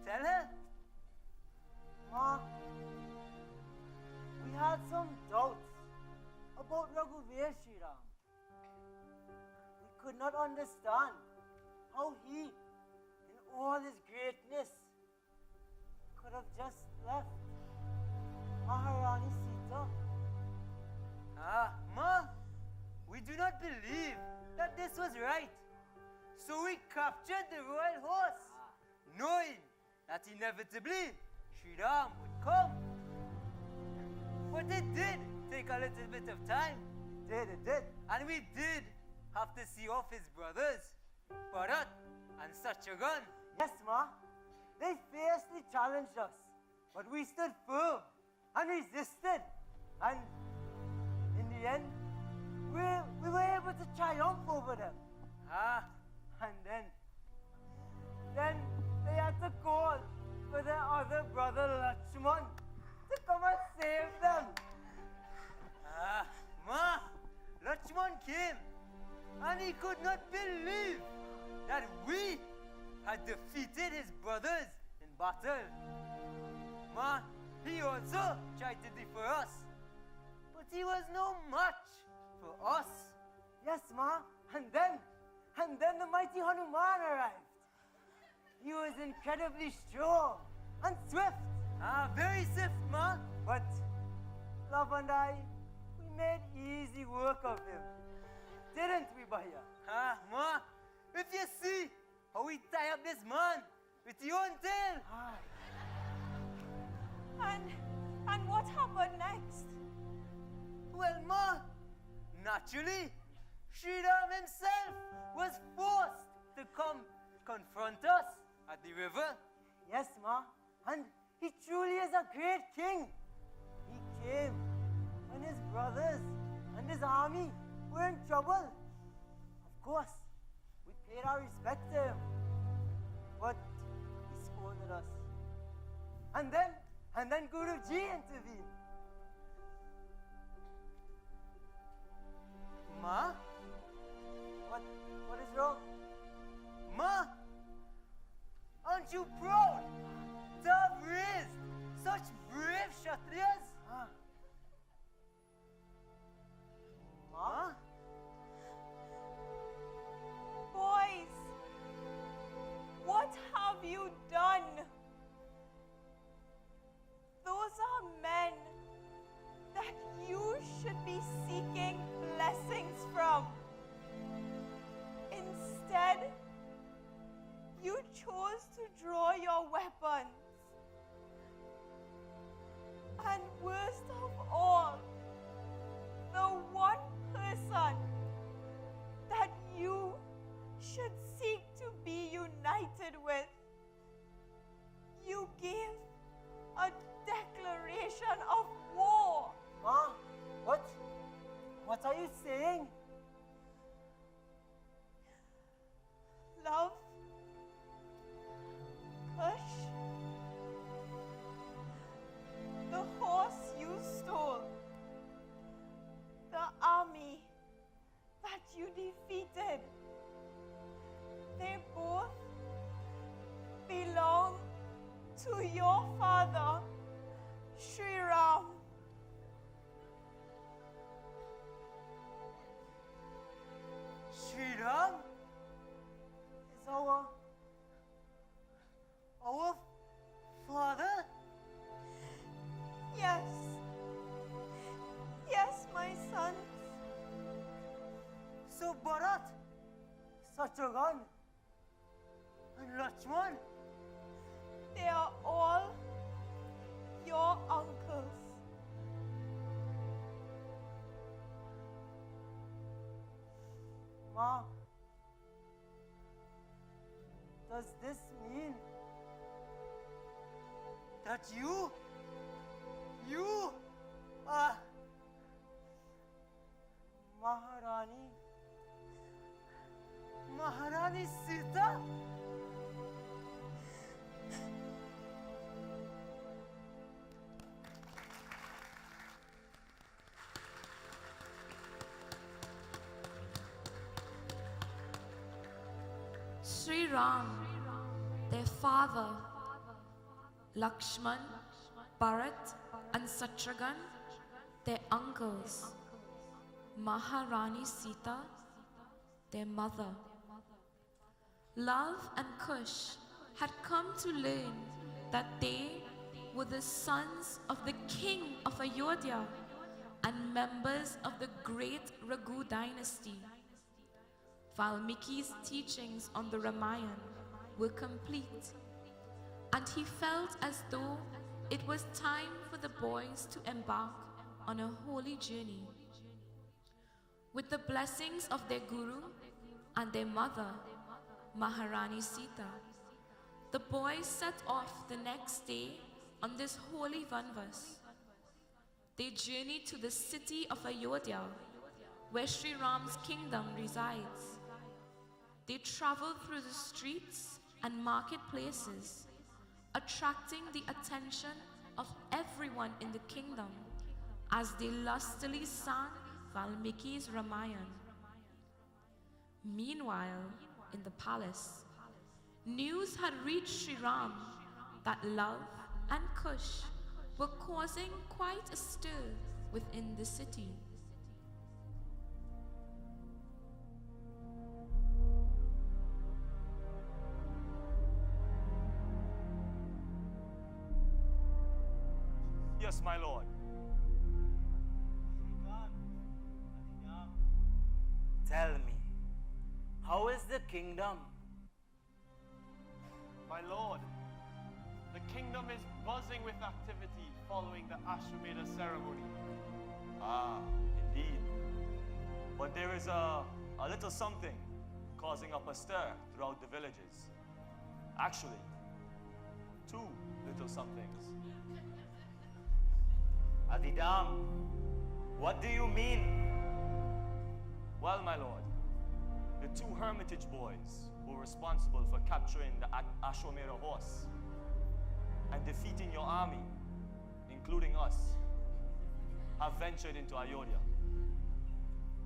tell her. Ma, we had some doubts about Raghuvir Sri Ram. We could not understand how he, in all his greatness, could have just that inevitably Sri Ram would come. But it did take a little bit of time. It did. And we did have to see off his brothers, Bharat and Satyaghan. Yes, Ma. They fiercely challenged us, but we stood firm and resisted. And in the end, we were able to triumph over them. And then they had to call for their other brother Lakshman to come and save them. Ma, Lakshman came and he could not believe that we had defeated his brothers in battle. Ma, he also tried to defeat us, but he was no match for us. Yes, Ma. And then the mighty Hanuman arrived. He was incredibly strong and swift. Very swift, Ma. But Love and I, we made easy work of him. Didn't we, Bhaiya? Ma, if you see how we tie up this man with your own tail. And what happened next? Well, Ma, naturally, Sri Ram himself was forced to come confront us at the river. Yes, Ma. And he truly is a great king. He came when his brothers and his army were in trouble. Of course, we paid our respect to him. But he scolded us. And then Guruji intervened. Ma? What is wrong? Ma? Aren't you proud to have raised such brave Kshatriyas? Ma? Boys, what have you done? Those are men that you should be seeking blessings from. Instead, you chose to draw your weapons. And worst of all, the one person that you should seek to be united with, you gave a declaration of war. Ma, what are you saying? Love, Kush, the horse you stole, the army that you defeated, they both belong to your father, Sri Ram. Sri Ram is our father? Yes. Yes, my sons. So Bharat, Satyaghan, and Lakshman, they are all your uncles. Ma, does this mean that you are Maharani Sita? Sri Ram, their father, Lakshman, Bharat, and Satyaghan, their uncles, Maharani Sita, their mother. Love and Kush had come to learn that they were the sons of the king of Ayodhya and members of the great Raghu dynasty. Valmiki's teachings on the Ramayana were complete, and he felt as though it was time for the boys to embark on a holy journey. With the blessings of their guru and their mother, Maharani Sita, the boys set off the next day on this holy vanvas. They journeyed to the city of Ayodhya, where Sri Ram's kingdom resides. They traveled through the streets and marketplaces, attracting the attention of everyone in the kingdom as they lustily sang Valmiki's Ramayana. Meanwhile, in the palace, news had reached Sri Ram that Love and Kush were causing quite a stir within the city. Yes, my lord. Tell me, how is the kingdom? My lord, the kingdom is buzzing with activity following the Ashwamedha ceremony. Ah, indeed. But there is a little something causing up a stir throughout the villages. Actually, two little somethings. Adidam, what do you mean? Well, my lord, the two hermitage boys who were responsible for capturing the Ashwamedha horse and defeating your army, including us, have ventured into Ayodhya.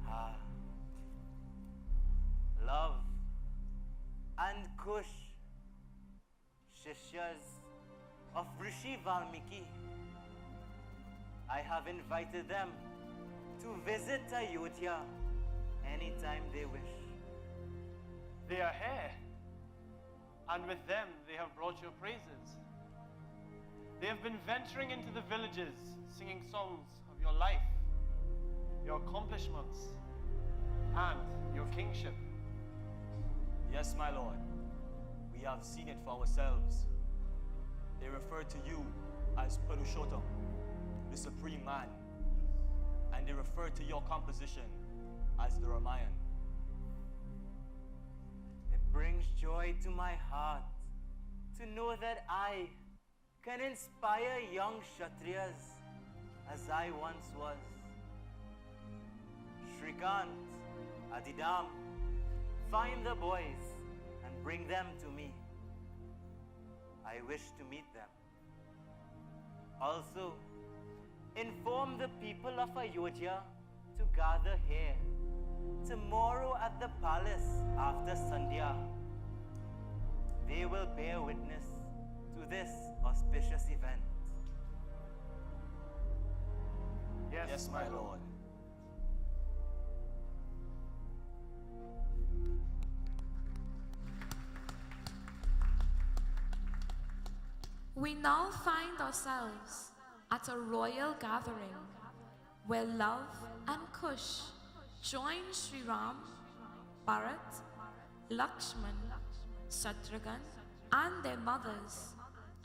Ah, Love and Kush, Shishyas of Rishi Valmiki. I have invited them to visit Ayodhya anytime they wish. They are here, and with them they have brought your praises. They have been venturing into the villages, singing songs of your life, your accomplishments, and your kingship. Yes, my lord, we have seen it for ourselves. They refer to you as Purushottam, the supreme man, and they refer to your composition as the Ramayana. It brings joy to my heart to know that I can inspire young Kshatriyas as I once was. Shrikant, Adidam, find the boys and bring them to me. I wish to meet them. Also, inform the people of Ayodhya to gather here tomorrow at the palace after Sandhya. They will bear witness to this auspicious event. Yes, my lord. We now find ourselves at a royal gathering where Love and Kush join Sri Ram, Bharat, Lakshman, Shatrughan, and their mothers,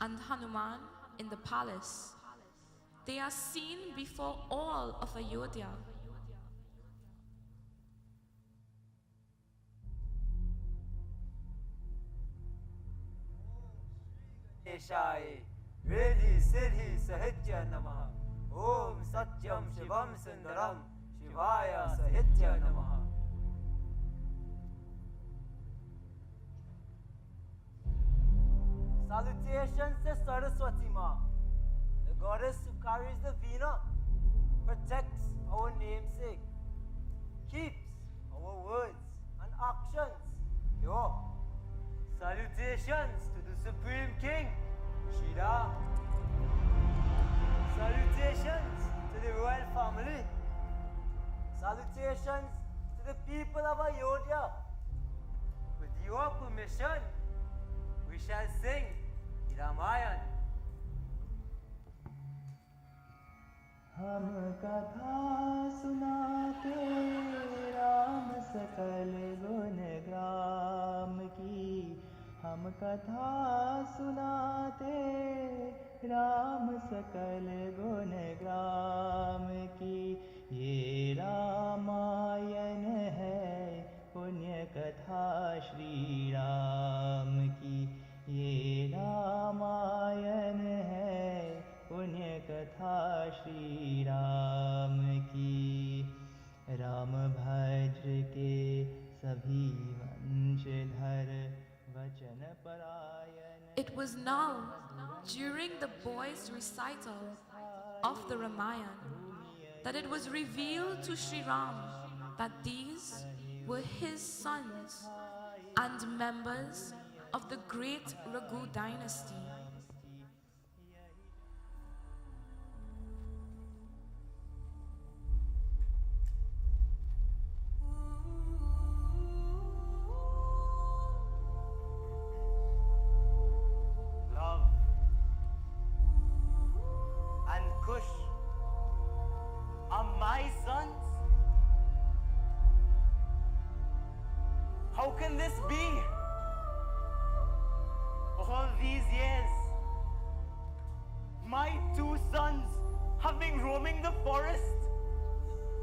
and Hanuman in the palace. They are seen before all of Ayodhya. Shai, Vedi Siddhi Sahitya Namaha. Om Satyam Shivam Sundaram Shivaya Sahitya Namaha. Salutations to Saraswati Ma, the goddess who carries the Veena, protects our namesake, keeps our words and actions pure. Salutations to the Supreme King, Shri Ram. Salutations to the royal family. Salutations to the people of Ayodhya. With your permission, we shall sing Ramayana. हम कथा सुनाते राम सकल गुण ग्राम की हम कथा सुनाते सकल गुण ग्राम की ये रामायण है पुण्य कथा श्री राम की ये रामायण है पुण्य कथा श्री राम की राम भद्र के सभी वंशधर वचन परायण. It was now, during the boys' recital of the Ramayana, that it was revealed to Sri Ram that these were his sons and members of the great Raghu dynasty. Love and Kush are my sons? How can this be? All these years, my two sons have been roaming the forest.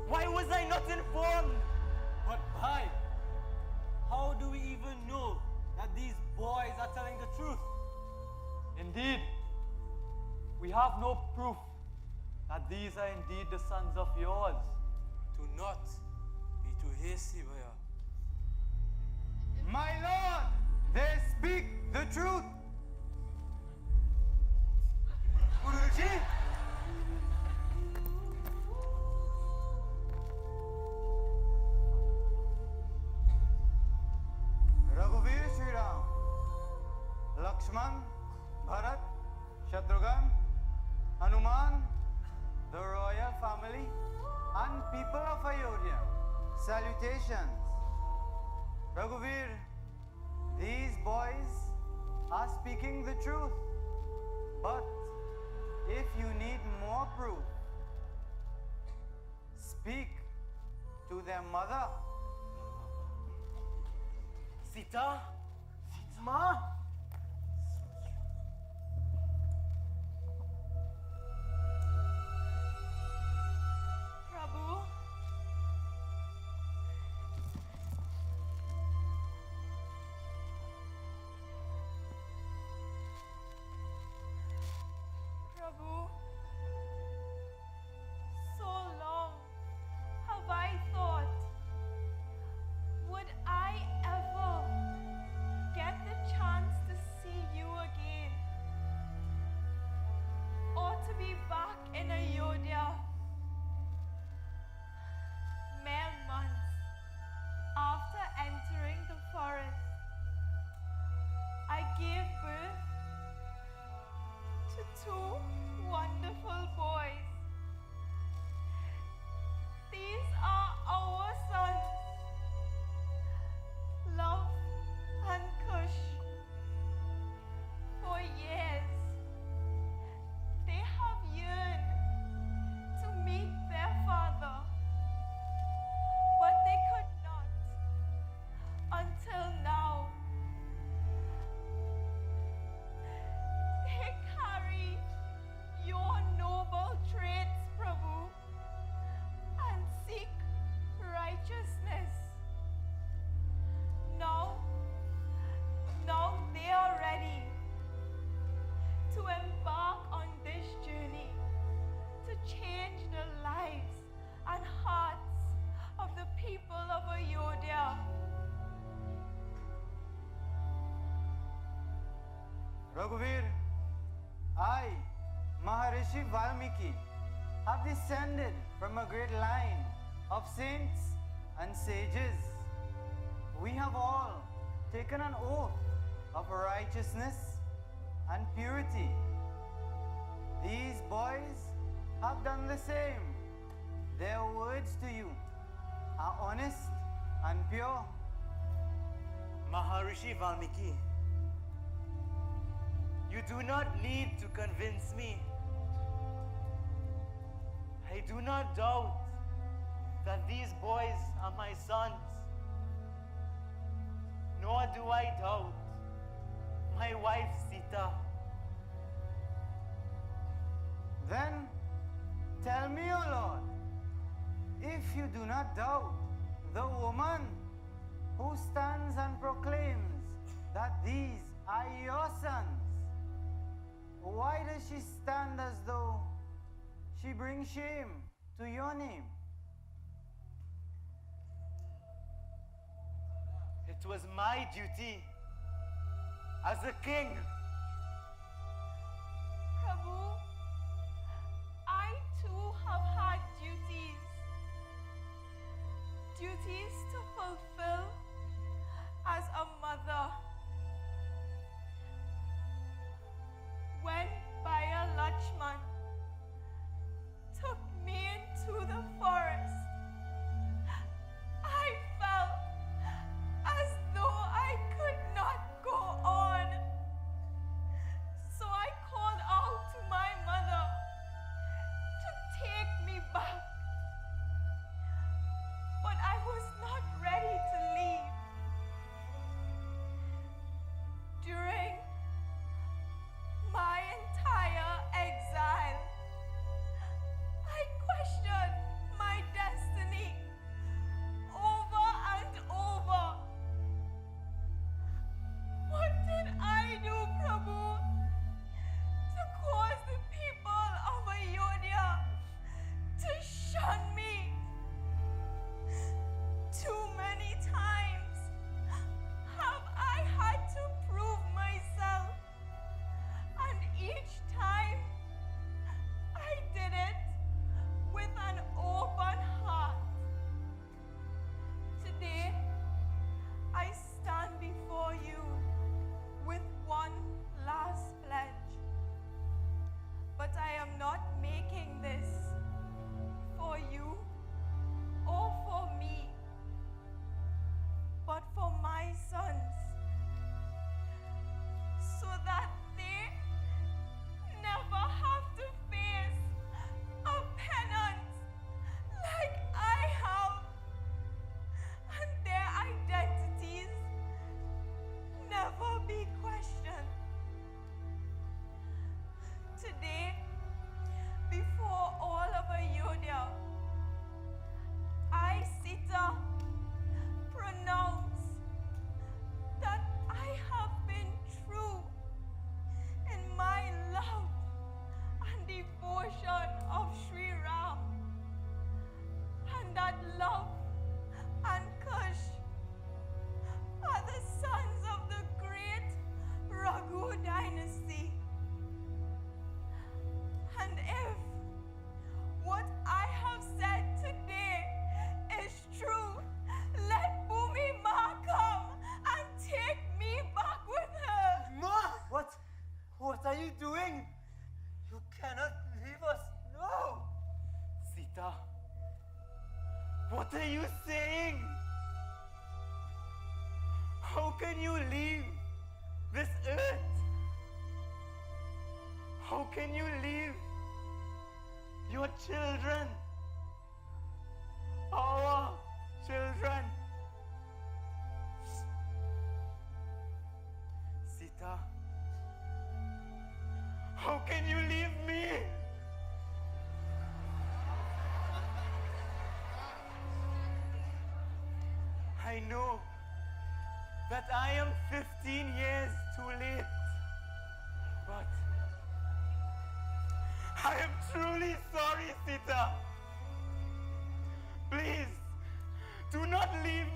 Why was I not informed? But why? How do we even know that these boys are telling the truth? Indeed, we have no proof that these are indeed the sons of yours. Do not be too hasty, Bhaiya. My lord, they speak the truth. Guruji? Raghuveer Shri Ram, Lakshman, Bharat, Shatrughan, Hanuman, the royal family, and people of Ayodhya, salutations. Raghuveer, these boys are speaking the truth. But if you need more proof, speak to their mother. Sita? Ma? Prabhu? Prabhu, so long have I thought, would I ever get the chance to see you again? Or to be back in Ayodhya? Mere months after entering the forest, I gave birth to two wonderful boys. These are our sons, Love and Kush. For years, they have yearned to meet their father, but they could not until now. They carry your noble traits, Prabhu, and seek righteousness. Now they are ready to embark on this journey to change the lives and hearts of the people of Ayodhya. Raghuveer, I, Maharishi Valmiki, have descended from a great line of saints and sages. We have all taken an oath of righteousness and purity. These boys have done the same. Their words to you are honest and pure. Maharishi Valmiki, you do not need to convince me. I do not doubt that these boys are my sons. Nor do I doubt my wife Sita. Then tell me, O Lord, if you do not doubt the woman who stands and proclaims that these are your sons, why does she stand as though she brings shame to your name? It was my duty as a king. Prabhu, I too have had duties. Duties to fulfill as a mother. When Bhaiya Lakshman took me into the forest, I felt as though I could not go on. So I called out to my mother to take me back. But I was not ready to leave. During my entire exile, I questioned my destiny over and over. What did I do, Prabhu, to cause the people of Ayodhya to shun me? Too many times have I had to prove myself, and each time I did it with an open heart. Today, I stand before you with one last pledge. But I am not making this for you or for me, but for my sons, so that they never have to face a penance like I have, and their identities never be questioned. Today, before all of Ayodhya, I, Sita, pronounce that I have been true in my love and devotion of Sri Ram, and that love and Kush are the sons of the great Raghu dynasty. And if what I have said today is true, let Bhumi Ma come and take me back with her. Ma! What are you doing? You cannot leave us. No! Sita, what are you saying? How can you leave this earth? How can you leave your children? Our children? Sita, how can you leave me? I know that I am 15 years too late, but I am truly sorry, Sita. Please, do not leave